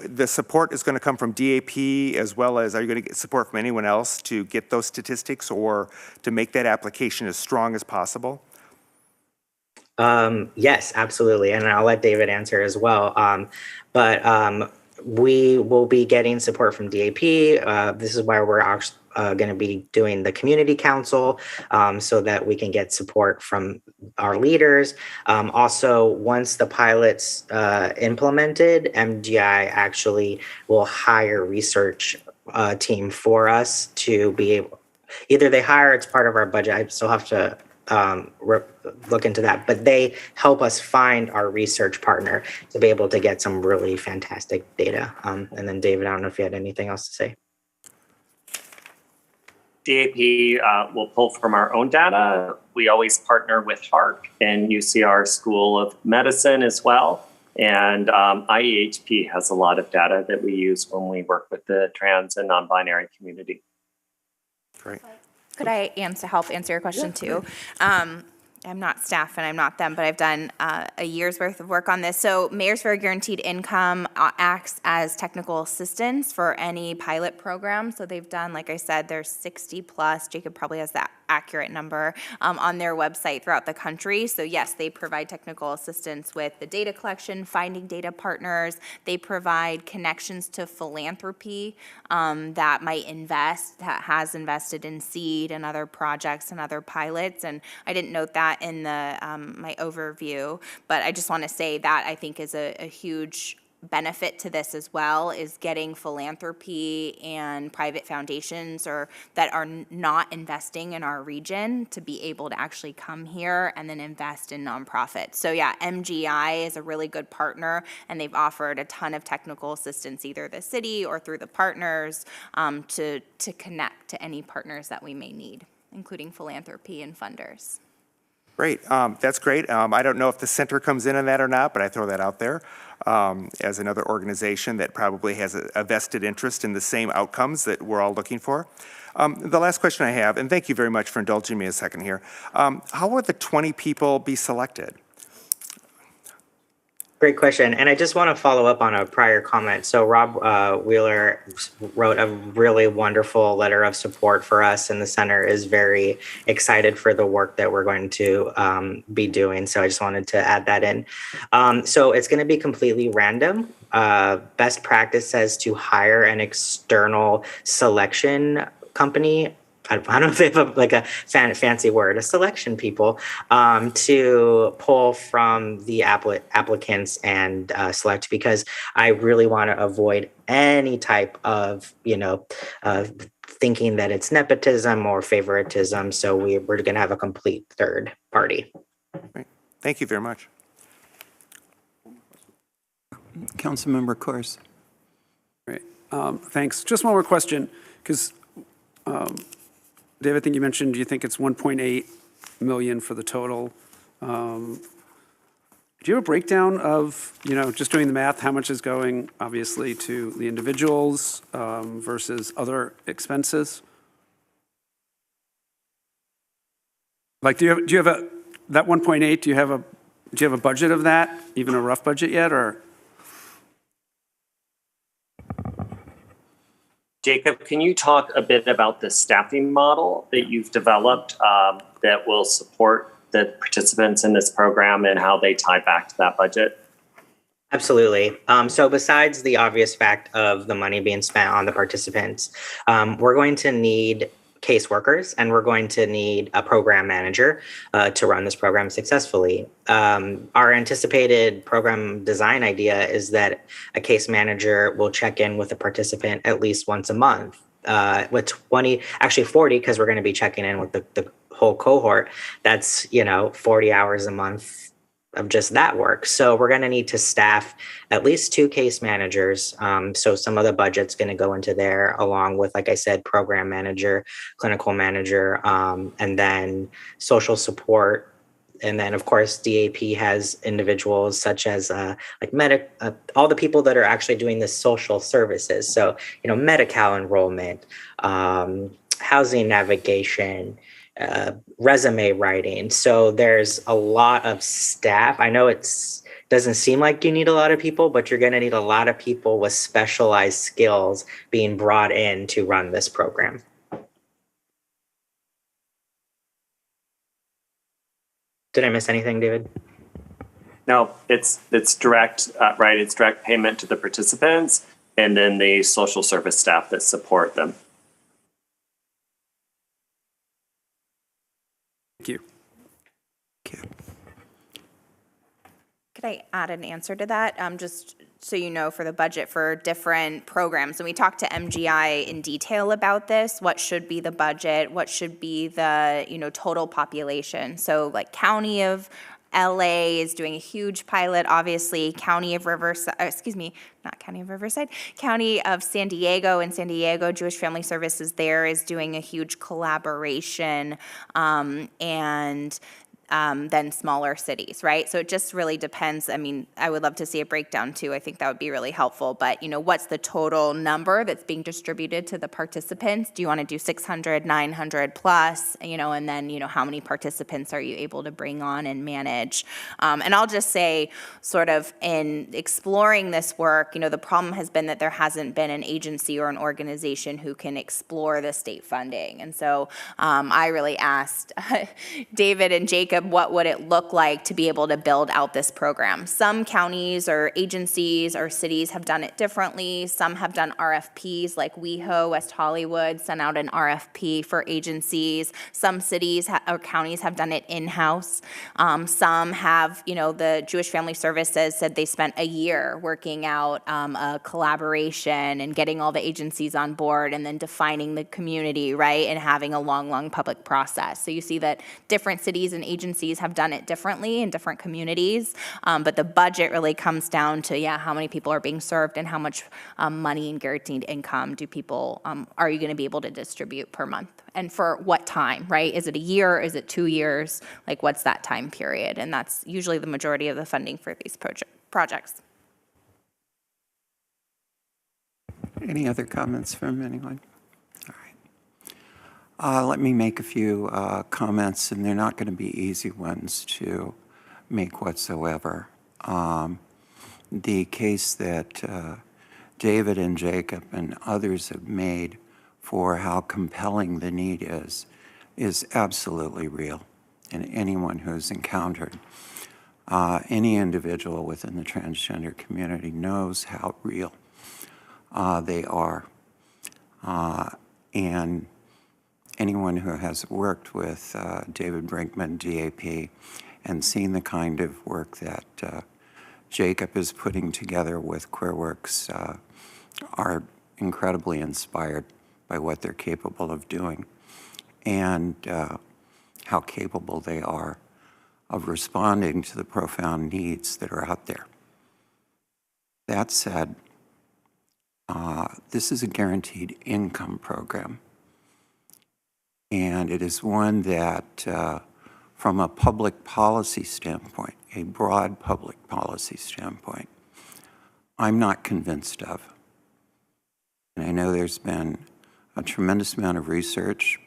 G: the support is going to come from DAP, as well as, are you going to get support from anyone else to get those statistics or to make that application as strong as possible?
C: Yes, absolutely. And I'll let David answer as well. But we will be getting support from DAP. This is why we're going to be doing the community council so that we can get support from our leaders. Also, once the pilot's implemented, MGI actually will hire research team for us to be able, either they hire, it's part of our budget. I still have to look into that, but they help us find our research partner to be able to get some really fantastic data. And then David, I don't know if you had anything else to say.
V: DAP will pull from our own data. We always partner with HARC and UCR School of Medicine as well. And IEHP has a lot of data that we use when we work with the trans and non-binary community.
G: Great.
F: Could I help answer your question too? I'm not staff and I'm not them, but I've done a year's worth of work on this. So Mayors for a Guaranteed Income acts as technical assistance for any pilot program. So they've done, like I said, there's 60 plus, Jacob probably has that accurate number, on their website throughout the country. So yes, they provide technical assistance with the data collection, finding data partners. They provide connections to philanthropy that might invest, that has invested in seed and other projects and other pilots. And I didn't note that in the my overview, but I just want to say that I think is a huge benefit to this as well, is getting philanthropy and private foundations or that are not investing in our region to be able to actually come here and then invest in nonprofits. So yeah, MGI is a really good partner, and they've offered a ton of technical assistance, either the city or through the partners, to connect to any partners that we may need, including philanthropy and funders.
G: Great. That's great. I don't know if the center comes in on that or not, but I throw that out there as another organization that probably has a vested interest in the same outcomes that we're all looking for. The last question I have, and thank you very much for indulging me a second here. How will the 20 people be selected?
C: Great question. And I just want to follow up on a prior comment. So Rob Wheeler wrote a really wonderful letter of support for us, and the center is very excited for the work that we're going to be doing. So I just wanted to add that in. So it's going to be completely random. Best practice says to hire an external selection company. I don't know if they have a fancy word, a selection people, to pull from the applicants and select, because I really want to avoid any type of, thinking that it's nepotism or favoritism. So we're going to have a complete third party.
G: Great. Thank you very much.
A: Councilmember Course.
D: Great. Thanks. Just one more question, because Dave, I think you mentioned you think it's 1.8 million for the total. Do you have a breakdown of, just doing the math, how much is going, obviously, to the individuals versus other expenses? Like, do you have that 1.8? Do you have a budget of that? Even a rough budget yet, or?
V: Jacob, can you talk a bit about the staffing model that you've developed that will support the participants in this program and how they tie back to that budget?
C: Absolutely. So besides the obvious fact of the money being spent on the participants, we're going to need caseworkers, and we're going to need a program manager to run this program successfully. Our anticipated program design idea is that a case manager will check in with a participant at least once a month. With 40, because we're going to be checking in with the whole cohort. That's 40 hours a month of just that work. So we're going to need to staff at least 2 case managers. So some of the budget's going to go into there, along with, like I said, program manager, clinical manager, and then social support. And then, of course, DAP has individuals such as all the people that are actually doing the social services. So, Medi-Cal enrollment, housing navigation, resume writing. So there's a lot of staff. I know doesn't seem like you need a lot of people, but you're going to need a lot of people with specialized skills being brought in to run this program. Did I miss anything, David?
V: No, it's direct, right? It's direct payment to the participants and then the social service staff that support them.
D: Thank you.
F: Could I add an answer to that? Just so you know, for the budget for different programs, and we talked to MGI in detail about this, what should be the budget, what should be the, total population. So like County of LA is doing a huge pilot, obviously. County of Riverside, not County of Riverside, County of San Diego and San Diego Jewish Family Services there is doing a huge collaboration, and than smaller cities, right? So it just really depends. I mean, I would love to see a breakdown too. I think that would be really helpful. But, what's the total number that's being distributed to the participants? Do you want to do 600, 900 plus, and then, how many participants are you able to bring on and manage? And I'll just say, sort of in exploring this work, the problem has been that there hasn't been an agency or an organization who can explore the state funding. And so I really asked David and Jacob, what would it look like to be able to build out this program? Some counties or agencies or cities have done it differently. Some have done RFPs, like WeHo, West Hollywood, sent out an RFP for agencies. Some cities or counties have done it in-house. Some have, the Jewish Family Services said they spent a year working out a collaboration and getting all the agencies on board and then defining the community, right, and having a long public process. So you see that different cities and agencies agencies have done it differently in different communities. But the budget really comes down to, how many people are being served and how much money and guaranteed income do people, are you going to be able to distribute per month? And for what time, right? Is it a year? Is it 2 years? Like, what's that time period? And that's usually the majority of the funding for these projects.
A: Any other comments from anyone? All right. Let me make a few comments, and they're not going to be easy ones to make whatsoever. The case that David and Jacob and others have made for how compelling the need is absolutely real. And anyone who's encountered any individual within the transgender community knows how real they are. And anyone who has worked with David Brinkman, DAP, and seen the kind of work that Jacob is putting together with QueerWorks are incredibly inspired by what they're capable of doing and how capable they are of responding to the profound needs that are out there. That said, this is a guaranteed income program, and it is one that, from a public policy standpoint, a broad public policy standpoint, I'm not convinced of. And I know there's been a tremendous amount of research.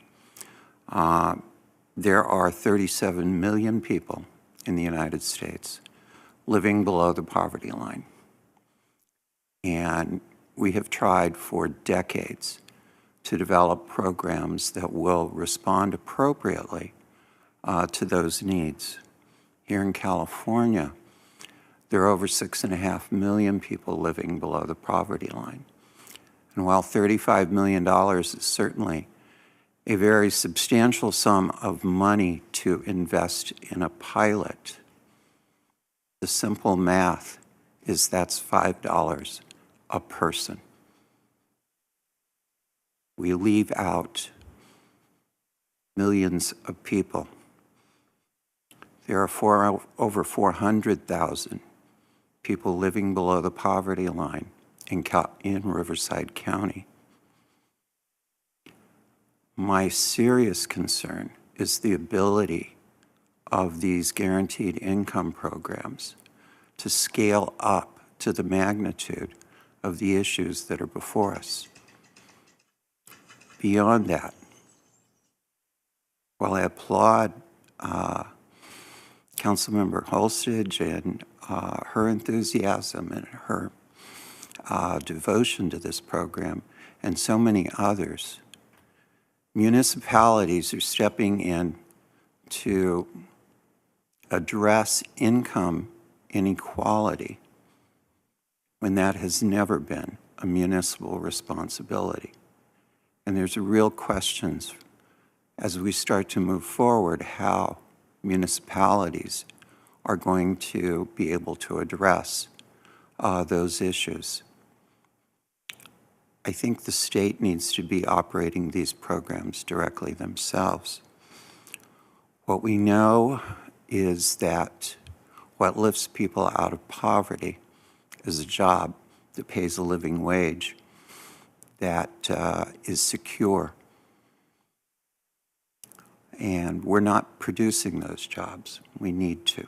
A: There are 37 million people in the United States living below the poverty line. And we have tried for decades to develop programs that will respond appropriately to those needs. Here in California, there are over 6.5 million people living below the poverty line. And while $35 million is certainly a very substantial sum of money to invest in a pilot, the simple math is that's $5 a person. We leave out millions of people. There are over 400,000 people living below the poverty line in Riverside County. My serious concern is the ability of these guaranteed income programs to scale up to the magnitude of the issues that are before us. Beyond that, while I applaud Councilmember Holstage and her enthusiasm and her devotion to this program, and so many others, municipalities are stepping in to address income inequality when that has never been a municipal responsibility. And there's real questions as we start to move forward how municipalities are going to be able to address those issues. I think the state needs to be operating these programs directly themselves. What we know is that what lifts people out of poverty is a job that pays a living wage, that is secure. And we're not producing those jobs. We need to.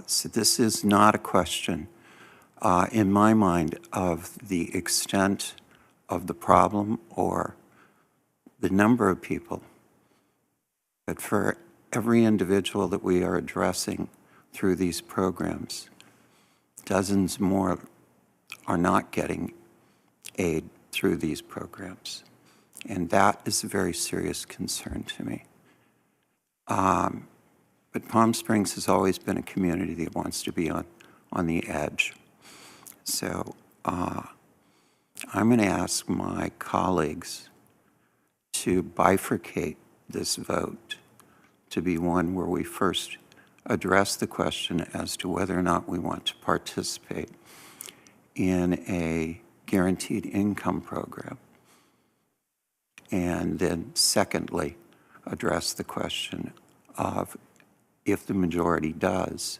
A: So this is not a question, in my mind, of the extent of the problem or the number of people, but for every individual that we are addressing through these programs, dozens more are not getting aid through these programs. And that is a very serious concern to me. But Palm Springs has always been a community that wants to be on the edge. So I'm going to ask my colleagues to bifurcate this vote to be one where we first address the question as to whether or not we want to participate in a guaranteed income program. And then secondly, address the question of, if the majority does,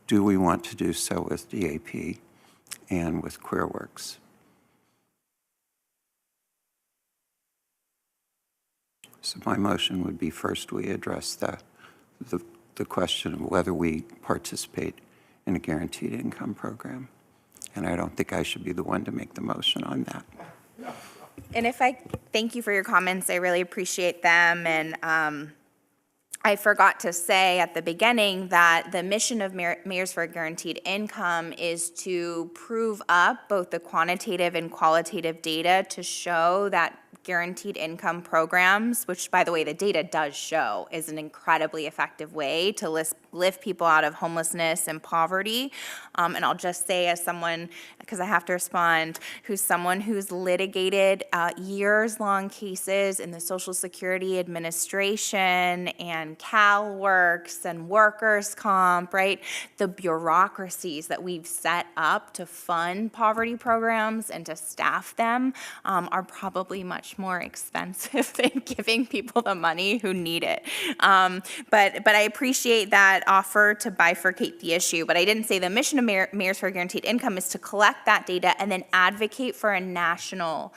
A: do we want to do so with DAP and with QueerWorks? So my motion would be first we address the question of whether we participate in a guaranteed income program. And I don't think I should be the one to make the motion on that.
F: And thank you for your comments. I really appreciate them. And I forgot to say at the beginning that the mission of Mayors for a Guaranteed Income is to prove up both the quantitative and qualitative data to show that guaranteed income programs, which, by the way, the data does show is an incredibly effective way to lift people out of homelessness and poverty. And I'll just say, as someone, because I have to respond, who's litigated years-long cases in the Social Security Administration and CalWorks and workers' comp, right? The bureaucracies that we've set up to fund poverty programs and to staff them are probably much more expensive than giving people the money who need it. But I appreciate that offer to bifurcate the issue, but I didn't say the mission of Mayors for a Guaranteed Income is to collect that data and then advocate for a national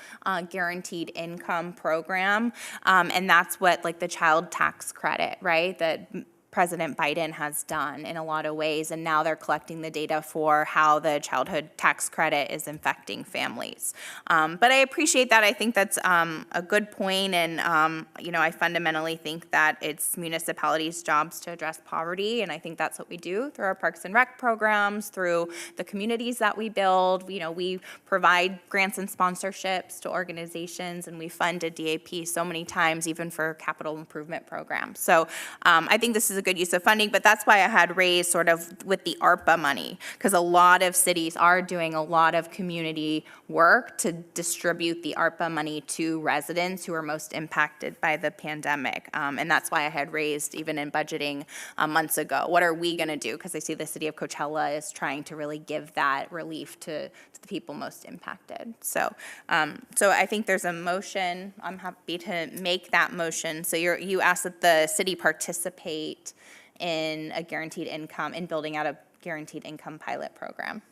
F: guaranteed income program. And that's what, like, the child tax credit, right, that President Biden has done in a lot of ways, and now they're collecting the data for how the childhood tax credit is affecting families. But I appreciate that. I think that's a good point, and I fundamentally think that it's municipalities' jobs to address poverty, and I think that's what we do through our Parks and Rec programs, through the communities that we build. We provide grants and sponsorships to organizations, and we funded DAP so many times, even for capital improvement programs. So I think this is a good use of funding, but that's why I had raised sort of with the ARPA money, because a lot of cities are doing a lot of community work to distribute the ARPA money to residents who are most impacted by the pandemic. And that's why I had raised, even in budgeting months ago, what are we going to do? Because I see the city of Coachella is trying to really give that relief to the people most impacted. So I think there's a motion. I'm happy to make that motion. So you asked that the city participate in a guaranteed income, in building out a guaranteed income pilot program.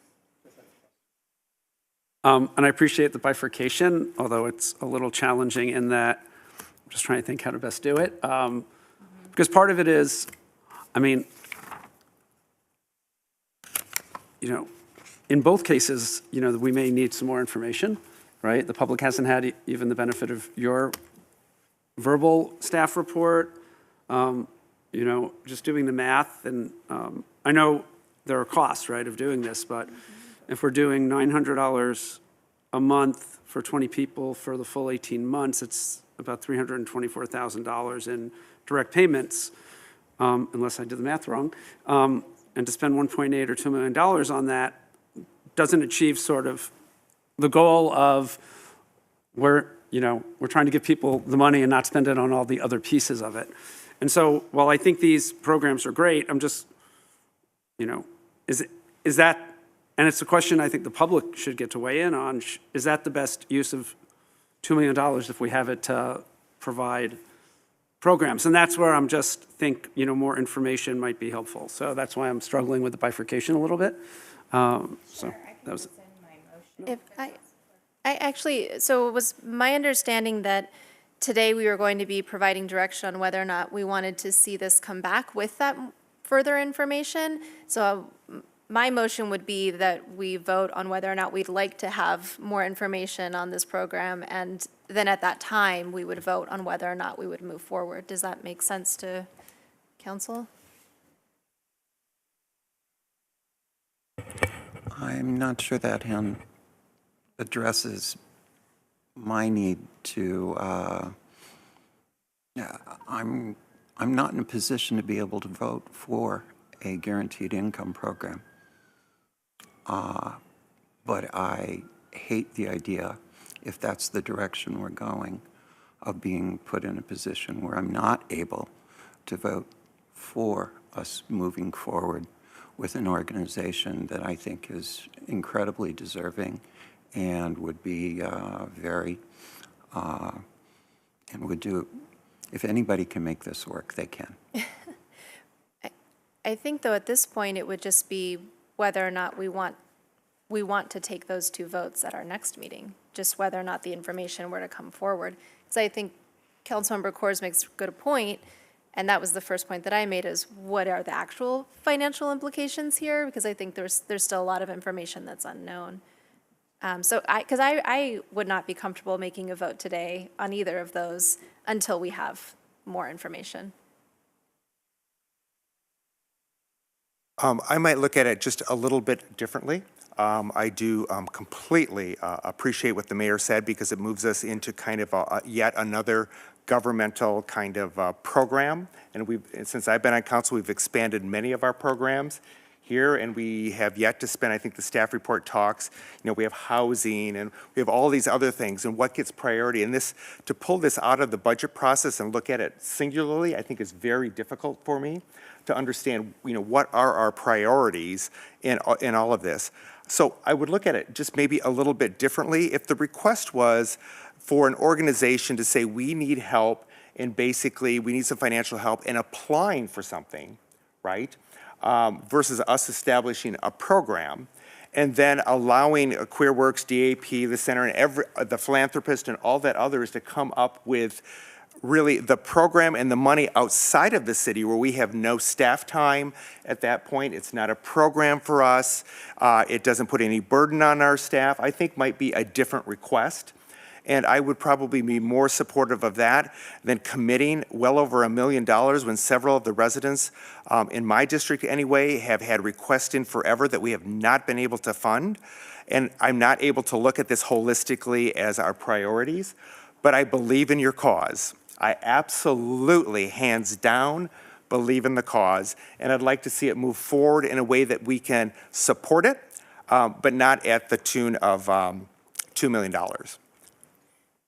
D: And I appreciate the bifurcation, although it's a little challenging in that I'm just trying to think how to best do it. Because part of it is, in both cases, we may need some more information, right? The public hasn't had even the benefit of your verbal staff report. Just doing the math, and I know there are costs, right, of doing this, but if we're doing $900 a month for 20 people for the full 18 months, it's about $324,000 in direct payments, unless I did the math wrong. And to spend $1.8 or $2 million on that doesn't achieve sort of the goal of we're trying to give people the money and not spend it on all the other pieces of it. And so while I think these programs are great, I'm just, is that, and it's a question I think the public should get to weigh in on, is that the best use of $2 million if we have it to provide programs? And that's where I'm just think, more information might be helpful. So that's why I'm struggling with the bifurcation a little bit. So that was
E: If I actually, so it was my understanding that today we were going to be providing direction on whether or not we wanted to see this come back with that further information. So my motion would be that we vote on whether or not we'd like to have more information on this program, and then at that time, we would vote on whether or not we would move forward. Does that make sense to council?
A: I'm not sure that addresses my need to, I'm not in a position to be able to vote for a guaranteed income program. But I hate the idea, if that's the direction we're going, of being put in a position where I'm not able to vote for us moving forward with an organization that I think is incredibly deserving and would be and would do, if anybody can make this work, they can.
E: I think though at this point, it would just be whether or not we want to take those two votes at our next meeting, just whether or not the information were to come forward. Because I think Councilmember Coors makes a good point, and that was the first point that I made, is what are the actual financial implications here? Because I think there's still a lot of information that's unknown. Because I would not be comfortable making a vote today on either of those until we have more information.
G: I might look at it just a little bit differently. I do completely appreciate what the mayor said, because it moves us into kind of yet another governmental kind of program. And since I've been on council, we've expanded many of our programs here, and we have yet to spend, I think the staff report talks, we have housing and we have all these other things, and what gets priority. And this, to pull this out of the budget process and look at it singularly, I think is very difficult for me to understand, what are our priorities in all of this. So I would look at it just maybe a little bit differently. If the request was for an organization to say, we need help, and basically we need some financial help in applying for something, right? Versus us establishing a program and then allowing QueerWorks, DAP, the center, and the philanthropist and all that others to come up with really the program and the money outside of the city, where we have no staff time at that point. It's not a program for us. It doesn't put any burden on our staff, I think might be a different request. And I would probably be more supportive of that than committing well over $1 million when several of the residents in my district anyway have had requests in forever that we have not been able to fund. And I'm not able to look at this holistically as our priorities, but I believe in your cause. I absolutely, hands down, believe in the cause, and I'd like to see it move forward in a way that we can support it, but not at the tune of $2 million.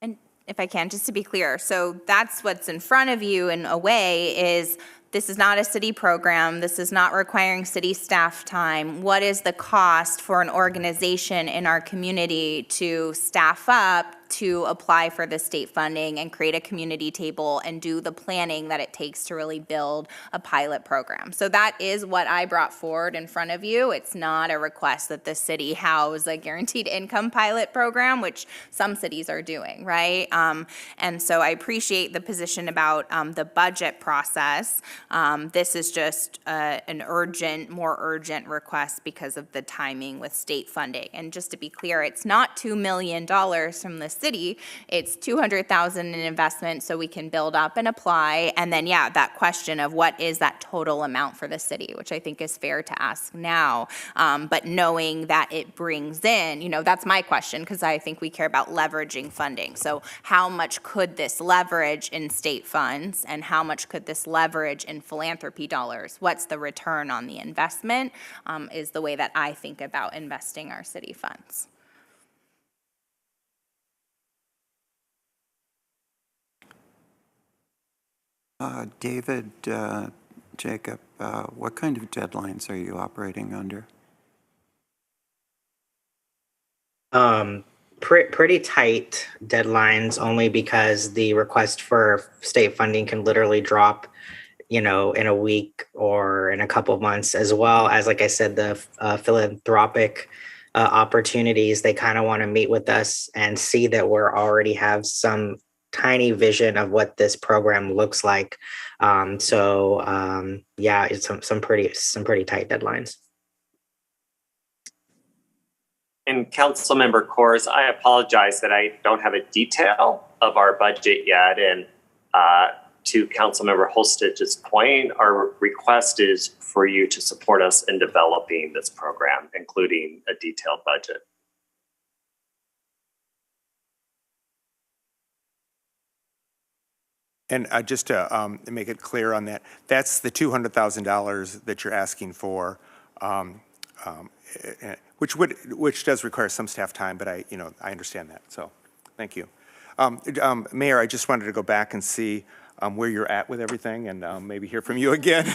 F: And if I can, just to be clear, so that's what's in front of you in a way is this is not a city program. This is not requiring city staff time. What is the cost for an organization in our community to staff up to apply for the state funding and create a community table and do the planning that it takes to really build a pilot program? So that is what I brought forward in front of you. It's not a request that the city house a guaranteed income pilot program, which some cities are doing, right? And so I appreciate the position about the budget process. This is just an more urgent request because of the timing with state funding. And just to be clear, it's not $2 million from the city, it's $200,000 in investment so we can build up and apply. And then, yeah, that question of what is that total amount for the city, which I think is fair to ask now. But knowing that it brings in, that's my question, because I think we care about leveraging funding. So how much could this leverage in state funds, and how much could this leverage in philanthropy dollars? What's the return on the investment is the way that I think about investing our city funds.
A: David, Jacob, what kind of deadlines are you operating under?
C: Pretty tight deadlines, only because the request for state funding can literally drop, in a week or in a couple of months, as well as, like I said, the philanthropic opportunities. They kind of want to meet with us and see that we already have some tiny vision of what this program looks like. Yeah, it's some pretty tight deadlines.
V: And Councilmember Coors, I apologize that I don't have a detail of our budget yet. And to Councilmember Holstage's point, our request is for you to support us in developing this program, including a detailed budget.
G: And just to make it clear on that, that's the $200,000 that you're asking for, which does require some staff time, but I understand that. So, thank you, Mayor. I just wanted to go back and see where you're at with everything, and maybe hear from you again.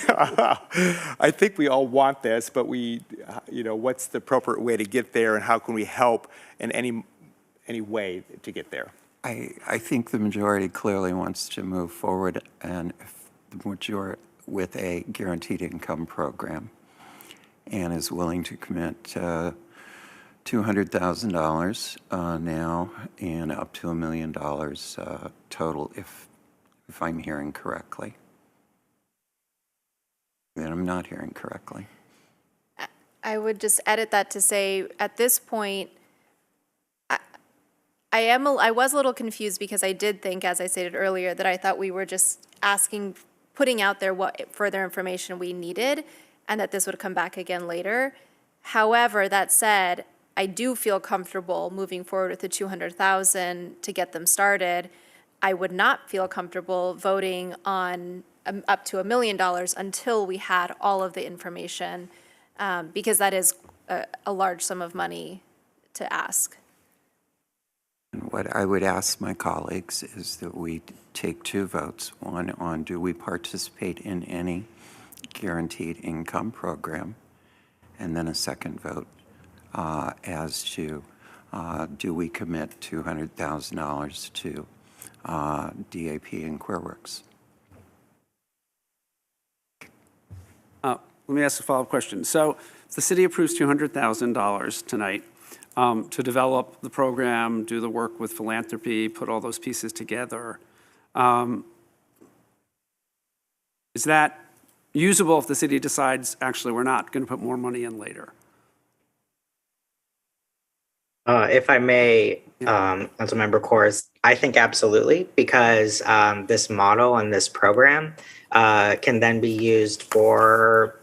G: I think we all want this, but what's the appropriate way to get there, and how can we help in any way to get there?
A: I think the majority clearly wants to move forward, and if the majority, with a guaranteed income program and is willing to commit $200,000 now and up to $1 million total, if I'm hearing correctly. Then I'm not hearing correctly.
E: I would just edit that to say, at this point, I was a little confused because I did think, as I stated earlier, that I thought we were just putting out there what further information we needed, and that this would come back again later. However, that said, I do feel comfortable moving forward with the 200,000 to get them started. I would not feel comfortable voting on up to $1 million until we had all of the information, because that is a large sum of money to ask.
A: And what I would ask my colleagues is that we take two votes. One on, do we participate in any guaranteed income program? And then a second vote as to, do we commit $200,000 to DAP and QueerWorks?
D: Let me ask a follow-up question. So if the city approves $200,000 tonight to develop the program, do the work with philanthropy, put all those pieces together, is that usable if the city decides, actually, we're not going to put more money in later?
C: If I may, Councilmember Kors, I think absolutely, because this model and this program can then be used for,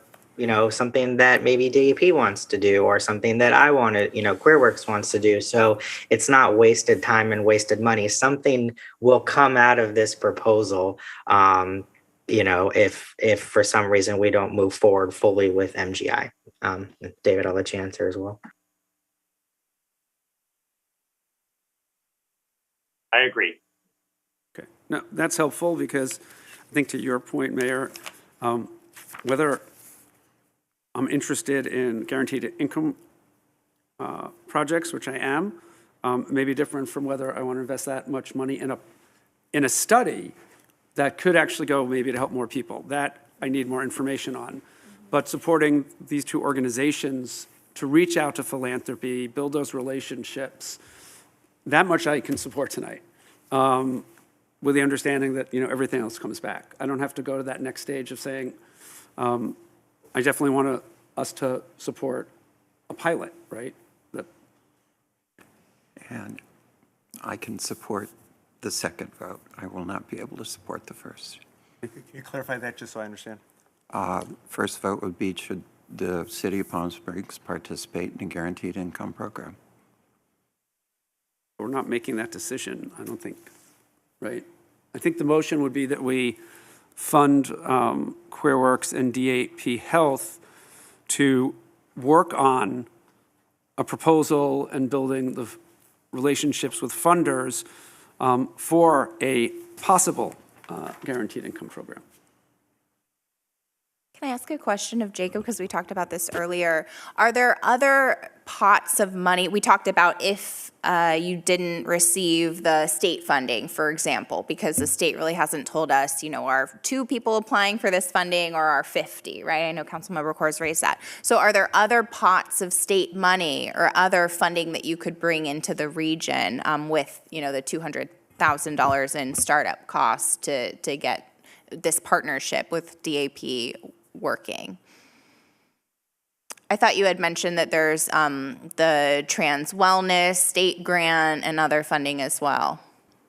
C: something that maybe DEP wants to do, or something that I want to, QueerWorks wants to do. So it's not wasted time and wasted money. Something will come out of this proposal, if for some reason we don't move forward fully with MGI. David, I'll let you answer as well.
V: I agree.
D: Okay, no, that's helpful, because I think to your point, Mayor, whether I'm interested in guaranteed income projects, which I am, may be different from whether I want to invest that much money in a study that could actually go maybe to help more people. That I need more information on. But supporting these two organizations to reach out to philanthropy, build those relationships, that much I can support tonight, with the understanding that everything else comes back. I don't have to go to that next stage of saying, I definitely want us to support a pilot, right?
A: And I can support the second vote. I will not be able to support the first.
G: Can you clarify that just so I understand?
A: First vote would be, should the city of Palm Springs participate in a guaranteed income program?
D: We're not making that decision, I don't think, right? I think the motion would be that we fund QueerWorks and DAP Health to work on a proposal and building the relationships with funders for a possible guaranteed income program.
F: Can I ask a question of Jacob, because we talked about this earlier? Are there other pots of money? We talked about if you didn't receive the state funding, for example, because the state really hasn't told us, are 2 people applying for this funding or are 50, right? I know Councilmember Kors raised that. So are there other pots of state money or other funding that you could bring into the region with, the $200,000 in startup costs to get this partnership with DAP working? I thought you had mentioned that there's the trans wellness, state grant, and other funding as well.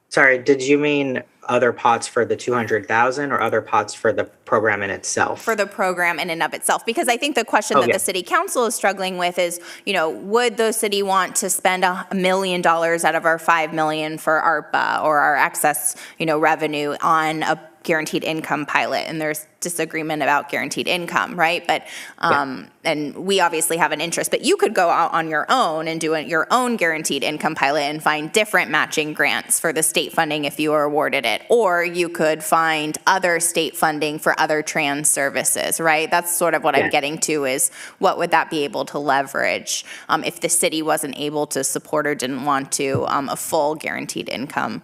C: Sorry, did you mean other pots for the 200,000 or other pots for the program in itself?
F: For the program in and of itself, because I think the question that the city council is struggling with is, would the city want to spend $1 million out of our $5 million for ARPA or our excess, revenue on a guaranteed income pilot? And there's disagreement about guaranteed income, right? But and we obviously have an interest, but you could go out on your own and do your own guaranteed income pilot and find different matching grants for the state funding if you were awarded it, or you could find other state funding for other trans services, right? That's sort of what I'm getting to, is what would that be able to leverage if the city wasn't able to support or didn't want to a full guaranteed income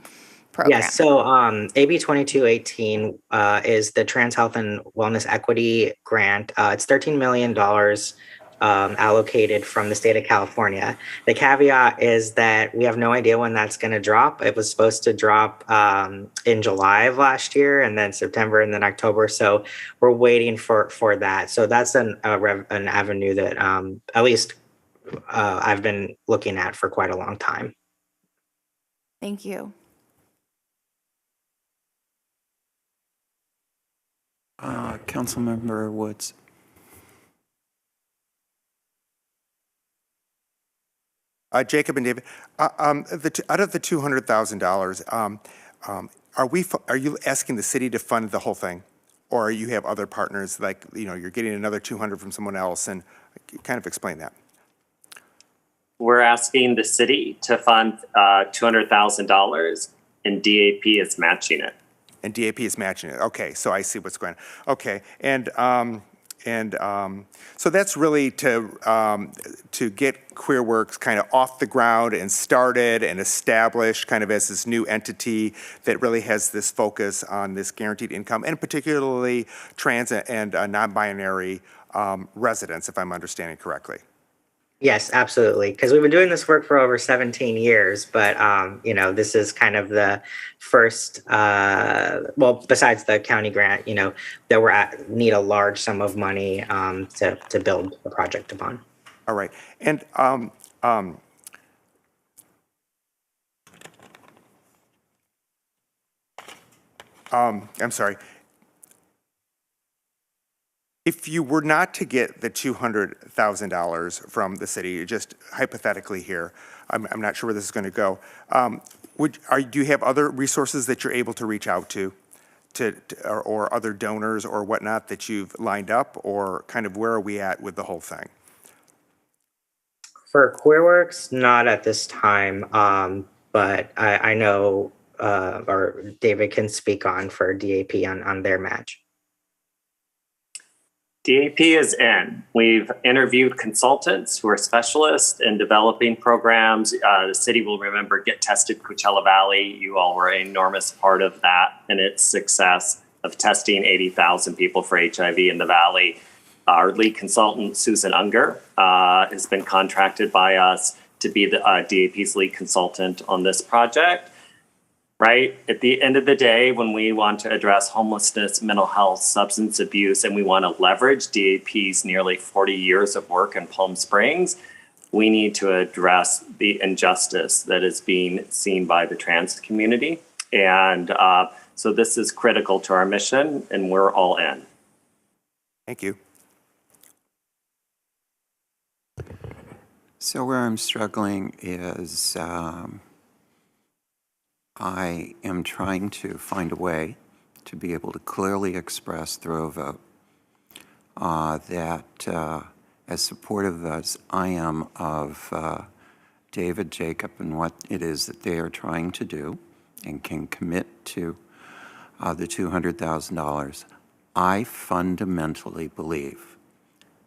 F: program?
C: Yes, so AB 2218 is the Trans Health and Wellness Equity Grant. It's $13 million allocated from the state of California. The caveat is that we have no idea when that's going to drop. It was supposed to drop in July of last year, and then September, and then October. So we're waiting for that. So that's an avenue that at least I've been looking at for quite a long time.
F: Thank you.
A: Councilmember Woods.
G: Jacob and David, out of the $200,000, are you asking the city to fund the whole thing, or you have other partners, like you're getting another 200 from someone else, and kind of explain that?
V: We're asking the city to fund $200,000, and DAP is matching it.
G: And DAP is matching it. Okay, so I see what's going on. Okay, and so that's really to get QueerWorks kind of off the ground and started and established kind of as this new entity that really has this focus on this guaranteed income, and particularly trans and non-binary residents, if I'm understanding correctly.
C: Yes, absolutely. Because we've been doing this work for over 17 years, but this is kind of the first, besides the county grant, that need a large sum of money to build a project upon.
G: All right, and I'm sorry. If you were not to get the $200,000 from the city, just hypothetically here, I'm not sure where this is going to go. Do you have other resources that you're able to reach out to or other donors or whatnot that you've lined up, or kind of where are we at with the whole thing?
C: For QueerWorks, not at this time, but I know, or David can speak on for DAP on their match.
V: DAP is in. We've interviewed consultants who are specialists in developing programs. The city will remember Get Tested Coachella Valley. You all were an enormous part of that and its success of testing 80,000 people for HIV in the valley. Our lead consultant, Susan Unger, has been contracted by us to be the DAP's lead consultant on this project. Right? At the end of the day, when we want to address homelessness, mental health, substance abuse, and we want to leverage DAP's nearly 40 years of work in Palm Springs, we need to address the injustice that is being seen by the trans community. And so this is critical to our mission, and we're all in.
G: Thank you.
A: So where I'm struggling is I am trying to find a way to be able to clearly express through a vote that as supportive as I am of David, Jacob, and what it is that they are trying to do and can commit to the $200,000, I fundamentally believe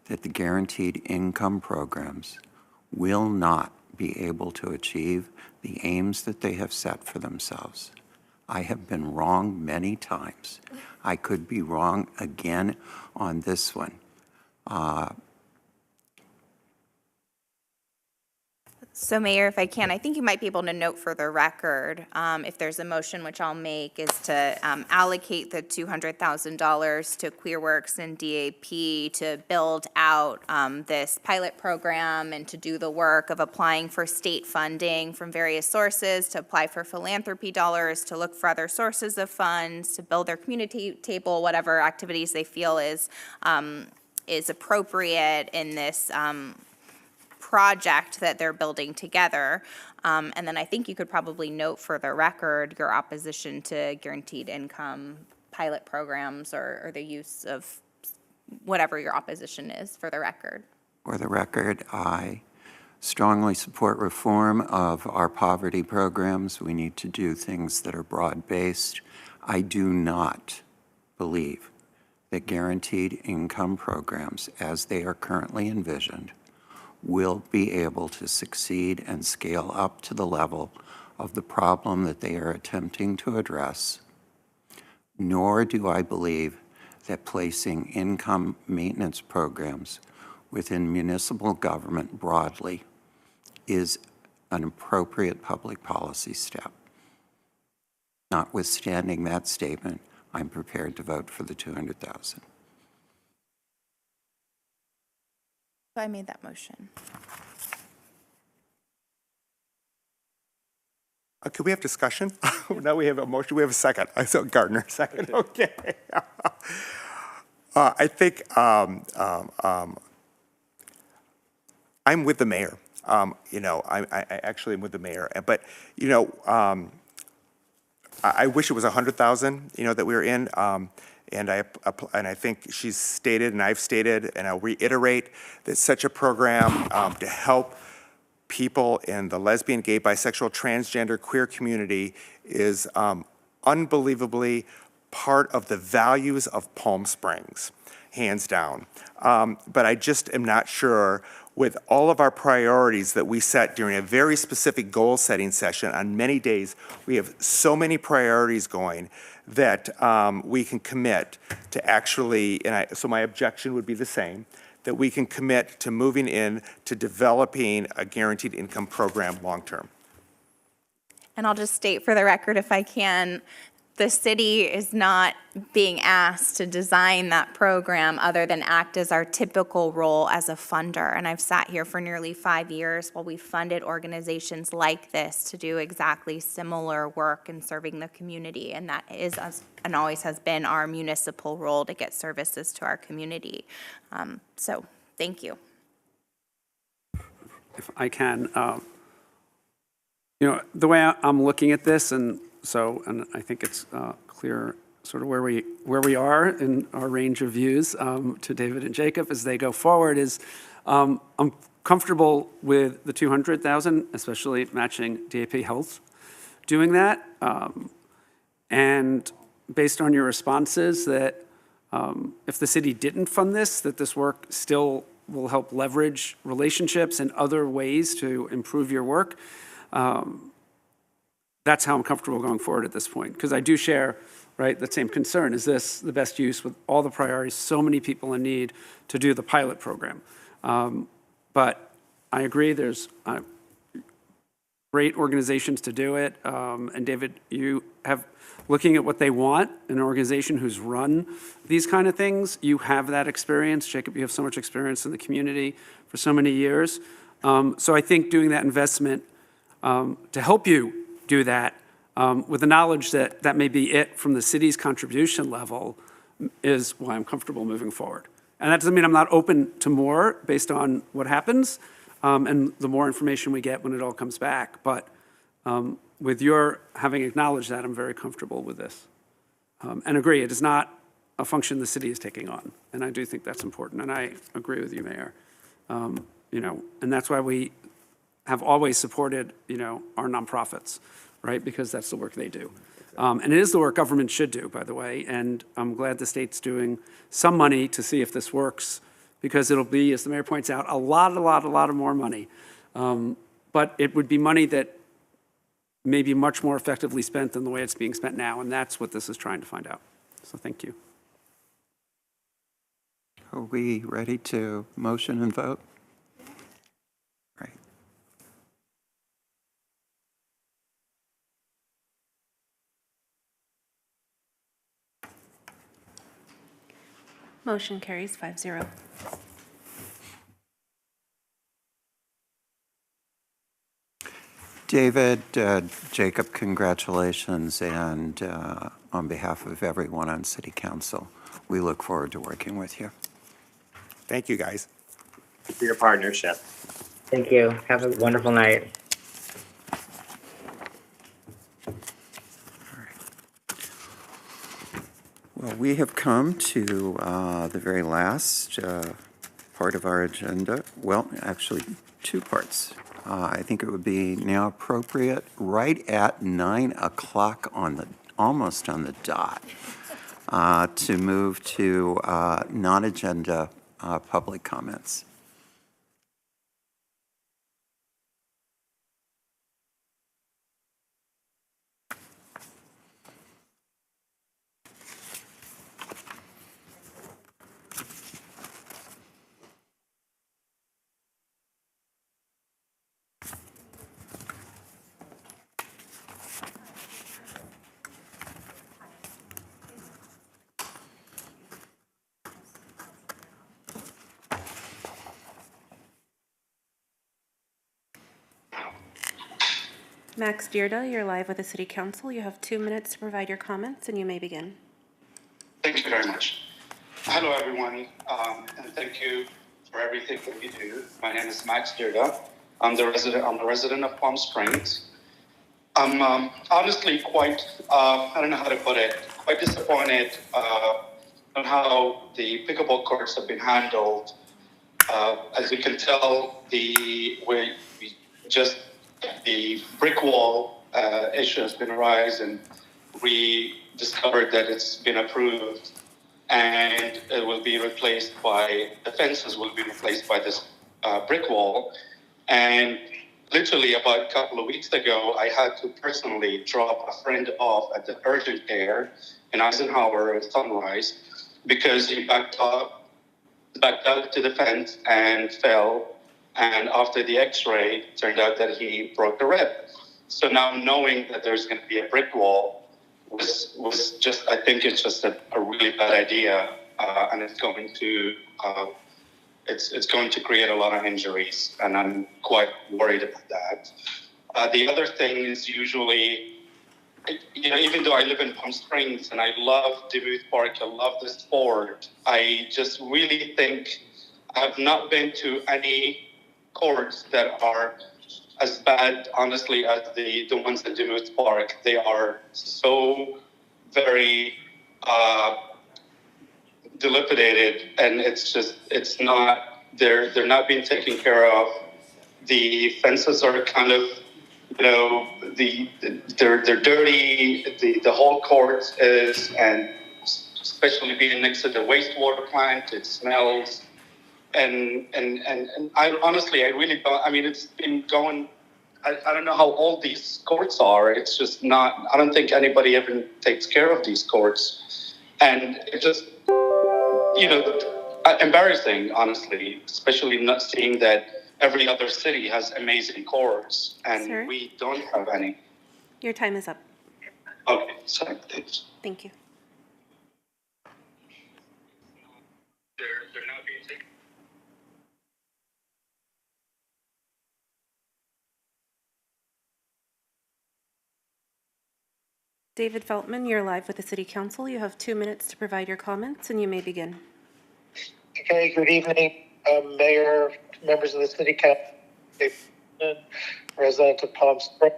A: that the guaranteed income programs will not be able to achieve the aims that they have set for themselves. I have been wrong many times. I could be wrong again on this one.
F: So Mayor, if I can, I think you might be able to note for the record, if there's a motion, which I'll make, is to allocate the $200,000 to QueerWorks and DAP to build out this pilot program and to do the work of applying for state funding from various sources, to apply for philanthropy dollars, to look for other sources of funds, to build their community table, whatever activities they feel is appropriate in this project that they're building together. And then I think you could probably note for the record your opposition to guaranteed income pilot programs or the use of whatever your opposition is for the record.
A: For the record, I strongly support reform of our poverty programs. We need to do things that are broad-based. I do not believe that guaranteed income programs, as they are currently envisioned, will be able to succeed and scale up to the level of the problem that they are attempting to address, nor do I believe that placing income maintenance programs within municipal government broadly is an appropriate public policy step. Notwithstanding that statement, I'm prepared to vote for the 200,000.
F: So I made that motion.
G: Could we have discussion? Now we have a motion. We have a second. I saw Gardner, second. Okay. I think I'm with the mayor. I actually am with the mayor. But, I wish it was 100,000, that we were in. And I think she's stated, and I've stated, and I'll reiterate that such a program to help people in the lesbian, gay, bisexual, transgender, queer community is unbelievably part of the values of Palm Springs, hands down. But I just am not sure, with all of our priorities that we set during a very specific goal-setting session on many days, we have so many priorities going that we can commit to actually, so my objection would be the same, that we can commit to moving in to developing a guaranteed income program long-term.
F: And I'll just state for the record, if I can, the city is not being asked to design that program other than act as our typical role as a funder. And I've sat here for nearly 5 years while we funded organizations like this to do exactly similar work in serving the community. And that is and always has been our municipal role to get services to our community. So thank you.
D: If I can, the way I'm looking at this, and I think it's clear sort of where we are in our range of views to David and Jacob as they go forward is I'm comfortable with the 200,000, especially matching DAP Health doing that. And based on your responses that if the city didn't fund this, that this work still will help leverage relationships and other ways to improve your work. That's how I'm comfortable going forward at this point, because I do share, right, the same concern. Is this the best use with all the priorities, so many people in need to do the pilot program? But I agree there's great organizations to do it. And David, you have, looking at what they want, an organization who's run these kind of things, you have that experience. Jacob, you have so much experience in the community for so many years. So I think doing that investment to help you do that with the knowledge that that may be it from the city's contribution level is why I'm comfortable moving forward. And that doesn't mean I'm not open to more based on what happens and the more information we get when it all comes back. But with your having acknowledged that, I'm very comfortable with this. And agree, it is not a function the city is taking on. And I do think that's important. And I agree with you, Mayor. And that's why we have always supported, our nonprofits, right? Because that's the work they do. And it is the work government should do, by the way. And I'm glad the state's doing some money to see if this works, because it'll be, as the mayor points out, a lot of more money. But it would be money that may be much more effectively spent than the way it's being spent now. And that's what this is trying to find out. So thank you.
A: Are we ready to motion and vote? Right.
B: Motion carries 5-0.
A: David, Jacob, congratulations. And on behalf of everyone on City Council, we look forward to working with you.
G: Thank you, guys.
V: For your partnership.
C: Thank you. Have a wonderful night.
A: Well, we have come to the very last part of our agenda. Well, actually, two parts. I think it would be now appropriate, right at 9 o'clock almost on the dot, to move to non-agenda public comments.
B: Max Dierda, you're live with the City Council. You have 2 minutes to provide your comments, and you may begin.
K: Thank you very much. Hello, everyone, and thank you for everything that you do. My name is Max Dierda. I'm a resident of Palm Springs. I'm honestly quite, I don't know how to put it, quite disappointed on how the pickleball courts have been handled. As you can tell, the brick wall issue has been raised, and we discovered that it's been approved, and it will be replaced by, the fences will be replaced by this brick wall. And literally about a couple of weeks ago, I had to personally drop a friend off at the urgent care in Eisenhower at Sunrise because he backed out to the fence and fell. And after the x-ray, it turned out that he broke a rib. So now knowing that there's going to be a brick wall was just, I think it's just a really bad idea. And it's going to it's going to create a lot of injuries, and I'm quite worried about that. The other thing is usually, even though I live in Palm Springs and I love Duluth Park, I love the sport, I just really think I have not been to any courts that are as bad, honestly, as the ones at Duluth Park. They are so very dilapidated, and it's not, they're not being taken care of. The fences are kind of, they're dirty. The whole court is, and especially being next to the wastewater plant, it smells. And I honestly, I really don't, I mean, it's been going, I don't know how old these courts are. It's just not, I don't think anybody even takes care of these courts. And it just, embarrassing, honestly, especially not seeing that every other city has amazing courts and
B: Sir?
K: we don't have any.
B: Your time is up.
K: Okay, sorry, thanks.
B: Thank you.
K: They're not being taken.
B: David Feltman, you're live with the City Council. You have 2 minutes to provide your comments, and you may begin.
I: Okay, good evening, Mayor, members of the City Council, resident of Palm Springs.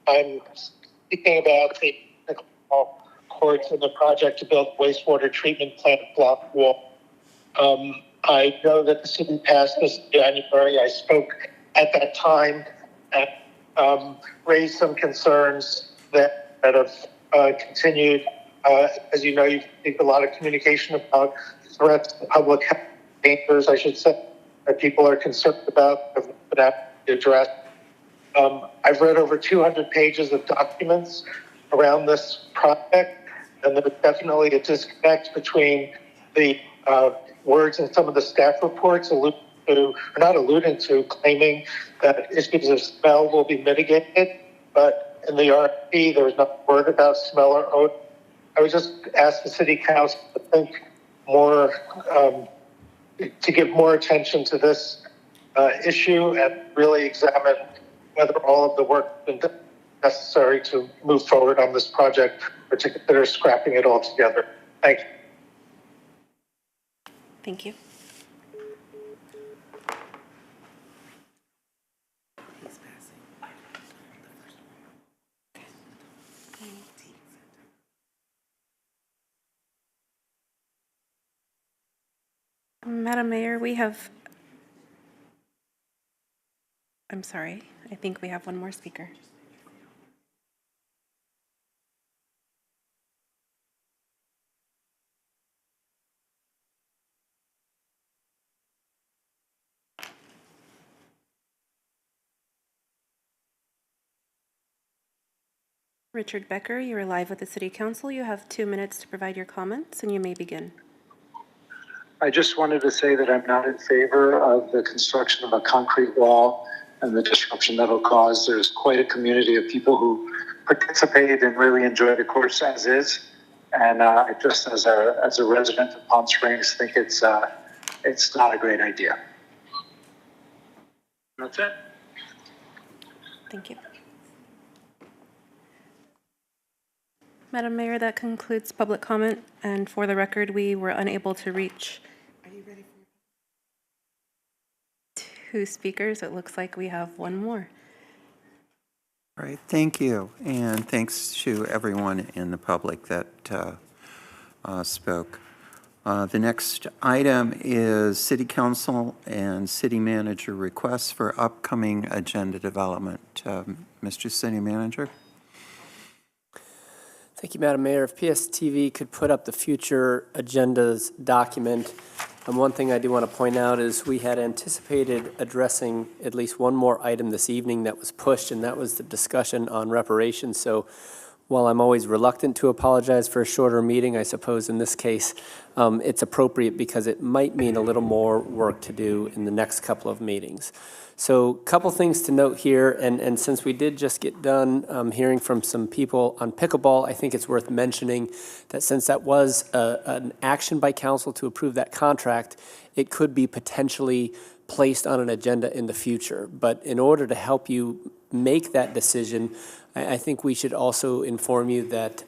I: I'm speaking about the pickleball courts and the project to build wastewater treatment plant block wall. I know that the city passed this in January. I spoke at that time and raised some concerns that have continued. As you know, you think a lot of communication about threats to public health, dangers, I should say, that people are concerned about that addressed. I've read over 200 pages of documents around this project, and there's definitely a disconnect between the words in some of the staff reports alluding to claiming that issues of smell will be mitigated, but in the RFP, there was no word about smell or odor. I would just ask the City Council to think more, to give more attention to this issue and really examine whether all of the work has been necessary to move forward on this project, or to consider scrapping it altogether. Thank you.
B: Thank you. Madam Mayor, I'm sorry, I think we have one more speaker. Richard Becker, you are live with the City Council. You have 2 minutes to provide your comments, and you may begin.
I: I just wanted to say that I'm not in favor of the construction of a concrete wall and the disruption that'll cause. There's quite a community of people who participate and really enjoy the course as is. And I just, as a resident of Palm Springs, think it's not a great idea. That's it.
B: Thank you. Madam Mayor, that concludes public comment, and for the record, we were unable to reach two speakers. It looks like we have one more.
A: All right, thank you, and thanks to everyone in the public that spoke. The next item is City Council and City Manager requests for upcoming agenda development. Mr. City Manager?
P: Thank you, Madam Mayor. If PSTV could put up the future agendas document. One thing I do want to point out is we had anticipated addressing at least one more item this evening that was pushed, and that was the discussion on reparations. So while I'm always reluctant to apologize for a shorter meeting, I suppose in this case it's appropriate because it might mean a little more work to do in the next couple of meetings. So a couple things to note here, and since we did just get done hearing from some people on pickleball, I think it's worth mentioning that since that was an action by council to approve that contract, it could be potentially placed on an agenda in the future. But in order to help you make that decision, I think we should also inform you that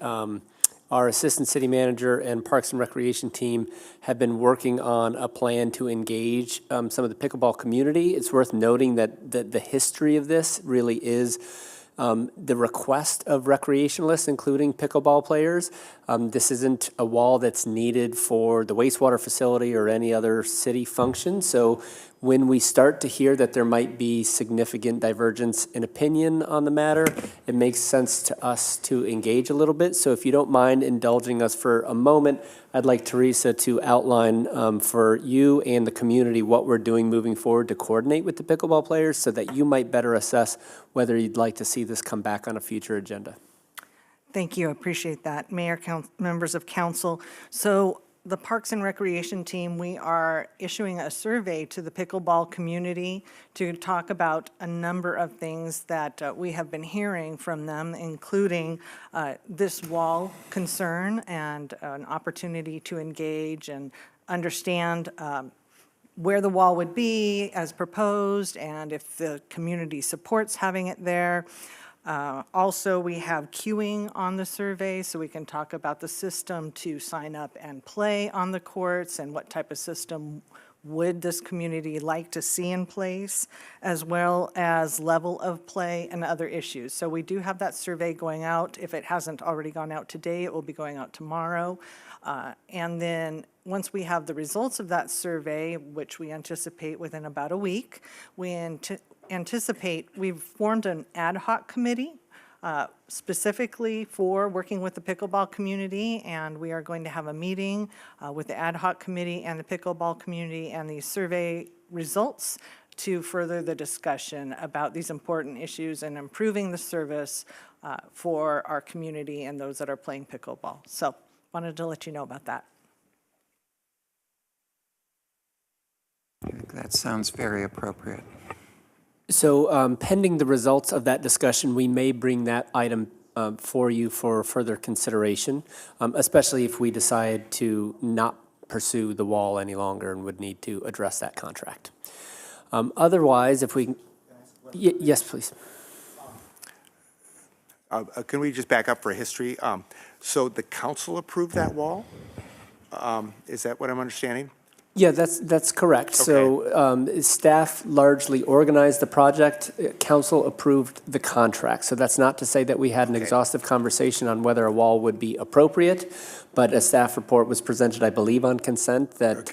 P: our Assistant City Manager and Parks and Recreation team have been working on a plan to engage some of the pickleball community. It's worth noting that the history of this really is the request of recreationalists, including pickleball players. This isn't a wall that's needed for the wastewater facility or any other city function. So when we start to hear that there might be significant divergence in opinion on the matter, it makes sense to us to engage a little bit. So if you don't mind indulging us for a moment, I'd like Teresa to outline for you and the community what we're doing moving forward to coordinate with the pickleball players so that you might better assess whether you'd like to see this come back on a future agenda.
J: Thank you. I appreciate that. Mayor, members of council. So the Parks and Recreation team, we are issuing a survey to the pickleball community to talk about a number of things that we have been hearing from them, including this wall concern and an opportunity to engage and understand where the wall would be as proposed and if the community supports having it there. Also, we have queuing on the survey, so we can talk about the system to sign up and play on the courts and what type of system would this community like to see in place, as well as level of play and other issues. So we do have that survey going out. If it hasn't already gone out today, it will be going out tomorrow. And then once we have the results of that survey, which we anticipate within about a week, we've formed an ad hoc committee specifically for working with the pickleball community, and we are going to have a meeting with the ad hoc committee and the pickleball community and the survey results to further the discussion about these important issues and improving the service for our community and those that are playing pickleball. So wanted to let you know about that.
A: That sounds very appropriate.
P: So pending the results of that discussion, we may bring that item for you for further consideration, especially if we decide to not pursue the wall any longer and would need to address that contract. Otherwise, if we... yes, please.
G: Can we just back up for history? So the council approved that wall? Is that what I'm understanding?
P: Yeah, that's correct.
G: Okay.
P: So staff largely organized the project. Council approved the contract. So that's not to say that we had an exhaustive conversation on whether a wall would be appropriate, but a staff report was presented, I believe, on consent that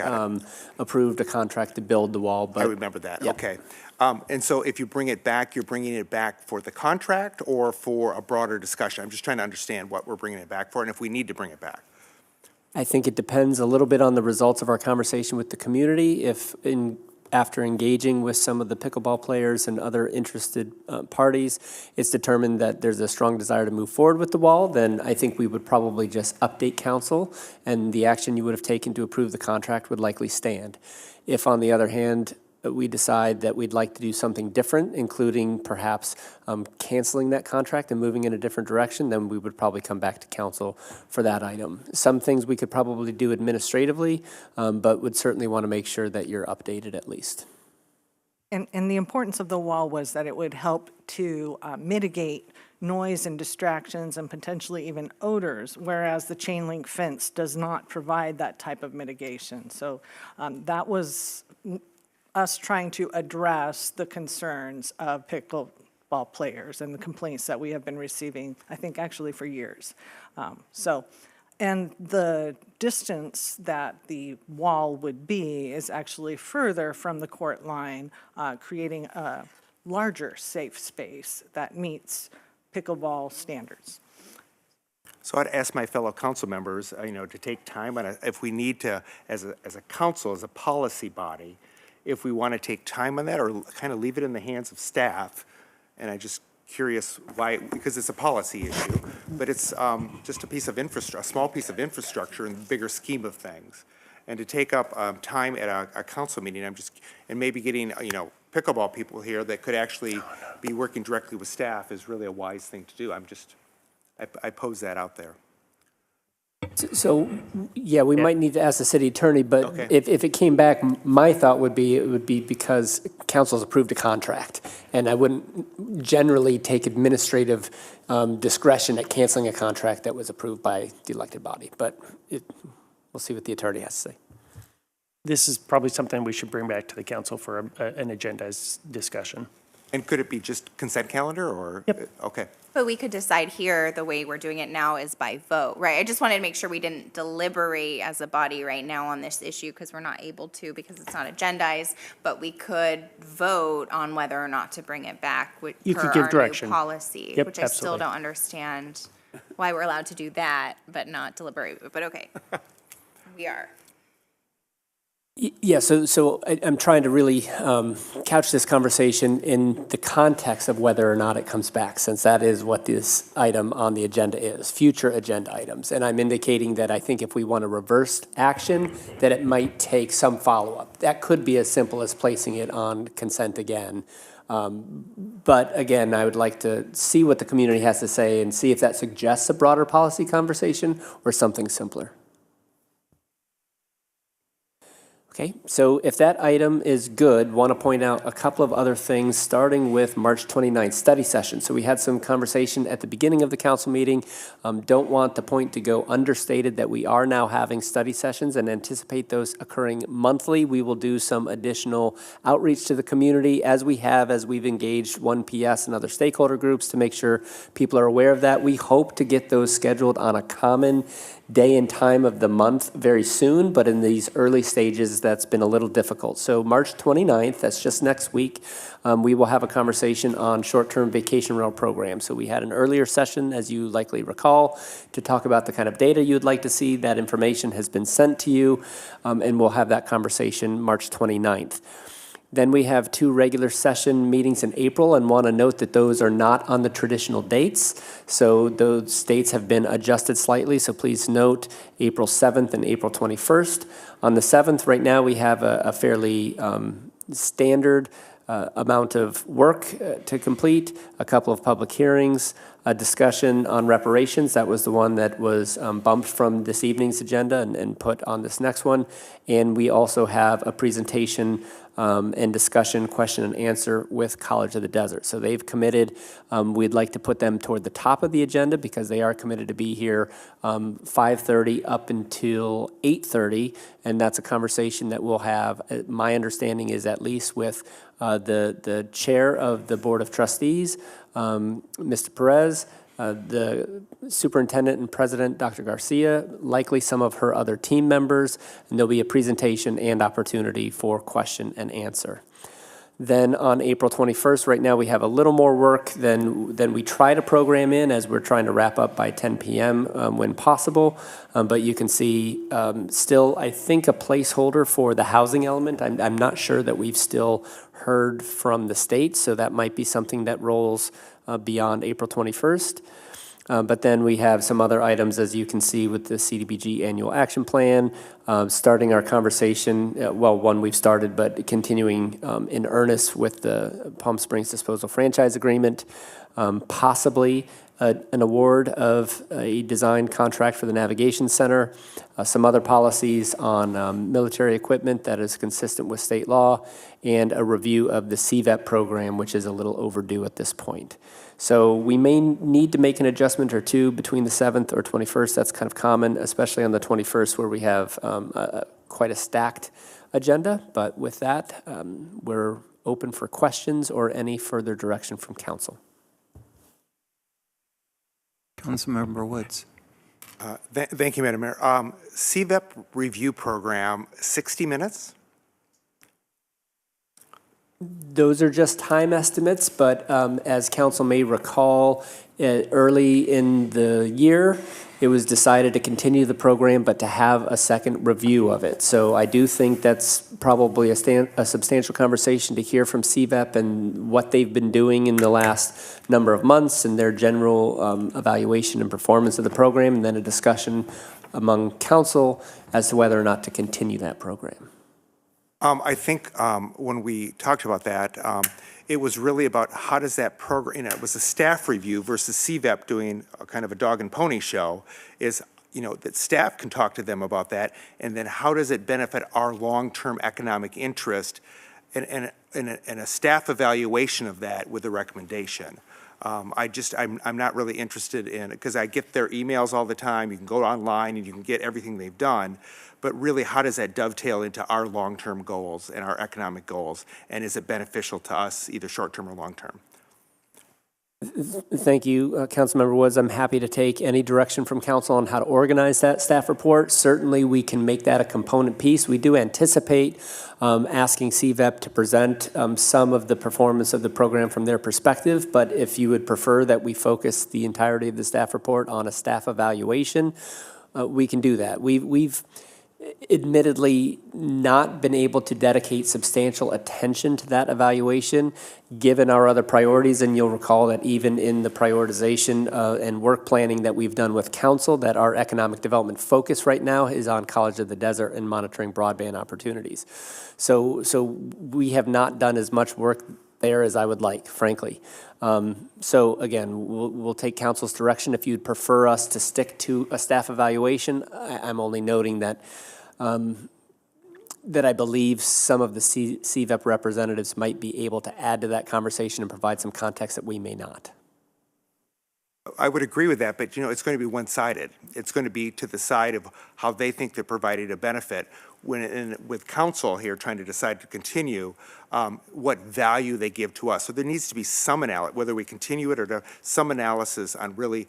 P: approved a contract to build the wall. But
G: I remember that.
P: Yeah.
G: Okay. And so if you bring it back, you're bringing it back for the contract or for a broader discussion? I'm just trying to understand what we're bringing it back for and if we need to bring it back.
P: I think it depends a little bit on the results of our conversation with the community. If after engaging with some of the pickleball players and other interested parties, it's determined that there's a strong desire to move forward with the wall, then I think we would probably just update council and the action you would have taken to approve the contract would likely stand. If, on the other hand, we decide that we'd like to do something different, including perhaps canceling that contract and moving in a different direction, then we would probably come back to council for that item. Some things we could probably do administratively, but would certainly want to make sure that you're updated at least.
J: And the importance of the wall was that it would help to mitigate noise and distractions and potentially even odors, whereas the chain link fence does not provide that type of mitigation. So that was us trying to address the concerns of pickleball players and the complaints that we have been receiving, I think actually for years. And the distance that the wall would be is actually further from the court line, creating a larger safe space that meets pickleball standards.
G: So I'd ask my fellow council members, to take time on if we need to, as a council, as a policy body, if we want to take time on that or kind of leave it in the hands of staff. And I'm just curious why, because it's a policy issue, but it's just a small piece of infrastructure in the bigger scheme of things. And to take up time at a council meeting, and maybe getting, pickleball people here that could actually be working directly with staff is really a wise thing to do. I pose that out there.
P: So, yeah, we might need to ask the city attorney, but
G: Okay.
P: if it came back, my thought would be, it would be because council's approved a contract. And I wouldn't generally take administrative discretion at canceling a contract that was approved by the elected body. But we'll see what the attorney has to say.
H: This is probably something we should bring back to the council for an agenda's discussion.
G: And could it be just consent calendar or?
H: Yep.
G: Okay.
F: But we could decide here, the way we're doing it now is by vote, right? I just wanted to make sure we didn't deliberate as a body right now on this issue because we're not able to because it's not agendized, but we could vote on whether or not to bring it back
H: You
F: per
H: could give
F: our
H: direction.
F: new policy,
H: Yep,
F: which I still
H: absolutely.
F: don't understand why we're allowed to do that, but not deliberate, but okay. We are.
P: Yeah, so I'm trying to really couch this conversation in the context of whether or not it comes back, since that is what this item on the agenda is, future agenda items. And I'm indicating that I think if we want to reverse action, that it might take some follow-up. That could be as simple as placing it on consent again. But again, I would like to see what the community has to say and see if that suggests a broader policy conversation or something simpler. Okay, so if that item is good, want to point out a couple of other things, starting with March 29th, study session. So we had some conversation at the beginning of the council meeting. Don't want the point to go understated that we are now having study sessions and anticipate those occurring monthly. We will do some additional outreach to the community as we've engaged 1PS and other stakeholder groups to make sure people are aware of that. We hope to get those scheduled on a common day and time of the month very soon, but in these early stages, that's been a little difficult. So March 29th, that's just next week, we will have a conversation on short-term vacation rental programs. So we had an earlier session, as you likely recall, to talk about the kind of data you'd like to see. That information has been sent to you, and we'll have that conversation March 29th. Then we have 2 regular session meetings in April, and want to note that those are not on the traditional dates. So those dates have been adjusted slightly, so please note April 7th and April 21st. On the 7th, right now, we have a fairly standard amount of work to complete, a couple of public hearings, a discussion on reparations. That was the one that was bumped from this evening's agenda and put on this next one. And we also have a presentation and discussion, question and answer with College of the Desert. So they've committed, we'd like to put them toward the top of the agenda because they are committed to be here 5:30 up until 8:30. And that's a conversation that we'll have, my understanding is at least with the chair of the Board of Trustees, Mr. Perez, the superintendent and president, Dr. Garcia, likely some of her other team members, and there'll be a presentation and opportunity for question and answer. Then on April 21st, right now we have a little more work than we try to program in, as we're trying to wrap up by 10 p.m. When possible. But you can see still, I think, a placeholder for the housing element. I'm not sure that we've still heard from the state, so that might be something that rolls beyond April 21st. But then we have some other items, as you can see, with the CDBG annual action plan, starting our conversation, one we've started, but continuing in earnest with the Palm Springs Disposal Franchise Agreement, possibly an award of a design contract for the Navigation Center, some other policies on military equipment that is consistent with state law, and a review of the CVEP program, which is a little overdue at this point. So we may need to make an adjustment or two between the 7th or 21st. That's kind of common, especially on the 21st where we have quite a stacked agenda. But with that, we're open for questions or any further direction from council.
A: Councilmember Woods.
G: Thank you, Madam Mayor. CVEP review program, 60 minutes?
P: Those are just time estimates, but as council may recall, early in the year, it was decided to continue the program, but to have a second review of it. So I do think that's probably a substantial conversation to hear from CVEP and what they've been doing in the last number of months and their general evaluation and performance of the program, and then a discussion among council as to whether or not to continue that program.
G: I think when we talked about that, it was really about how does that program, it was a staff review versus CVEP doing a kind of a dog and pony show, is, that staff can talk to them about that, and then how does it benefit our long-term economic interest, and a staff evaluation of that with a recommendation. I'm not really interested in, because I get their emails all the time, you can go online and you can get everything they've done, but really how does that dovetail into our long-term goals and our economic goals, and is it beneficial to us either short-term or long-term?
P: Thank you, Councilmember Woods. I'm happy to take any direction from council on how to organize that staff report. Certainly, we can make that a component piece. We do anticipate asking CVEP to present some of the performance of the program from their perspective, but if you would prefer that we focus the entirety of the staff report on a staff evaluation, we can do that. We've admittedly not been able to dedicate substantial attention to that evaluation given our other priorities, and you'll recall that even in the prioritization and work planning that we've done with council, that our economic development focus right now is on College of the Desert and monitoring broadband opportunities. So we have not done as much work there as I would like, frankly. So again, we'll take council's direction. If you'd prefer us to stick to a staff evaluation, I'm only noting that that I believe some of the CVEP representatives might be able to add to that conversation and provide some context that we may not.
G: I would agree with that, but it's going to be one-sided. It's going to be to the side of how they think they're providing a benefit. With council here trying to decide to continue, what value they give to us. So there needs to be some analysis, whether we continue it or some analysis on really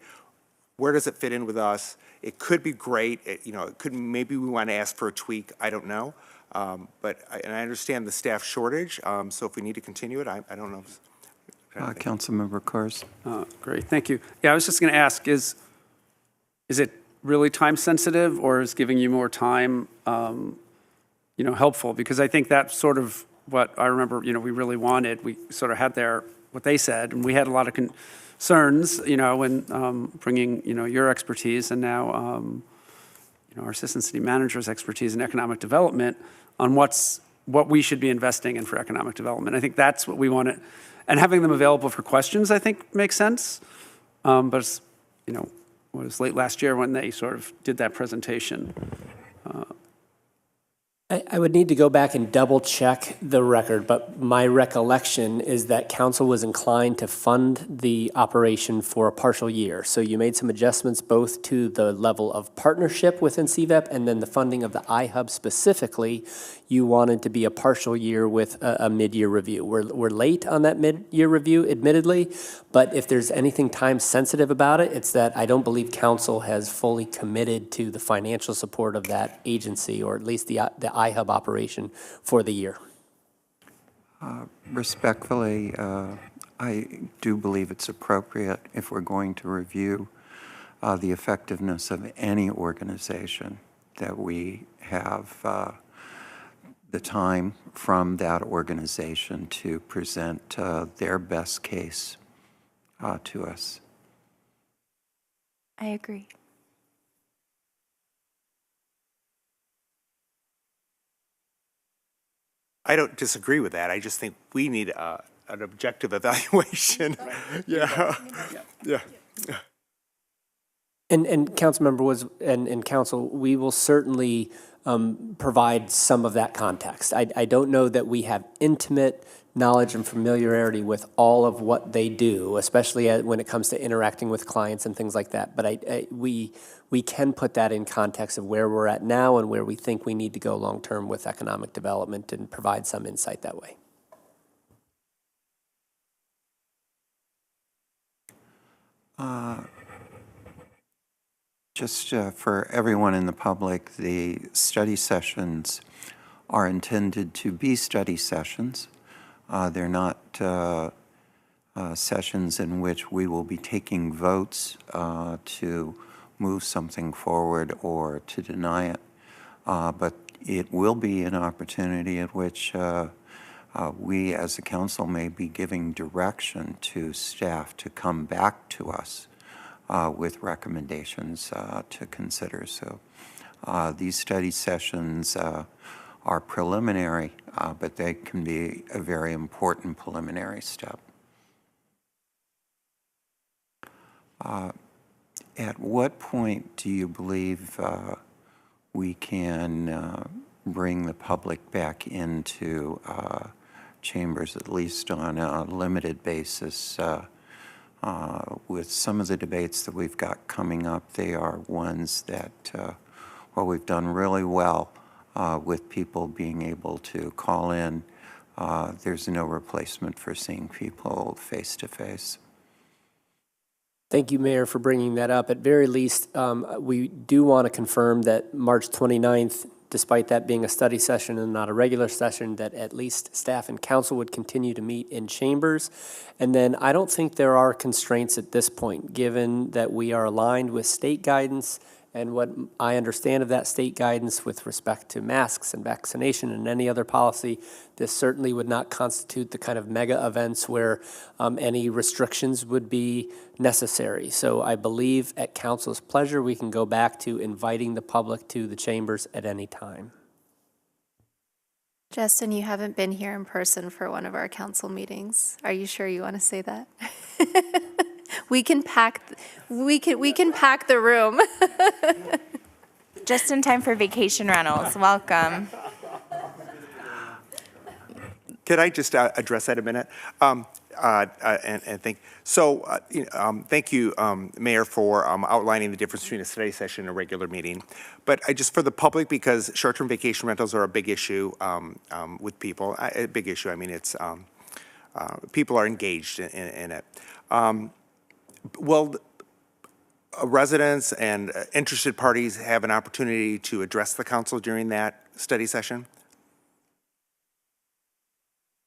G: where does it fit in with us. It could be great. It could, maybe we want to ask for a tweak. I don't know. But I understand the staff shortage. So if we need to continue it, I don't know.
A: Councilmember Cars.
D: Great, thank you. Yeah, I was just going to ask, is it really time sensitive, or is giving you more time, helpful? Because I think that's sort of what I remember, we really wanted. We sort of had what they said, and we had a lot of concerns, when bringing, your expertise, and now, our assistant city manager's expertise in economic development on what we should be investing in for economic development. I think that's what we wanted. And having them available for questions, I think, makes sense. But it's, it was late last year when they sort of did that presentation.
P: I would need to go back and double check the record, but my recollection is that council was inclined to fund the operation for a partial year. So you made some adjustments both to the level of partnership within CVEP and then the funding of the iHub specifically. You wanted to be a partial year with a mid-year review. We're late on that mid-year review, admittedly, but if there's anything time sensitive about it, it's that I don't believe council has fully committed to the financial support of that agency, or at least the iHub operation for the year.
A: Respectfully, I do believe it's appropriate, if we're going to review the effectiveness of any organization, that we have the time from that organization to present their best case to us.
E: I agree.
G: I don't disagree with that. I just think we need an objective evaluation. Yeah.
P: And Councilmember was, and Council, we will certainly provide some of that context. I don't know that we have intimate knowledge and familiarity with all of what they do, especially when it comes to interacting with clients and things like that. But we can put that in context of where we're at now and where we think we need to go long-term with economic development and provide some insight that way.
A: Just for everyone in the public, the study sessions are intended to be study sessions. They're not sessions in which we will be taking votes to move something forward or to deny it. But it will be an opportunity at which we as a council may be giving direction to staff to come back to us with recommendations to consider. So these study sessions are preliminary, but they can be a very important preliminary step. At what point do you believe we can bring the public back into chambers, at least on a limited basis? With some of the debates that we've got coming up, they are ones that, well, we've done really well with people being able to call in. There's no replacement for seeing people face to face.
P: Thank you, Mayor, for bringing that up. At very least, we do want to confirm that March 29th, despite that being a study session and not a regular session, that at least staff and council would continue to meet in chambers. And then I don't think there are constraints at this point, given that we are aligned with state guidance and what I understand of that state guidance with respect to masks and vaccination and any other policy. This certainly would not constitute the kind of mega events where any restrictions would be necessary. So I believe at council's pleasure, we can go back to inviting the public to the chambers at any time.
E: Justin, you haven't been here in person for one of our council meetings. Are you sure you want to say that? We can pack the room.
F: Just in time for vacation rentals. Welcome.
G: Could I just address that a minute? And thank thank you, Mayor, for outlining the difference between a study session and a regular meeting. But just for the public, because short-term vacation rentals are a big issue with people. A big issue. I mean, it's people are engaged in it. Will residents and interested parties have an opportunity to address the council during that study session?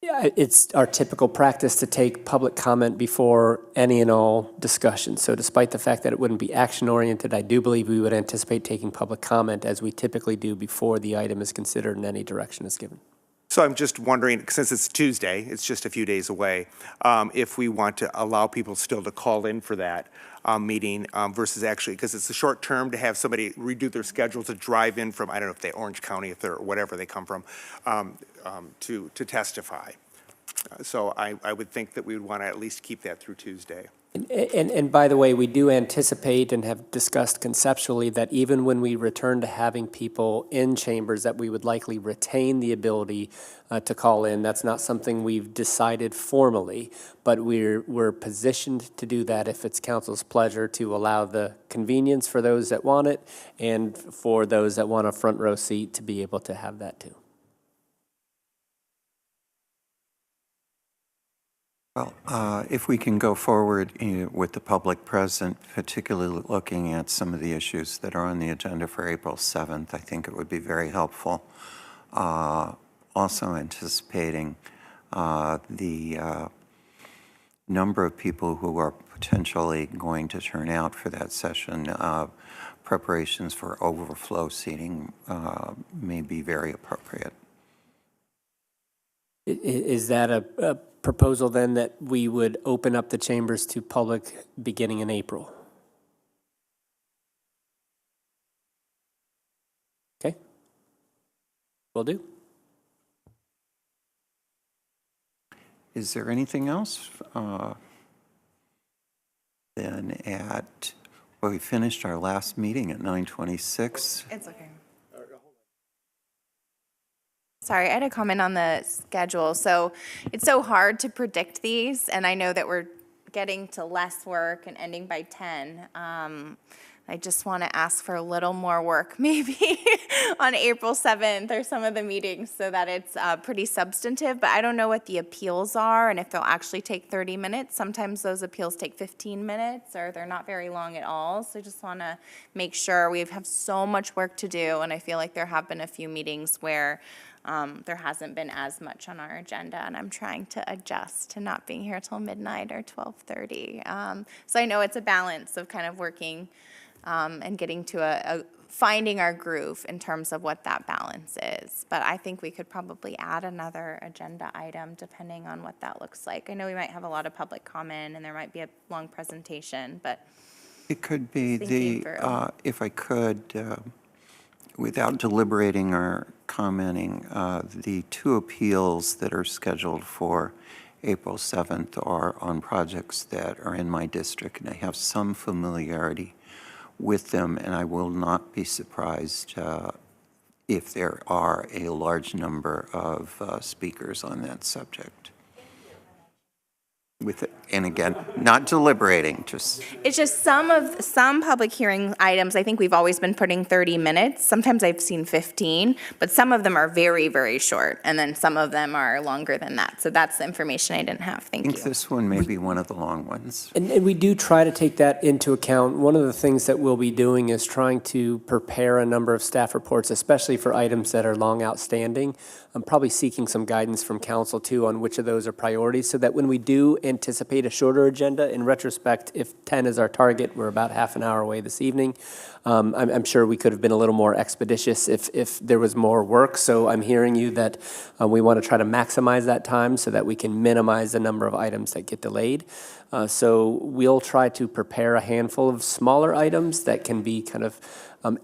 P: Yeah, it's our typical practice to take public comment before any and all discussion. So despite the fact that it wouldn't be action-oriented, I do believe we would anticipate taking public comment as we typically do before the item is considered and any direction is given.
G: So I'm just wondering, since it's Tuesday, it's just a few days away, if we want to allow people still to call in for that meeting versus actually, because it's a short term to have somebody redo their schedule to drive in from, I don't know if they're Orange County, if they're whatever they come from, to testify. So I would think that we would want to at least keep that through Tuesday.
P: And by the way, we do anticipate and have discussed conceptually that even when we return to having people in chambers, that we would likely retain the ability to call in. That's not something we've decided formally, but we're positioned to do that if it's council's pleasure to allow the convenience for those that want it and for those that want a front row seat to be able to have that too.
A: Well, if we can go forward with the public present, particularly looking at some of the issues that are on the agenda for April 7th, I think it would be very helpful. Also anticipating the number of people who are potentially going to turn out for that session. Preparations for overflow seating may be very appropriate.
P: Is that a proposal then that we would open up the chambers to public beginning in April? Okay. Will do.
A: Is there anything else? then well, we finished our last meeting at 9:26.
F: It's okay. Sorry, I had a comment on the schedule. So it's so hard to predict these, and I know that we're getting to less work and ending by 10. I just want to ask for a little more work maybe on April 7th or some of the meetings so that it's pretty substantive. But I don't know what the appeals are and if they'll actually take 30 minutes. Sometimes those appeals take 15 minutes or they're not very long at all. So I just want to make sure we have so much work to do. And I feel like there have been a few meetings where there hasn't been as much on our agenda, and I'm trying to adjust to not being here till midnight or 12:30. So I know it's a balance of kind of working and getting to finding our groove in terms of what that balance is. But I think we could probably add another agenda item depending on what that looks like. I know we might have a lot of public comment and there might be a long presentation, but
A: It could be
F: thinking through.
A: if I could, without deliberating or commenting, the two appeals that are scheduled for April 7th are on projects that are in my district, and I have some familiarity with them, and I will not be surprised if there are a large number of speakers on that subject. And again, not deliberating, just.
F: It's just some public hearing items, I think we've always been putting 30 minutes. Sometimes I've seen 15, but some of them are very, very short. And then some of them are longer than that. So that's the information I didn't have. Thank
A: I
F: you.
A: think this one may be one of the long ones.
P: And we do try to take that into account. One of the things that we'll be doing is trying to prepare a number of staff reports, especially for items that are long outstanding. I'm probably seeking some guidance from council too on which of those are priorities, so that when we do anticipate a shorter agenda, in retrospect, if 10 is our target, we're about half an hour away this evening. I'm sure we could have been a little more expeditious if there was more work. So I'm hearing you that we want to try to maximize that time so that we can minimize the number of items that get delayed. So we'll try to prepare a handful of smaller items that can be kind of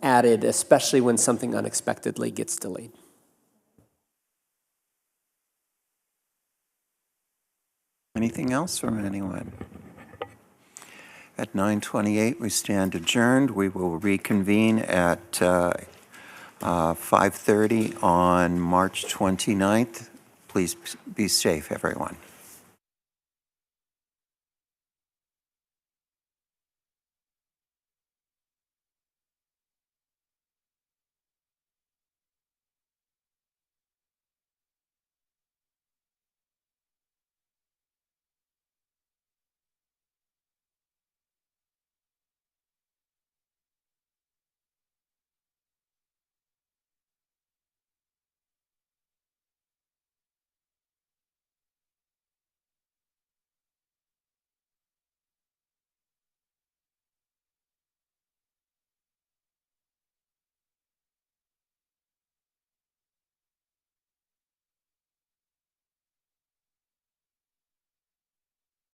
P: added, especially when something unexpectedly gets delayed.
A: Anything else from anyone? At 9:28, we stand adjourned. We will reconvene at 5:30 on March 29th. Please be safe, everyone.